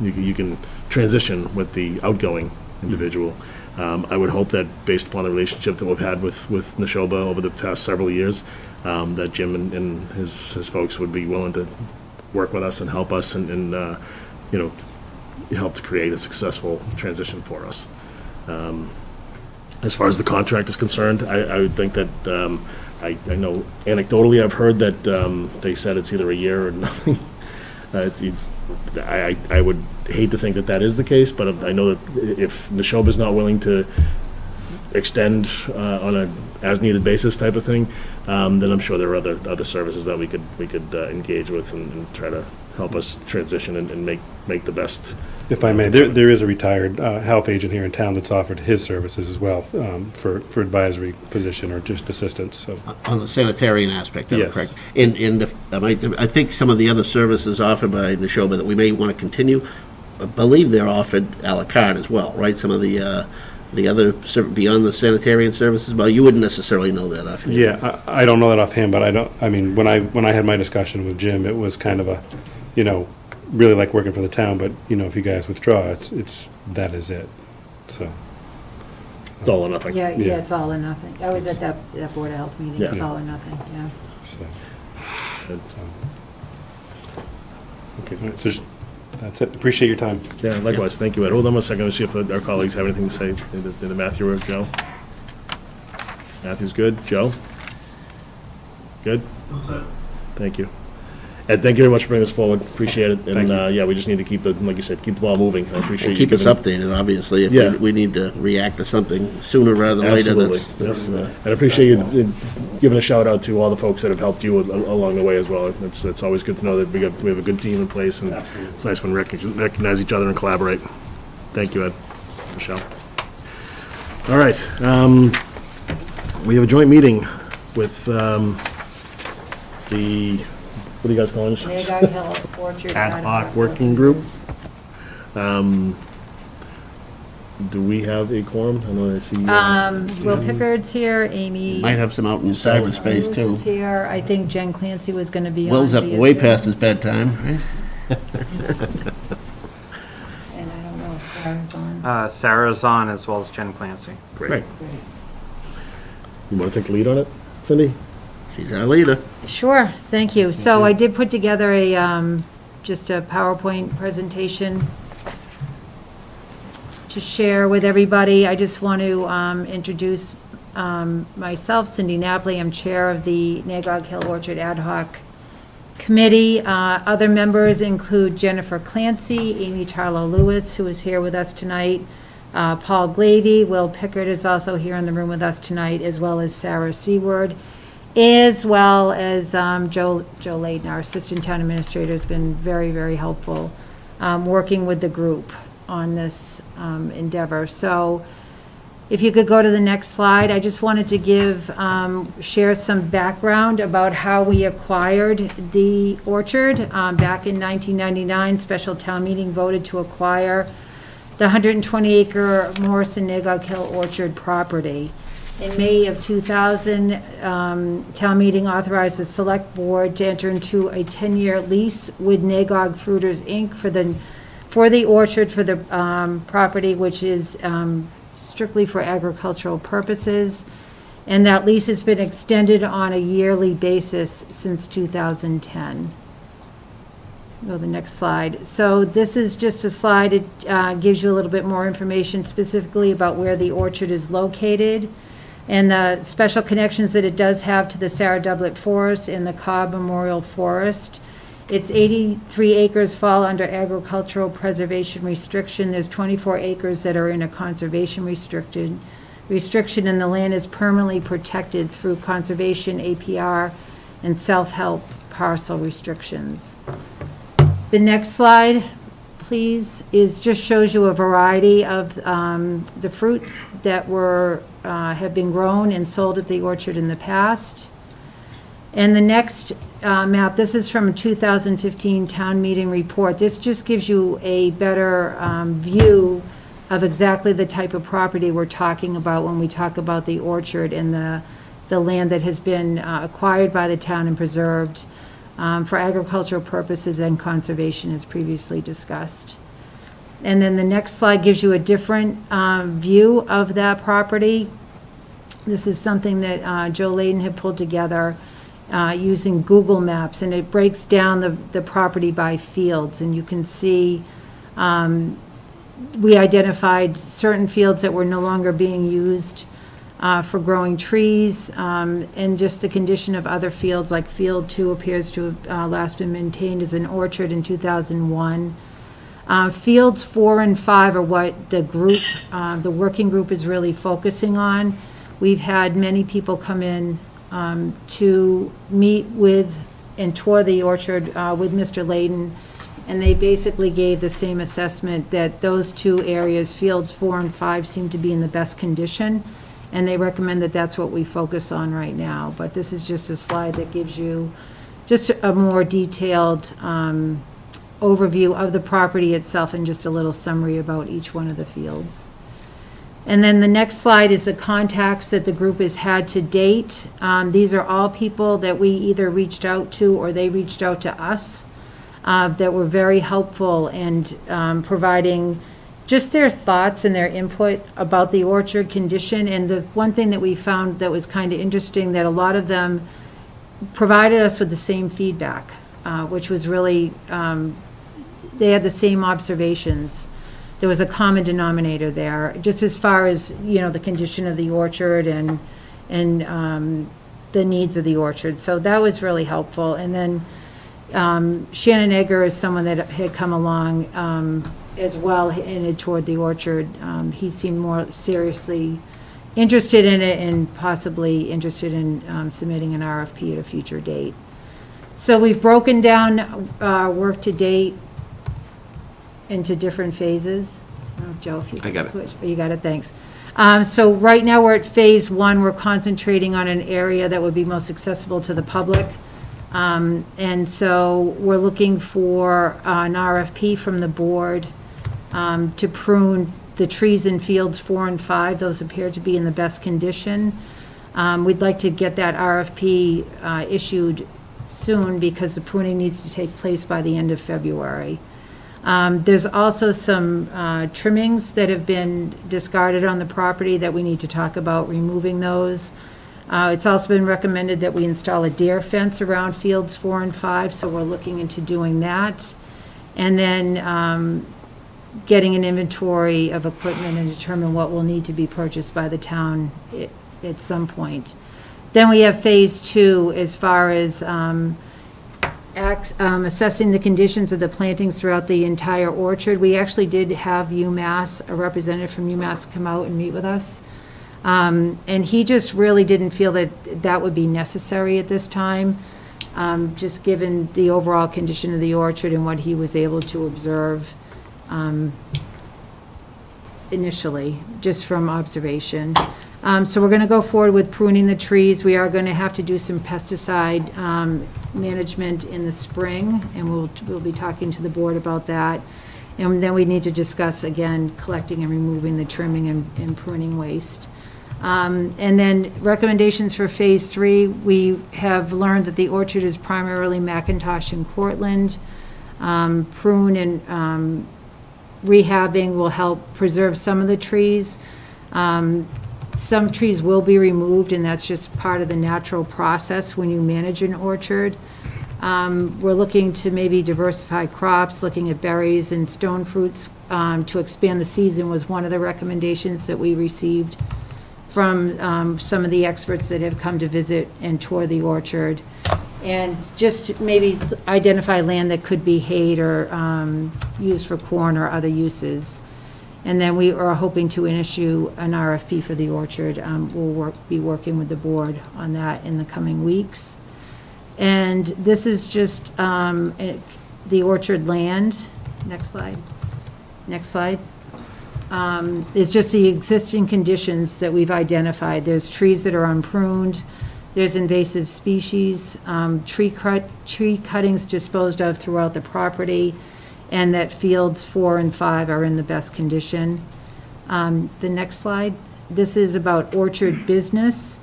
you can transition with the outgoing individual. I would hope that based upon the relationship that we've had with Neshoba over the past several years, that Jim and his folks would be willing to work with us and help us and help to create a successful transition for us. As far as the contract is concerned, I would think that I know anecdotally I've heard that they said it's either a year or nothing. I would hate to think that is the case, but I know that if Neshoba is not willing to extend on a as-needed basis type of thing, then I'm sure there are other services that we could engage with and try to help us transition and make the best. If I may, there is a retired health agent here in town that's offered his services as well for advisory position or just assistance. So on the sanitarian aspect, yes. Correct. And I think some of the other services offered by Neshoba that we may want to continue, I believe they're offered a la carte as well, right? Some of the The other, beyond the sanitarian services, well, you wouldn't necessarily know that offhand. Yeah, I don't know that offhand, but I mean, when I had my discussion with Jim, it was kind of a, really like working for the town, but, if you guys withdraw, that is it, so. It's all or nothing. Yeah, it's all or nothing. I was at that Board of Health meeting, it's all or nothing, yeah. So. Okay, so that's it. Appreciate your time. Yeah, likewise. Thank you, Ed. Hold on a second to see if our colleagues have anything to say. Did Matthew or Joe? Matthew's good. Joe? Good? Thank you. Ed, thank you very much for bringing this forward. Appreciate it. And, yeah, we just need to keep like you said, keep the ball moving. I appreciate you. Keep us updated, obviously, if we need to react to something sooner rather than later. Absolutely. And I appreciate you giving a shout out to all the folks that have helped you along the way as well. It's always good to know that we have a good team in place, and it's nice when we recognize each other and collaborate. Thank you, Ed. Michelle. All right. We have a joint meeting with the, what do you guys call it? Nagog Hill Orchard Ad hoc working group. Do we have a quorum? I know I see. Will Pickard's here, Amy. Might have some out in cyberspace, too. Is here. I think Jen Clancy was going to be on. Will's up way past his bedtime, right? And I don't know if Sarah's on. Sarah's on, as well as Jen Clancy. Great. You want to take the lead on it, Cindy? She's our leader. Sure, thank you. So I did put together just a PowerPoint presentation to share with everybody. I just want to introduce myself, Cindy Napoli. I'm chair of the Nagog Hill Orchard Ad Hoc Committee. Other members include Jennifer Clancy, Amy Tarlow-Lewis, who is here with us tonight, Paul Glavey, Will Pickard is also here in the room with us tonight, as well as Sarah Seward, as well as Joe Layden, our assistant town administrator, has been very, very helpful working with the group on this endeavor. So if you could go to the next slide, I just wanted to share some background about how we acquired the orchard. Back in 1999, special town meeting voted to acquire the 120-acre Morrison Nagog Hill Orchard property. In May of 2000, town meeting authorized the select board to enter into a 10-year lease with Nagog Fruiters, Inc. for the orchard for the property, which is strictly for agricultural purposes. And that lease has been extended on a yearly basis since 2010. Go to the next slide. So this is just a slide. It gives you a little bit more information specifically about where the orchard is located and the special connections that it does have to the Sarah Doublet Forest and the Cobb Memorial Forest. Its 83 acres fall under agricultural preservation restriction. There's 24 acres that are in a conservation restriction, and the land is permanently protected through conservation, APR, and self-help parcel restrictions. The next slide, please, just shows you a variety of the fruits that have been grown and sold at the orchard in the past. And the next map, this is from a 2015 town meeting report. This just gives you a better view of exactly the type of property we're talking about when we talk about the orchard and the land that has been acquired by the town and preserved for agricultural purposes and conservation, as previously discussed. And then the next slide gives you a different view of that property. This is something that Joe Layden had pulled together using Google Maps, and it breaks down the property by fields. And you can see we identified certain fields that were no longer being used for growing trees, and just the condition of other fields, like Field 2 appears to have last been maintained as an orchard in 2001. Fields 4 and 5 are what the group, the working group is really focusing on. We've had many people come in to meet with and tour the orchard with Mr. Layden, and they basically gave the same assessment that those two areas, Fields 4 and 5, seem to be in the best condition, and they recommend that that's what we focus on right now. But this is just a slide that gives you just a more detailed overview of the property itself and just a little summary about each one of the fields. And then the next slide is the contacts that the group has had to date. These are all people that we either reached out to or they reached out to us that were very helpful in providing just their thoughts and their input about the orchard condition. And the one thing that we found that was kind of interesting, that a lot of them provided us with the same feedback, which was really, they had the same observations. There was a common denominator there, just as far as, you know, the condition of the orchard and the needs of the orchard. So that was really helpful. And then Shannon Egger is someone that had come along as well and toward the orchard. He seemed more seriously interested in it and possibly interested in submitting an RFP at a future date. So we've broken down work to date into different phases. Oh, Joe, if you can switch. Oh, you got it, thanks. So right now we're at phase 1. We're concentrating on an area that would be most accessible to the public. And so we're looking for an RFP from the board to prune the trees in fields 4 and 5. Those appear to be in the best condition. We'd like to get that RFP issued soon because the pruning needs to take place by the end of February. There's also some trimmings that have been discarded on the property that we need to talk about removing those. It's also been recommended that we install a deer fence around fields 4 and 5, so we're looking into doing that. And then getting an inventory of equipment and determine what will need to be purchased by the town at some point. Then we have phase 2 as far as assessing the conditions of the plantings throughout the entire orchard. We actually did have UMass, a representative from UMass, come out and meet with us. And he just really didn't feel that that would be necessary at this time, just given the overall condition of the orchard and what he was able to observe initially, just from observation. So we're going to go forward with pruning the trees. We are going to have to do some pesticide management in the spring, and we'll be talking to the board about that. And then we need to discuss, again, collecting and removing the trimming and pruning waste. And then recommendations for phase 3, we have learned that the orchard is primarily McIntosh and Cortland. Prune and rehabbing will help preserve some of the trees. Some trees will be removed, and that's just part of the natural process when you manage an orchard. We're looking to maybe diversify crops, looking at berries and stone fruits to expand the season was one of the recommendations that we received from some of the experts that have come to visit and tour the orchard. And just maybe identify land that could be hayed or used for corn or other uses. And then we are hoping to issue an RFP for the orchard. We'll be working with the board on that in the coming weeks. And this is just the orchard land. Next slide. Next slide. It's just the existing conditions that we've identified. There's trees that are unpruned. There's invasive species, tree cuttings disposed of throughout the property, and that fields 4 and 5 are in the best condition. The next slide. This is about orchard business.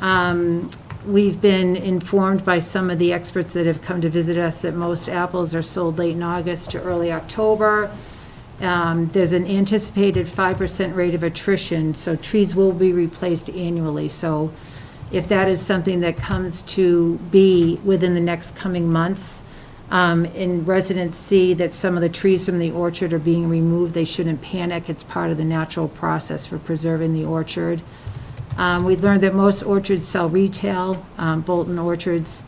We've been informed by some of the experts that have come to visit us that most apples are sold late in August to early October. There's an anticipated 5% rate of attrition, so trees will be replaced annually. So if that is something that comes to be within the next coming months, and residents see that some of the trees from the orchard are being removed, they shouldn't panic. It's part of the natural process for preserving the orchard. We learned that most orchards sell retail. Bolton Orchards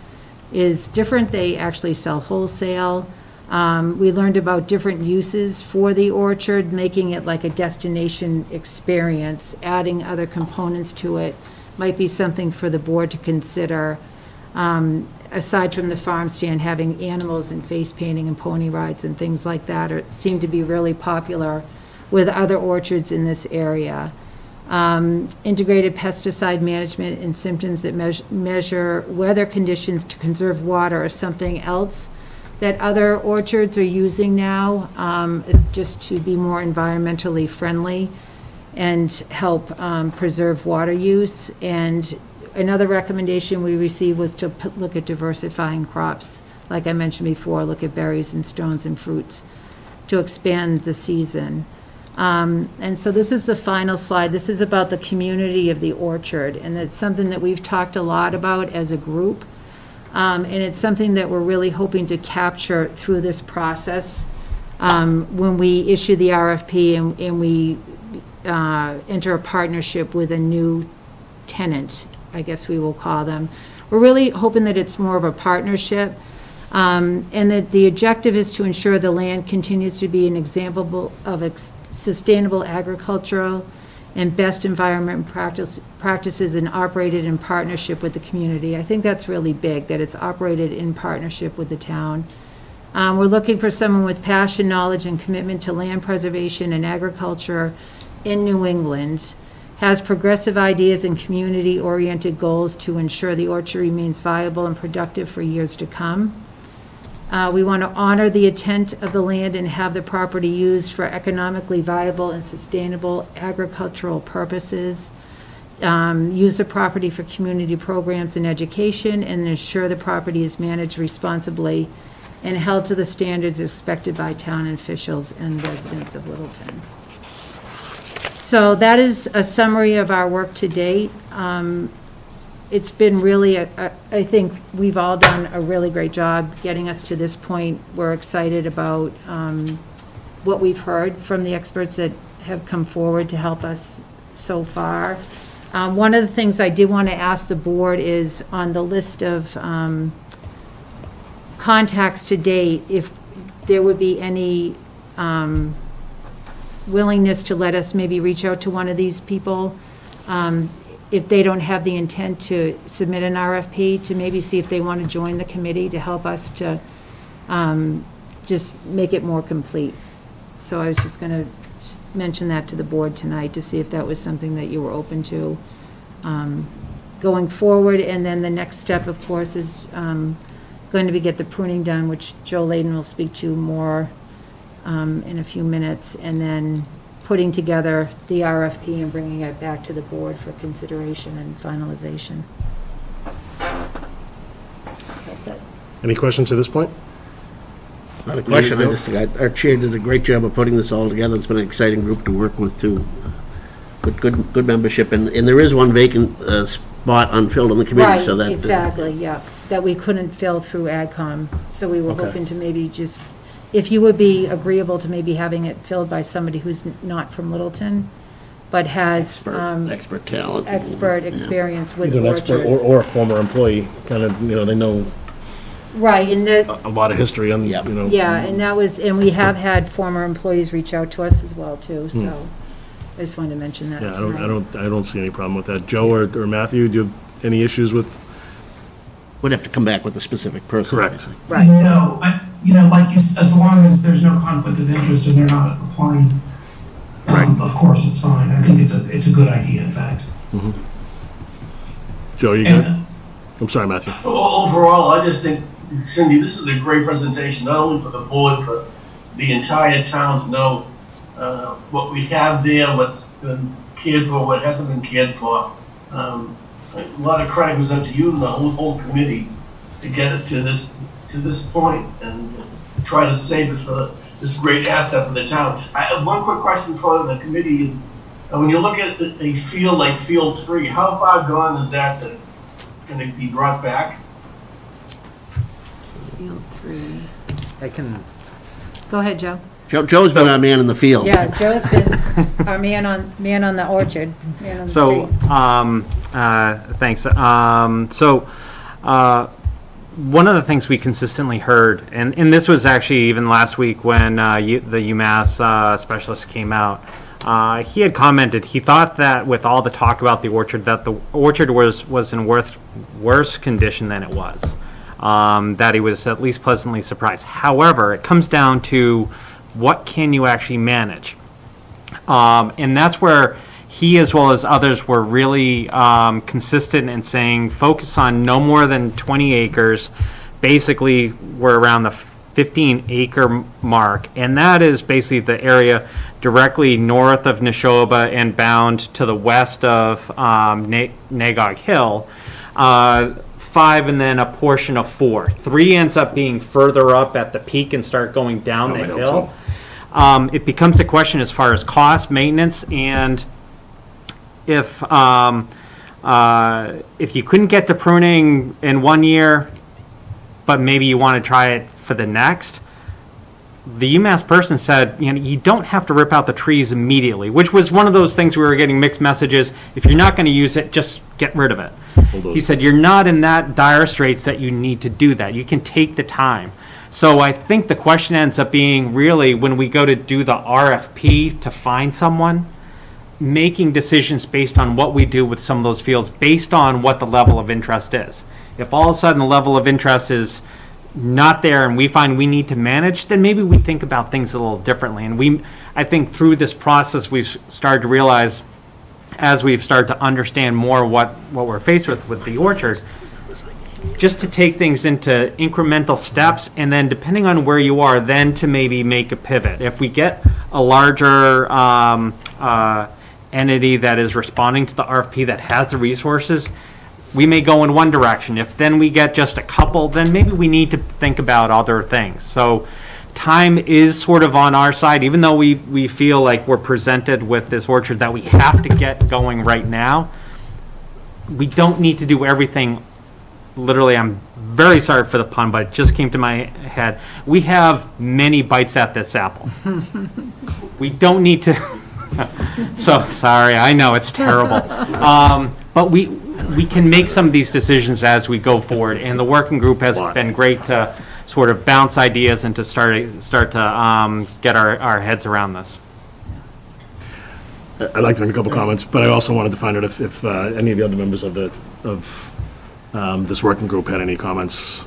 is different. They actually sell wholesale. We learned about different uses for the orchard, making it like a destination experience, adding other components to it might be something for the board to consider. Aside from the farm stand, having animals and face painting and pony rides and things like that seem to be really popular with other orchards in this area. Integrated pesticide management and symptoms that measure weather conditions to conserve water is something else that other orchards are using now, just to be more environmentally friendly. and help preserve water use. And another recommendation we received was to look at diversifying crops. Like I mentioned before, look at berries and stones and fruits to expand the season. And so this is the final slide. This is about the community of the orchard, and it's something that we've talked a lot about as a group. And it's something that we're really hoping to capture through this process when we issue the RFP and we enter a partnership with a new tenant, I guess we will call them. We're really hoping that it's more of a partnership, and that the objective is to ensure the land continues to be an example of sustainable agricultural and best environment practices and operated in partnership with the community. I think that's really big, that it's operated in partnership with the town. We're looking for someone with passion, knowledge, and commitment to land preservation and agriculture in New England, has progressive ideas and community-oriented goals to ensure the orchard remains viable and productive for years to come. We want to honor the intent of the land and have the property used for economically viable and sustainable agricultural purposes. Use the property for community programs and education, and ensure the property is managed responsibly and held to the standards expected by town officials and residents of Littleton. So that is a summary of our work to date. It's been really, I think we've all done a really great job getting us to this point. We're excited about what we've heard from the experts that have come forward to help us so far. One of the things I did want to ask the board is on the list of contacts to date, if there would be any willingness to let us maybe reach out to one of these people, if they don't have the intent to submit an RFP, to maybe see if they want to join the committee to help us to just make it more complete. So I was just going to mention that to the board tonight to see if that was something that you were open to going forward. And then the next step, of course, is going to be get the pruning done, which Joe Layden will speak to more in a few minutes, and then putting together the RFP and bringing it back to the board for consideration and finalization. So that's it. Any questions at this point? Not a question, I just think our chair did a great job of putting this all together. It's been an exciting group to work with, too. Good membership, and there is one vacant spot unfilled on the committee, so that... Right, exactly, yeah, that we couldn't fill through AgCom, so we were hoping to maybe just, if you would be agreeable to maybe having it filled by somebody who's not from Littleton, but has... Expert talent. Expert experience with Either an orchards. expert or a former employee, kind of, they know... Right, and that... A lot of history on, Yeah, and that was, and we have had former employees reach out to us as well, too, so I just wanted to mention that tonight. I don't see any problem with that. Joe or Matthew, do you have any issues with? Would have to come back with a specific person. Correct. Right. No, like you, as long as there's no conflict of interest and they're not applying, of course, it's fine. I think it's a good idea, in fact. Joe, you good? I'm sorry, Matthew. Overall, I just think, Cindy, this is a great presentation, not only for the board, but the entire town to know what we have there, what's been cared for, what hasn't been cared for. A lot of credit goes up to you and the whole committee to get it to this point and try to save it for this great asset for the town. I have one quick question for the committee is, when you look at a field like Field 3, how far gone is that going to be brought back? Field 3. I can... Go ahead, Joe. Joe's been our man in the field. Yeah, Joe's been our man on the orchard, man on the street. Thanks. One of the things we consistently heard, and this was actually even last week when the UMass specialist came out, he had commented he thought that with all the talk about the orchard, that the orchard was in worse condition than it was. That he was at least pleasantly surprised. However, it comes down to what can you actually manage? And that's where he, as well as others, were really consistent in saying focus on no more than 20 acres. Basically, we're around the 15-acre mark, and that is basically the area directly north of Neshoba and bound to the west of Nagog Hill. 5 and then a portion of 4. 3 ends up being further up at the peak and start going down the hill. It becomes a question as far as cost, maintenance, and if you couldn't get to pruning in 1 year, but maybe you want to try it for the next, the UMass person said, you don't have to rip out the trees immediately, which was one of those things we were getting mixed messages. If you're not going to use it, just get rid of it. He said, you're not in that dire straits that you need to do that. You can take the time. So I think the question ends up being really when we go to do the RFP to find someone, making decisions based on what we do with some of those fields, based on what the level of interest is. If all of a sudden the level of interest is not there and we find we need to manage, then maybe we think about things a little differently. And I think through this process, we've started to realize, as we've started to understand more what we're faced with the orchard, just to take things into incremental steps, and then depending on where you are, then to maybe make a pivot. If we get a larger entity that is responding to the RFP that has the resources, we may go in one direction. If then we get just a couple, then maybe we need to think about other things. So time is sort of on our side, even though we feel like we're presented with this orchard that we have to get going right now. We don't need to do everything. Literally, I'm very sorry for the pun, but it just came to my head. We have many bites at this apple. We don't need to. So sorry, I know it's terrible. But we can make some of these decisions as we go forward, and the working group has been great to sort of bounce ideas and to start to get our heads around this. I'd like to make a couple comments, but I also wanted to find out if any of the other members of this working group had any comments.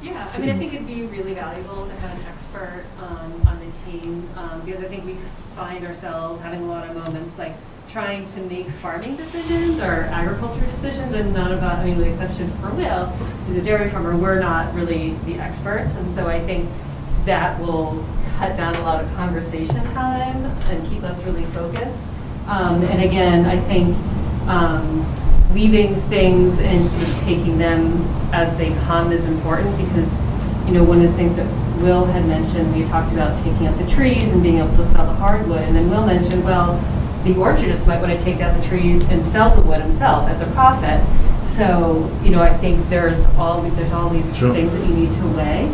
Yeah, I mean, I think it'd be really valuable to have an expert on the team, because I think we find ourselves having a lot of moments like trying to make farming decisions or agriculture decisions, and none of us, I mean, with the exception for Will, who's a dairy farmer, we're not really the experts, and so I think that will cut down a lot of conversation time and keep us really focused. And again, I think leaving things and sort of taking them as they come is important, because one of the things that Will had mentioned, we talked about taking out the trees and being able to sell the hardwood, and then Will mentioned, well, the orchardist might want to take down the trees and sell the wood himself as a profit. So, I think there's all these things that you need to weigh.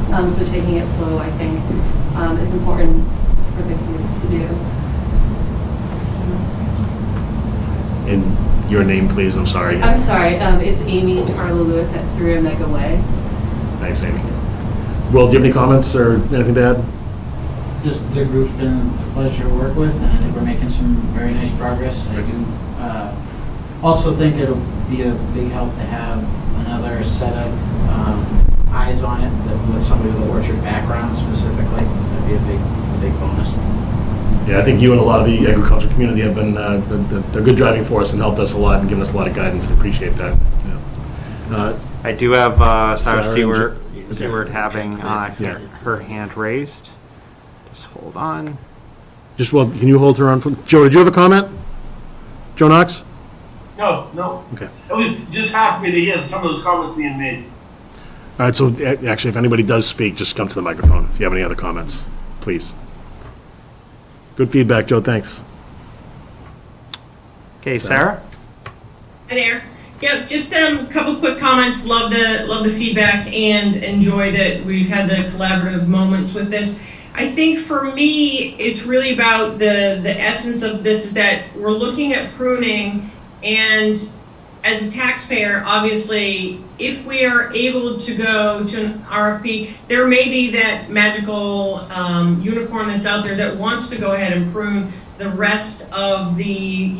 So taking it slow, I think, is important for the community to do. And your name, please. I'm sorry. I'm sorry. It's Amy Tarla Lewis at 3 Omega Way. Thanks, Amy. Will, do you have any comments or anything to add? Just the group's been a pleasure to work with, and I think we're making some very nice progress. I do also think it'll be a big help to have another set of eyes on it with somebody with an orchard background specifically. That'd be a big bonus. Yeah, I think you and a lot of the agriculture community have been a good driving force and helped us a lot and given us a lot of guidance. I appreciate that. Yeah. I do have Sarah Seward having her hand raised. Just hold on. Can you hold her on? Joe, did you have a comment? Joe Knox? No. Okay. It was just happy to hear some of those comments being made. All right, so actually, if anybody does speak, just come to the microphone if you have any other comments, please. Good feedback, Joe, thanks. Okay, Sarah? Hi there. Yeah, just a couple quick comments. Love the feedback and enjoy that we've had the collaborative moments with this. I think for me, it's really about the essence of this is that we're looking at pruning, and as a taxpayer, obviously, if we are able to go to an RFP, there may be that magical unicorn that's out there that wants to go ahead and prune the rest of the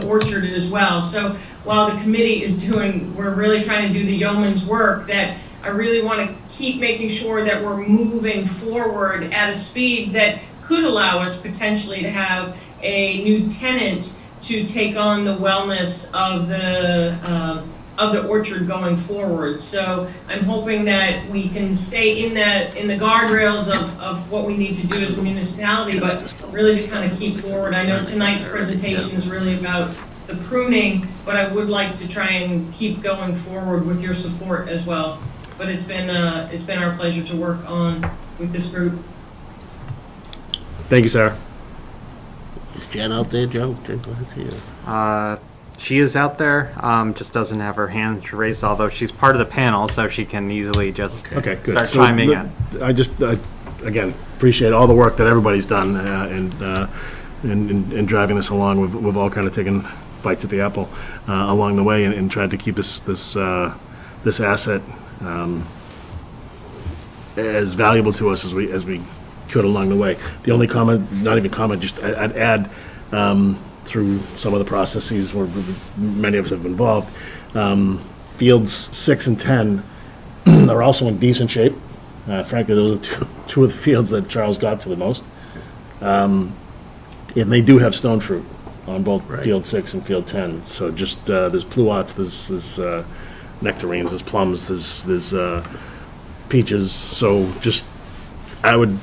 orchard as well. So while the committee is we're really trying to do the yeoman's work, that I really want to keep making sure that we're moving forward at a speed that could allow us potentially to have a new tenant to take on the wellness of of the orchard going forward. So I'm hoping that we can stay in the guardrails of what we need to do as a municipality, but really to kind of keep forward. I know tonight's presentation is really about the pruning, but I would like to try and keep going forward with your support as well. But it's been our pleasure to work on with this group. Thank you, Sarah. Is Jen out there, Joe? Let's see her. She is out there, just doesn't have her hand raised, although she's part of the panel, so she can easily just Okay, good. start So chiming in. I again, appreciate all the work that everybody's done in driving this along. We've all kind of taken bites at the apple along the way and tried to keep this asset as valuable to us as we could along the way. The only comment, not even comment, just I'd add, through some of the processes where many of us have been involved, fields 6 and 10 are also in decent shape. Frankly, those are two of the fields that Charles got to the most. And they do have stone fruit on both field 6 and field 10. So just, there's pluots, there's nectarines, there's plums, there's peaches. So just, I would,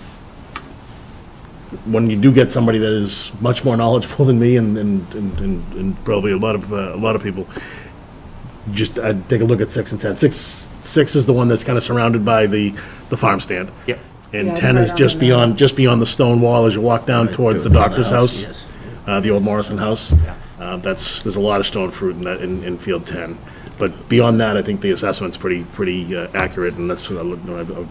when you do get somebody that is much more knowledgeable than me and probably a lot of people, just I'd take a look at 6 and 10. Six is the one that's kind of surrounded by the farm stand. Yep. And Yeah, 10 is just beyond the stone wall as you walk down towards the doctor's house, the old Morrison house. There's a lot of stone fruit in field 10. But beyond that, I think the assessment's pretty accurate, and that's what I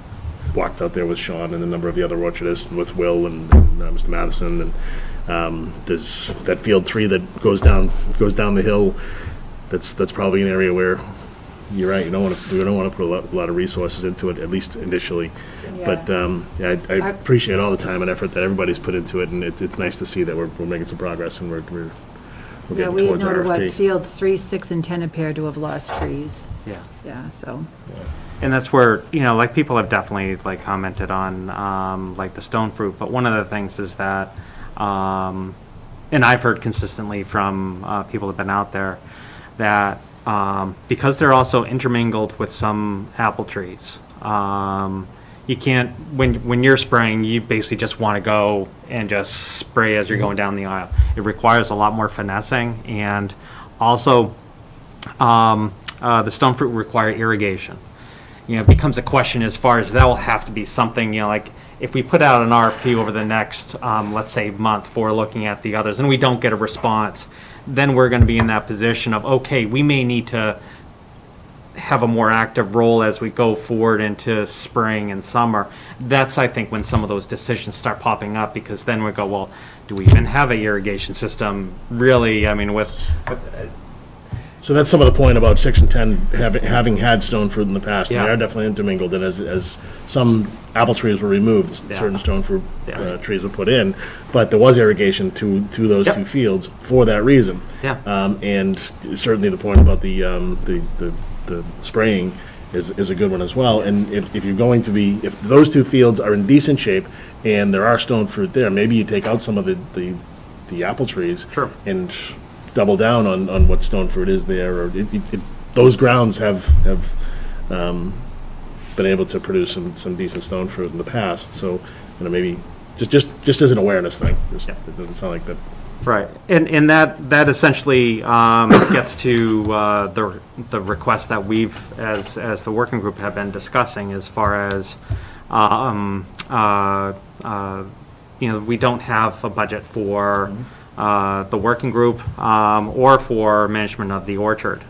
walked out there with Sean and a number of the other orchardists, and with Will and Mr. Madison, and there's that field 3 that goes down the hill. That's probably an area where you're right. We don't want to put a lot of resources into it, at least initially. Yeah. But I appreciate all the time and effort that everybody's put into it, and it's nice to see that we're making some progress and we're getting we had towards noted what RFP. fields 3, 6, and 10 appear to have lost trees. Yeah. Yeah, so. And that's where, like, people have definitely, like, commented on, like, the stone fruit. But one of the things is that, and I've heard consistently from people that have been out there, that because they're also intermingled with some apple trees, you can't, when you're spraying, you basically just want to go and just spray as you're going down the aisle. It requires a lot more finessing, and also the stone fruit require irrigation. It becomes a question as far as that will have to be something, like if we put out an RFP over the next, let's say, month for looking at the others, and we don't get a response, then we're going to be in that position of, okay, we may need to have a more active role as we go forward into spring and summer. That's, I think, when some of those decisions start popping up, because then we go, well, do we even have an irrigation system? Really, I mean, So that's some of the point about 6 and 10 having had stone fruit in the past. Yeah. They are definitely intermingled, and as some apple trees were removed, certain stone fruit trees were put in, but there was irrigation to those two fields for that reason. Yeah. And certainly the point about the spraying is a good one as well. And if you're going to be, if those two fields are in decent shape and there are stone fruit there, maybe you take out some of the apple trees. Sure. And double down on what stone fruit is there, or those grounds have been able to produce some decent stone fruit in the past. So, maybe just as an awareness thing. It doesn't sound like that. Right, and that essentially gets to the request that we've, as the working group, have been discussing, as far as we don't have a budget for the working group or for management of the orchard.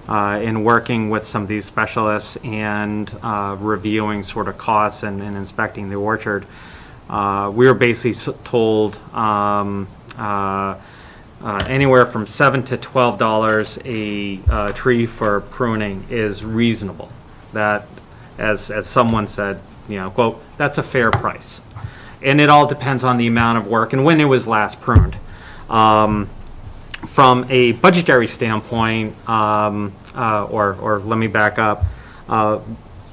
In working with some of these specialists and reviewing sort of costs and inspecting the orchard, we were basically told anywhere from $7 to $12 a tree for pruning is reasonable. That, as someone said, quote, that's a fair price. And it all depends on the amount of work and when it was last pruned. From a budgetary standpoint, or let me back up,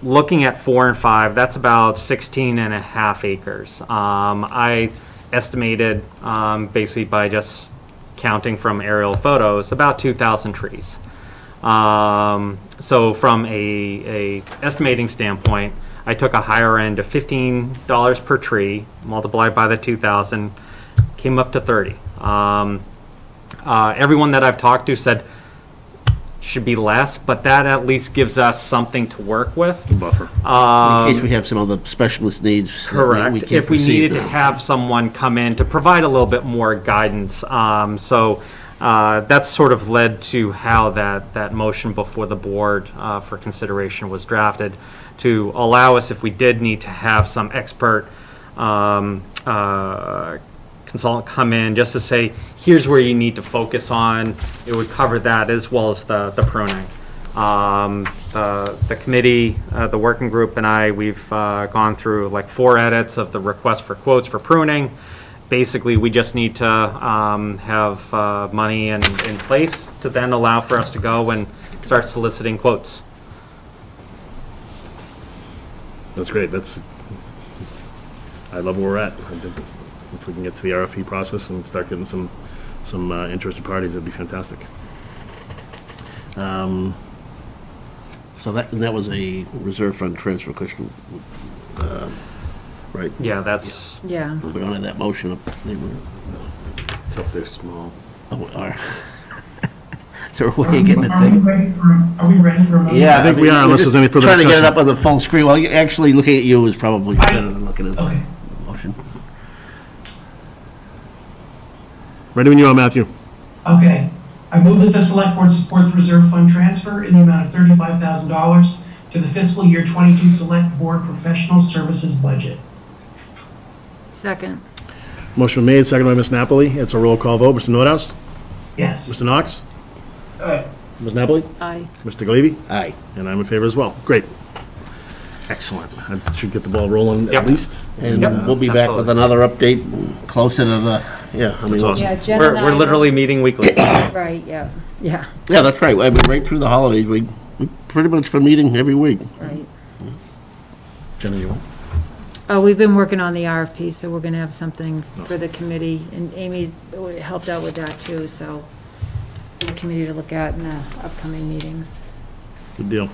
looking at 4 and 5, that's about 16.5 acres. I estimated, basically by just counting from aerial photos, about 2,000 trees. So from a estimating standpoint, I took a higher end of $15 per tree, multiplied by the 2,000, came up to 30. Everyone that I've talked to said should be less, but that at least gives us something to work with. Buffer. In case we have some other specialist needs. Correct. We can't If we proceed. needed to have someone come in to provide a little bit more guidance. That's sort of led to how that motion before the board for consideration was drafted, to allow us, if we did need to have some expert consultant come in, just to say, here's where you need to focus on. It would cover that as well as the pruning. The committee, the working group and I, we've gone through like 4 edits of the request for quotes for pruning. Basically, we just need to have money in place to then allow for us to go and start soliciting quotes. That's great. I love where we're at. I think if we can get to the RFP process and start getting some interested parties, it'd be fantastic. So that was a reserve fund transfer question, right? Yeah, that's... Yeah. We're on that motion. Except they're small. Oh, are. Is there a way of getting it big? Are we ready for a motion? Yeah, I think we are, unless there's any further trying to get it discussion. up on the full screen. Well, actually, looking at you is probably better than looking at the motion. Ready when you are, Matthew. Okay. I move that the select board support the reserve fund transfer in the amount of $35,000 to the fiscal year 22 select board professional services budget. Second. Motion made, second by Ms. Napoli. It's a roll call vote. Mr. Nordhaus? Yes. Mr. Knox? Aye. Ms. Napoli? Aye. Mr. Galevy? Aye. And I'm in favor as well. Great. Excellent. I should get the ball rolling at least. And we'll be back with another update closer to the, I mean, That's awesome. Yeah, Jen We're and I literally meeting weekly. Right, yeah, yeah, yeah, that's right. I mean, right through the holidays, we pretty much been meeting every week. right. Jenna, you want? Oh, we've been working on the RFP, so we're gonna have something for the committee, and Amy's helped out with that too, so for the committee to look at in the upcoming meetings. Good deal.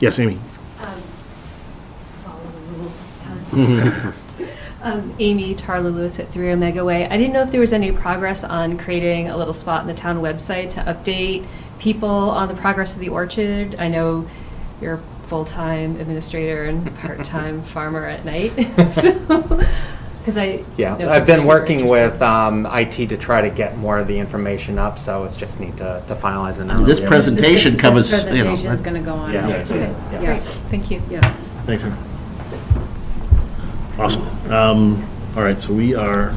Yes, Amy? Follow the rules this time. Amy Tarla Lewis at 3 Omega Way. I didn't know if there was any progress on creating a little spot in the town website to update people on the progress of the orchard. I know you're a full-time administrator and part-time farmer at night, because I've been working with IT to try to get more of the information up, so it's just need to finalize it now. This presentation covers, This presentation is gonna go on. Yeah. there, too. Yeah. Yeah. Great, thank you. Yeah. Thanks, Amy. Awesome. All right, so we are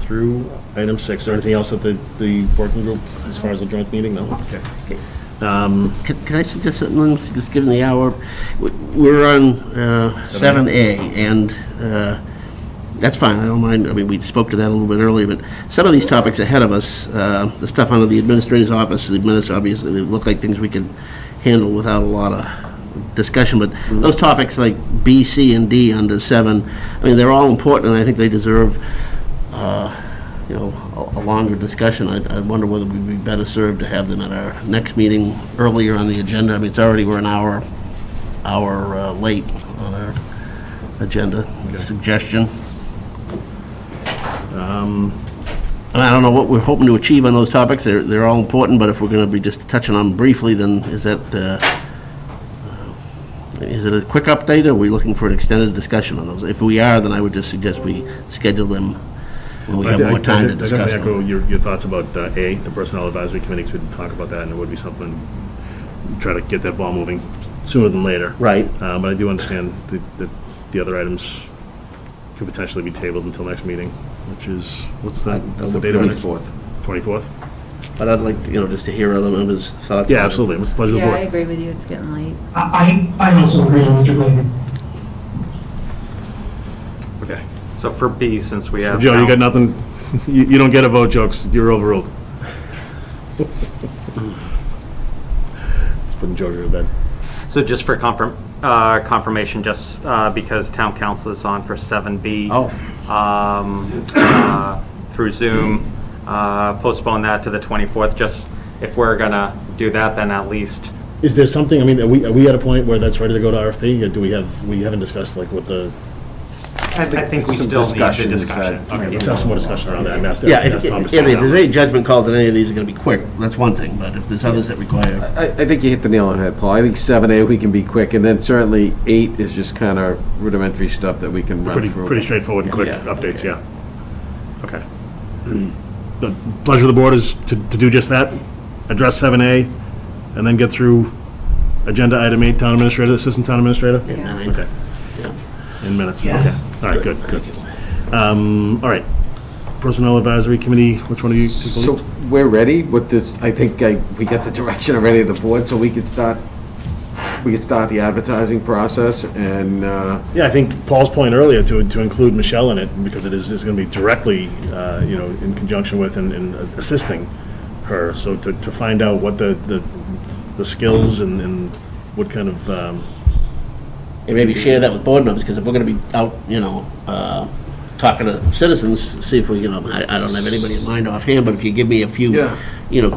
through item 6. Is there anything else at the working group as far as the joint meeting? No? Okay. Can I suggest something, just given the hour? We're on 7A, and that's fine, I don't mind. I mean, we spoke to that a little bit earlier, but some of these topics ahead of us, the stuff under the administrator's office, the minutes, obviously, they look like things we can handle without a lot of discussion, but those topics like B, C, and D under 7, I mean, they're all important, and I think they deserve a longer discussion. I wonder whether we'd be better served to have them at our next meeting earlier on the agenda. I mean, it's already, we're an hour late on our agenda. Suggestion. I don't know what we're hoping to achieve on those topics. They're all important, but if we're going to be just touching on them briefly, then is it a quick update, or are we looking for an extended discussion on those? If we are, then I would just suggest we schedule them when we have more time to discuss I definitely them. echo your thoughts about A, the Personnel Advisory Committee, because we didn't talk about that, and it would be something, try to get that ball moving sooner than later. Right. But I do understand that the other items could potentially be tabled until next meeting, which is, what's the date of it? 24th. 24th? But I'd like, just to hear other members' thoughts. Yeah, absolutely. It's the pleasure of the Yeah, I board. agree with you, it's getting late. I also agree, Mr. Gladen. Okay, so for B, since we So have... Joe, you got nothing, you don't get a vote, jokes. You're overruled. Let's put Joe to bed. So just for confirmation, just because town council is on for 7B through Zoom, postpone that to the 24th. Just if we're gonna do that, then at least. Is there something, I mean, are we at a point where that's ready to go to RFP? Or do we haven't discussed like what the? I think we still need the discussion. Okay, let's have some more discussion around that. Yeah, if there's any judgment calls that any of these are going to be quick, that's one thing, but if there's others that require. I think you hit the nail on the head, Paul. I think 7A, we can be quick, and then certainly 8 is just kind of rudimentary stuff that we can run through. Pretty straightforward and quick updates, yeah. Okay. The pleasure of the board is to do just that, address 7A, and then get through agenda item 8, town administrator, assistant town administrator? Yeah. Okay. In minutes? Yes. Okay. All right, good. All right. Personnel Advisory Committee, which one of you take the lead? So we're ready with this. I think we got the direction already of the board, so we could start the advertising process and. Yeah, I think Paul's point earlier to include Michelle in it, because it is going to be directly, in conjunction with and assisting her. So to find out what the skills and what kind of. And maybe share that with board members, because if we're going to be out, talking to citizens, see if we, I don't have anybody in mind offhand, but if you give me a few,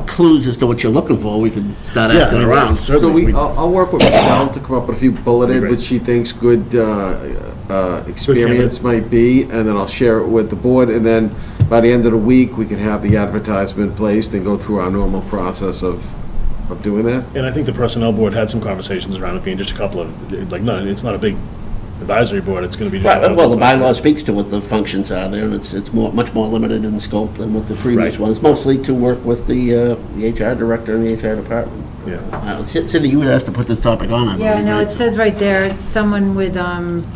clues as to what you're looking for, we can start asking around. So I'll work with Michelle to come up with a few bulleted, which she thinks good experience might be, and then I'll share it with the board, and then by the end of the week, we can have the advertisement placed and go through our normal process of doing that. And I think the Personnel Board had some conversations around it being just a couple of, it's not a big advisory board, it's going to be just. Right, well, the bylaw speaks to what the functions are there, and it's much more limited in scope than what the previous one. It's mostly to work with the HR director and the HR department. Yeah. Cindy, you would ask to put this topic on. Yeah, no, it says right there, it's someone with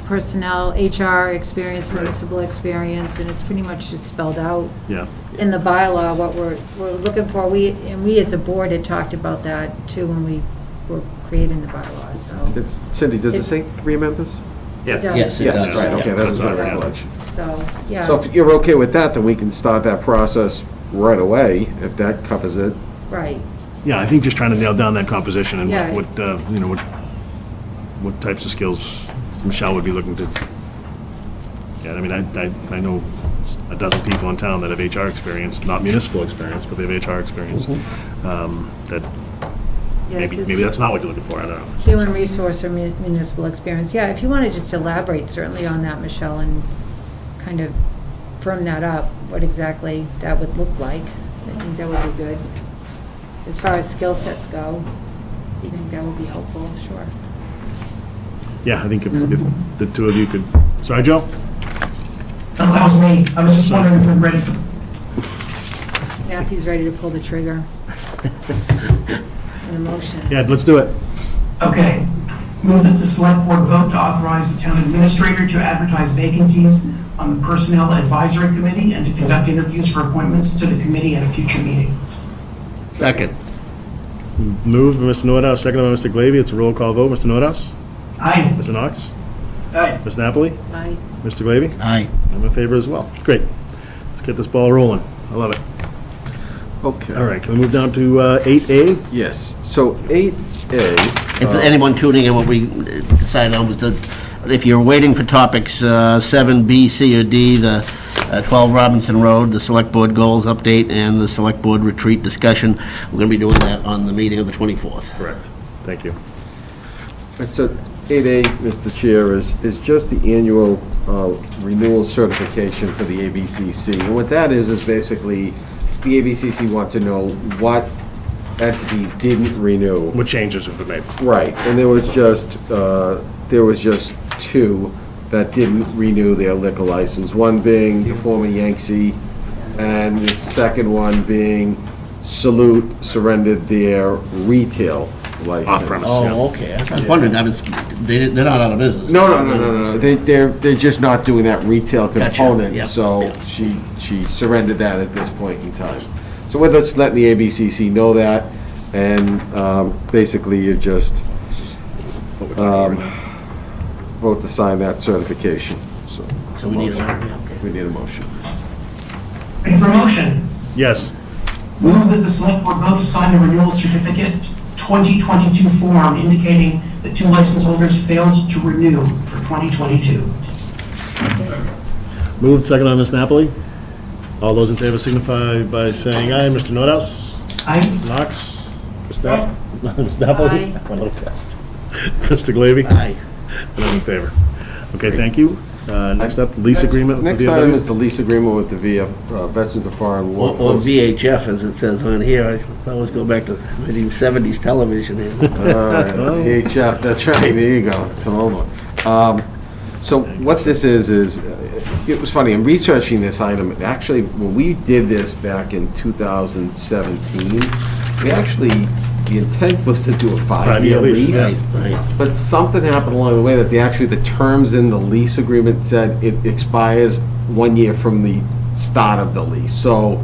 personnel, HR experience, municipal experience, and it's pretty much just spelled out. Yeah. In the bylaw, what we're looking for. We as a board had talked about that too when we were creating the bylaws, so. Cindy, does it say 3 members? Yes. Yes, right, okay, that was my recollection. So, yeah. So if you're okay with that, then we can start that process right away, if that covers it. Right. Yeah, I think just trying to nail down that composition and Yeah. what types of skills Michelle would be looking to. Yeah, I mean, I know a dozen people in town that have HR experience, not municipal experience, but they have HR experience. That maybe that's not what you're looking for, I don't know. Human resource or municipal experience. Yeah, if you want to just elaborate certainly on that, Michelle, and kind of firm that up, what exactly that would look like. I think that would be good. As far as skill sets go, I think that would be helpful, sure. Yeah, I think if the two of you could, sorry, Joe? No, that was me. I was just wondering if we're ready for. Matthew's ready to pull the trigger. An emotion. Yeah, let's do it. Okay. Move that the select board vote to authorize the town administrator to advertise vacancies on the Personnel Advisory Committee and to conduct interviews for appointments to the committee at a future meeting. Second. Moved by Mr. Nordhaus, seconded by Mr. Glavy. It's a roll call vote. Mr. Nordhaus? Aye. Mr. Knox? Aye. Ms. Napoli? Aye. Mr. Glavy? Aye. I'm in favor as well. Great. Let's get this ball rolling. I love it. Okay. All right, can we move down to 8A? Yes, so 8A. If anyone tuning in, what we decided on was that if you're waiting for topics 7B, C, or D, the 12 Robinson Road, the Select Board Goals Update, and the Select Board Retreat Discussion, we're going to be doing that on the meeting of the 24th. Correct. Thank you. So 8A, Mr. Chair, is just the annual renewal certification for the ABCC. And what that is basically the ABCC wants to know what entities didn't renew. What changes have been made? Right, and there was just 2 that didn't renew their liquor license. One being the former Yangtze, and the second one being Salute surrendered their retail license. Off-premise. Oh, okay. I was wondering, they're not out of business. No. They're just not doing that retail component. Gotcha. Yep. So Yep. she surrendered that at this point in time. So we're just letting the ABCC know that, and basically you just vote to sign that certification. So we need we need a motion. Ready for motion? Yes. Move that the select board vote to sign the renewal certificate 2022 form indicating that 2 license holders failed to renew for 2022. Moved, second by Ms. Napoli. All those in favor signify by saying aye. Mr. Nordhaus? Aye. Knox? Ms. Napoli? Aye. I'm a little fast. Mr. Glavy? Aye. And I'm in favor. Okay, thank you. Next up, lease agreement with Next the item VFW. is the lease agreement with the Veterans of Foreign War. Or VHF, as it says on here. I always go back to 1970s television here. VHF, that's right, there you go, it's an old one. So what this is, it was funny, in researching this item, actually, when we did this back in 2017, we actually, the intent was to do a five-year lease. Right. But something happened along the way that the terms in the lease agreement said it expires 1 year from the start of the lease. So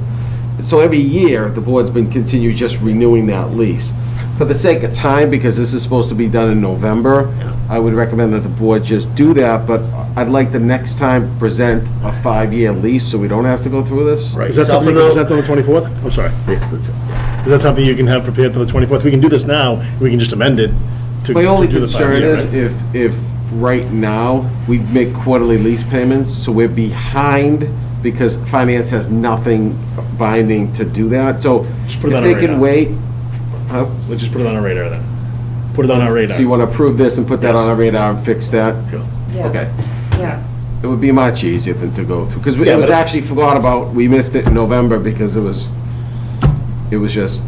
every year, the board's been continue just renewing that lease. For the sake of time, because this is supposed to be done in November, I would recommend that the board just do that, but I'd like the next time present a 5-year lease, so we don't have to go through this. Is that something to present on the 24th? I'm sorry. Is that something you can have prepared for the 24th? We can do this now, and we can just amend it to My only do the concern 5-year, is right? if right now, we make quarterly lease payments, so we're behind because finance has nothing binding to do that, so Just if put it on they our can radar. wait. Let's just put it on our radar then. Put it on our radar. So you want to approve this and put that Yes. on our radar and fix that? Sure. Yeah. Okay. Yeah. It would be much easier than to go through, because Yeah, it was but- actually forgot about, we missed it in November because it was just,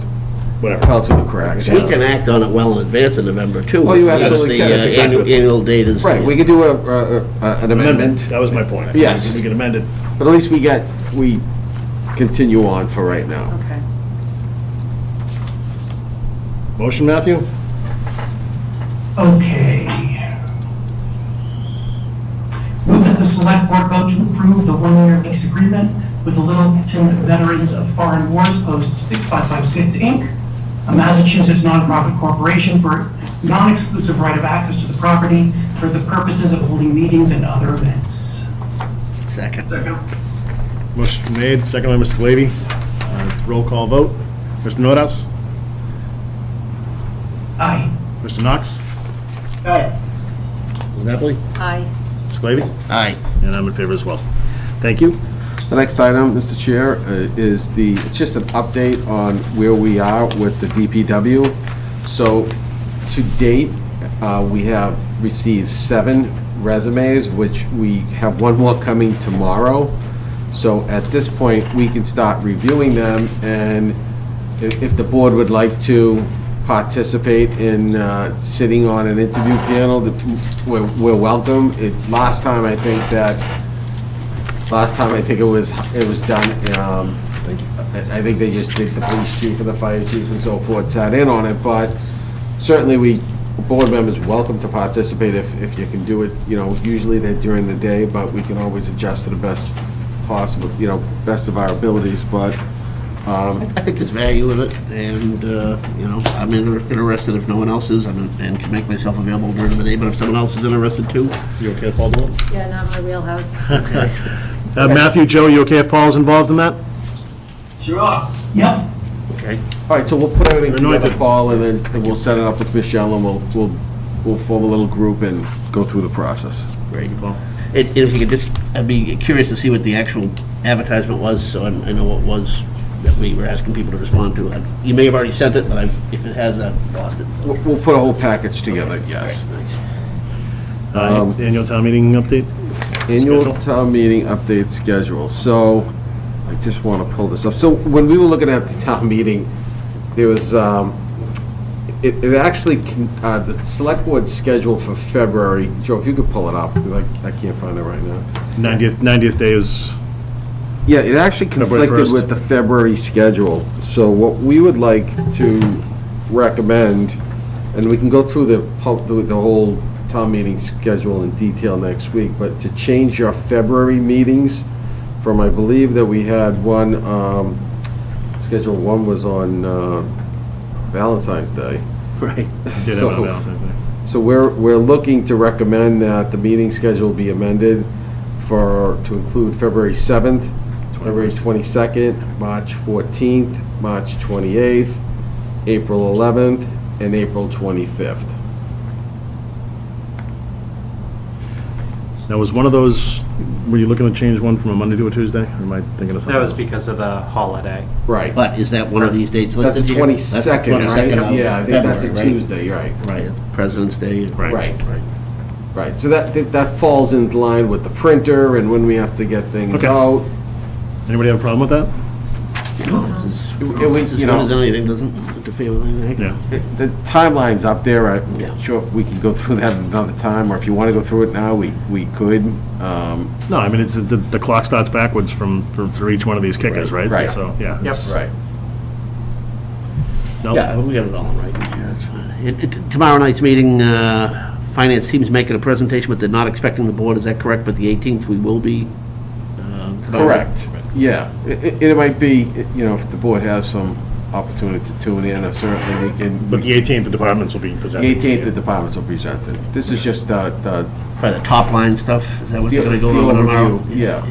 Whatever. fell through the cracks. We can act on it well in advance in November, too. Oh, you If absolutely the, can. That's exactly- annual date is. Right, we could do an amendment, That was my point. Yes. We can amend it. but at least we continue on for right now. Okay. Motion, Matthew? Okay. Move that the select board vote to approve the one-year lease agreement with the Littleton Veterans of Foreign Wars Post 6556, Inc., a Massachusetts nonprofit corporation for non-exclusive right of access to the property for the purposes of holding meetings and other events. Second. Motion made, second by Mr. Glavy. Roll call vote. Mr. Nordhaus? Aye. Mr. Knox? Aye. Ms. Napoli? Aye. Mr. Glavy? Aye. And I'm in favor as well. Thank you. The next item, Mr. Chair, is it's just an update on where we are with the DPW. So, to date, we have received 7 resumes, which we have 1 more coming tomorrow. So at this point, we can start reviewing them, and if the board would like to participate in sitting on an interview panel, we're welcome. Last time I think it was done, I think they just did the police chief and the fire chief and so forth, sat in on it, but certainly board members welcome to participate if you can do it, usually they're during the day, but we can always adjust to the best possible, best of our abilities, but I think there's value in it, and, I'm interested if no one else is, and can make myself available during the day, but if someone else is interested too. You okay if Paul doing it? Yeah, not my wheelhouse. Okay. Matthew, Joe, you okay if Paul's involved in that? Sure. Yep. Okay. all right, so we'll put everything together, Anointed. Paul, and then we'll set it up with Michelle, and we'll form a little group and go through the process. Great, Paul. If you could just, I'd be curious to see what the actual advertisement was, so I know what was that we were asking people to respond to. You may have already sent it, but if it has, I've lost it. So. We'll put a whole package together, yes. Annual town meeting update? Annual Schedule? town meeting update schedule. So, I just want to pull this up. So, when we were looking at the town meeting, there was, it actually, the select board schedule for February, Joe, if you could pull it up, because I can't find it right now. 90th day is, Yeah, it actually February conflicted 1st. with the February schedule. So what we would like to recommend, and we can go through the whole town meeting schedule in detail next week, but to change your February meetings from, I believe that we had one, schedule 1 was on Valentine's Day. Right. did have it on Valentine's Day. So we're looking to recommend that the meeting schedule be amended to include February 7th, February 22nd, March 14th, March 28th, April 11th, and April 25th. Now, was one of those, were you looking to change one from a Monday to a Tuesday, or am I thinking of something That was else? because of the holiday. Right. But is that one of these dates That's listed the here? 22nd, right? 22nd of Yeah, I think that's a February, right? Tuesday, right. Right, President's Day. Right. Right, so that falls in line with the printer and when we have to get things Okay. out. Anybody have a problem with that? It's as good as anything, doesn't interfere with anything. Yeah. The timeline's up there, I'm sure if we could go through that another time, or if you want to go through it now, we could. No, I mean, it's, the clock starts backwards for each one of these kickers, right? Right. So, yeah. it's- Right. No? Yeah, we got it all right in here, that's fine. Tomorrow night's meeting, finance team's making a presentation, but they're not expecting the board, is that correct? But the 18th, we will be? tomorrow night? Correct, yeah. It might be, you know, if the board has some opportunity to tune in, or certainly we can. But the 18th, the departments will be presented. The 18th, the departments will be presented. This is just the Probably the top line stuff, is that what they're gonna go the over tomorrow? overview, yeah.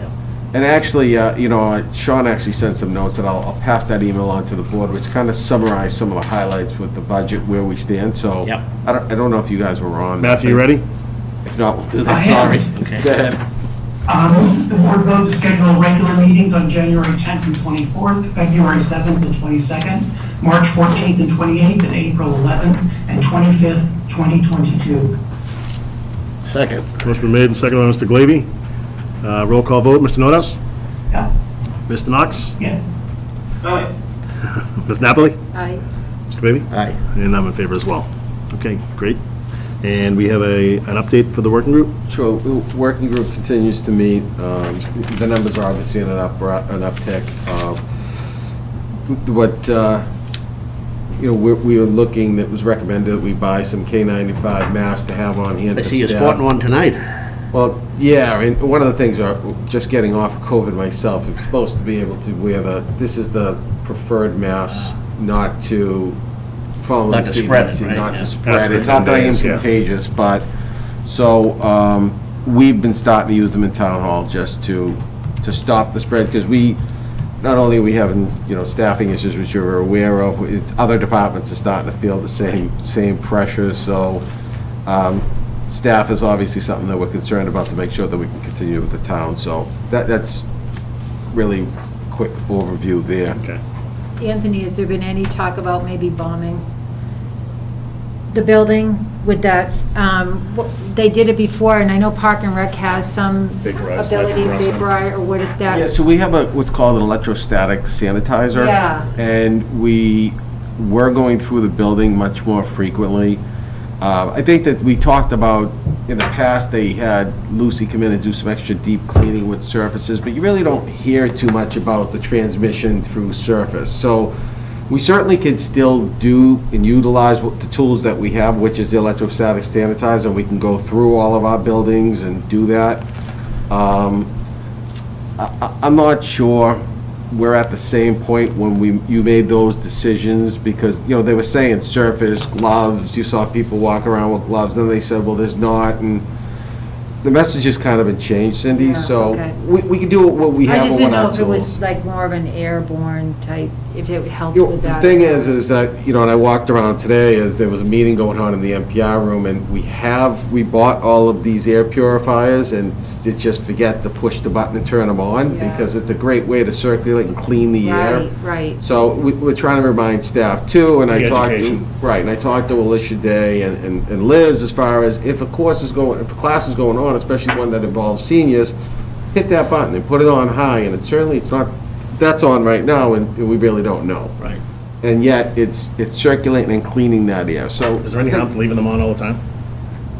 And actually, you know, Sean actually sent some notes, and I'll pass that email on to the board, which kind of summarize some of the highlights with the budget, where we stand, so. Yep. I don't know if you guys were on. Matthew, you ready? If not, we'll do I that, am. sorry. Okay. Go ahead. The board vote to schedule regular meetings on January 10th and 24th, February 7th and 22nd, March 14th and 28th, and April 11th and 25th, 2022. Second. Motion been made and seconded by Mr. Glavy. Roll call vote, Mr. Nordhaus? Yeah. Mr. Knox? Yeah. Aye. Ms. Napoli? Aye. Mr. Glavy? Aye. And I'm in favor as well. Okay, great. And we have an update for the working group? Sure, the working group continues to meet. The numbers are obviously in an uptick. You know, we were looking, that was recommended that we buy some K95 masks to have on hand. I for see you're staff. sporting one tonight. Well, yeah, and one of the things, just getting off of COVID myself, I'm supposed to be able to wear this is the preferred mask, not to follow the Not to spread it, CDC, right? not Yeah. to spread After it. the Not 10 that I am days, yeah. contagious, but, so, we've been starting to use them in town hall just to stop the spread, because not only are we having, you know, staffing issues, which you're aware of, other departments are starting to feel the same pressure, so, staff is obviously something that we're concerned about to make sure that we can continue with the town, so that's really quick overview there. Okay. Anthony, has there been any talk about maybe bombing the building with that? They did it before, and I know Park and Rec has some Vaporized, ability to like vaporized. vaporize, or what if that? Yeah, so we have what's called an electrostatic sanitizer. Yeah. And we're going through the building much more frequently. I think that we talked about, in the past, they had Lucy come in and do some extra deep cleaning with surfaces, but you really don't hear too much about the transmission through surface. So we certainly can still do and utilize the tools that we have, which is the electrostatic sanitizer, and we can go through all of our buildings and do that. I'm not sure we're at the same point when you made those decisions, because, you know, they were saying surface, gloves, you saw people walk around with gloves, then they said, well, there's not, and the message has kind of been changed, Cindy, Yeah, so okay. we can do what we have I just on didn't our know if it was tools. like more of an airborne type, if it would help You know, with the that. thing is that, you know, and I walked around today, as there was a meeting going on in the NPR room, and we bought all of these air purifiers, and you just forget to push the button and turn them on, Yeah. because it's a great way to circulate and clean the air. Right, right. So we're trying to remind staff too, and I The talked education. to Alicia Day and Liz, as far as if a class is going on, especially one that involves seniors, hit that button and put it on high, and it's not, that's on right now, and we really don't know. Right. And yet, it's circulating and cleaning that air, so. Is there any harm to leaving them on all the time?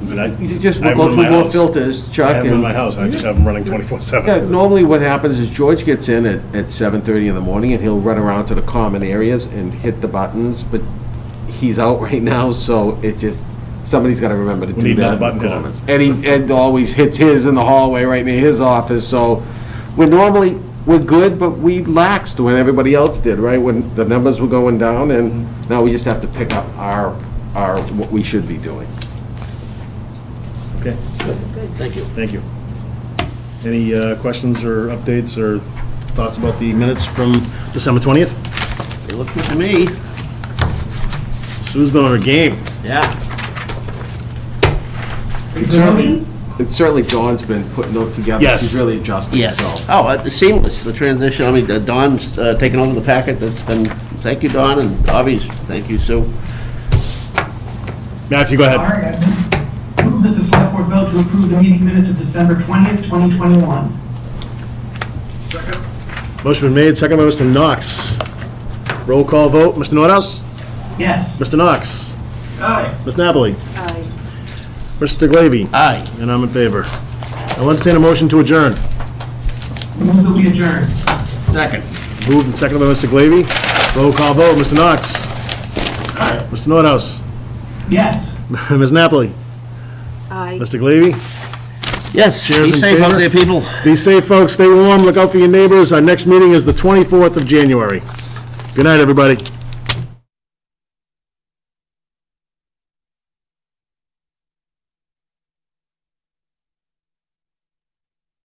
I mean, You just I have go them in through my more house. filters, Chuck. I have them in and- my house, I just have them running 24/7. Yeah, normally what happens is George gets in at 7:30 in the morning, and he'll run around to the common areas and hit the buttons, but he's out right now, so somebody's gotta remember to We do need that. another button hitter. And Ed always hits his in the hallway right near his office, so we're good, but we laxed when everybody else did, right? When the numbers were going down, and now we just have to pick up what we should be doing. Okay, Thank you. thank you. Any questions or updates or thoughts about the minutes from December 20th? They look good to me. Sue's been on her game. Yeah. Is there a motion? certainly Dawn's been putting those together. Yes. She's really adjusting, Yes. so. Oh, seamless, the transition. I mean, Dawn's taken over the packet. That's been, thank you, Dawn, and obviously, thank you, Sue. Matthew, go ahead. All right, I move that the select board vote to approve the meeting minutes of December 20th, 2021. Second. Motion been made, second by Mr. Knox. Roll call vote, Mr. Nordhaus? Yes. Mr. Knox? Aye. Ms. Napoli? Aye. Mr. Glavy? Aye. And I'm in favor. I'll entertain a motion to adjourn. Move that we adjourn. Second. Moved and seconded by Mr. Glavy. Roll call vote, Mr. Knox? Aye. Mr. Nordhaus? Yes. Ms. Napoli? Aye. Mr. Glavy? Yes, Chairs be in safe out favor? there, people. Be safe, folks. Stay warm. Look out for your neighbors. Our next meeting is the 24th of January. Good night, everybody.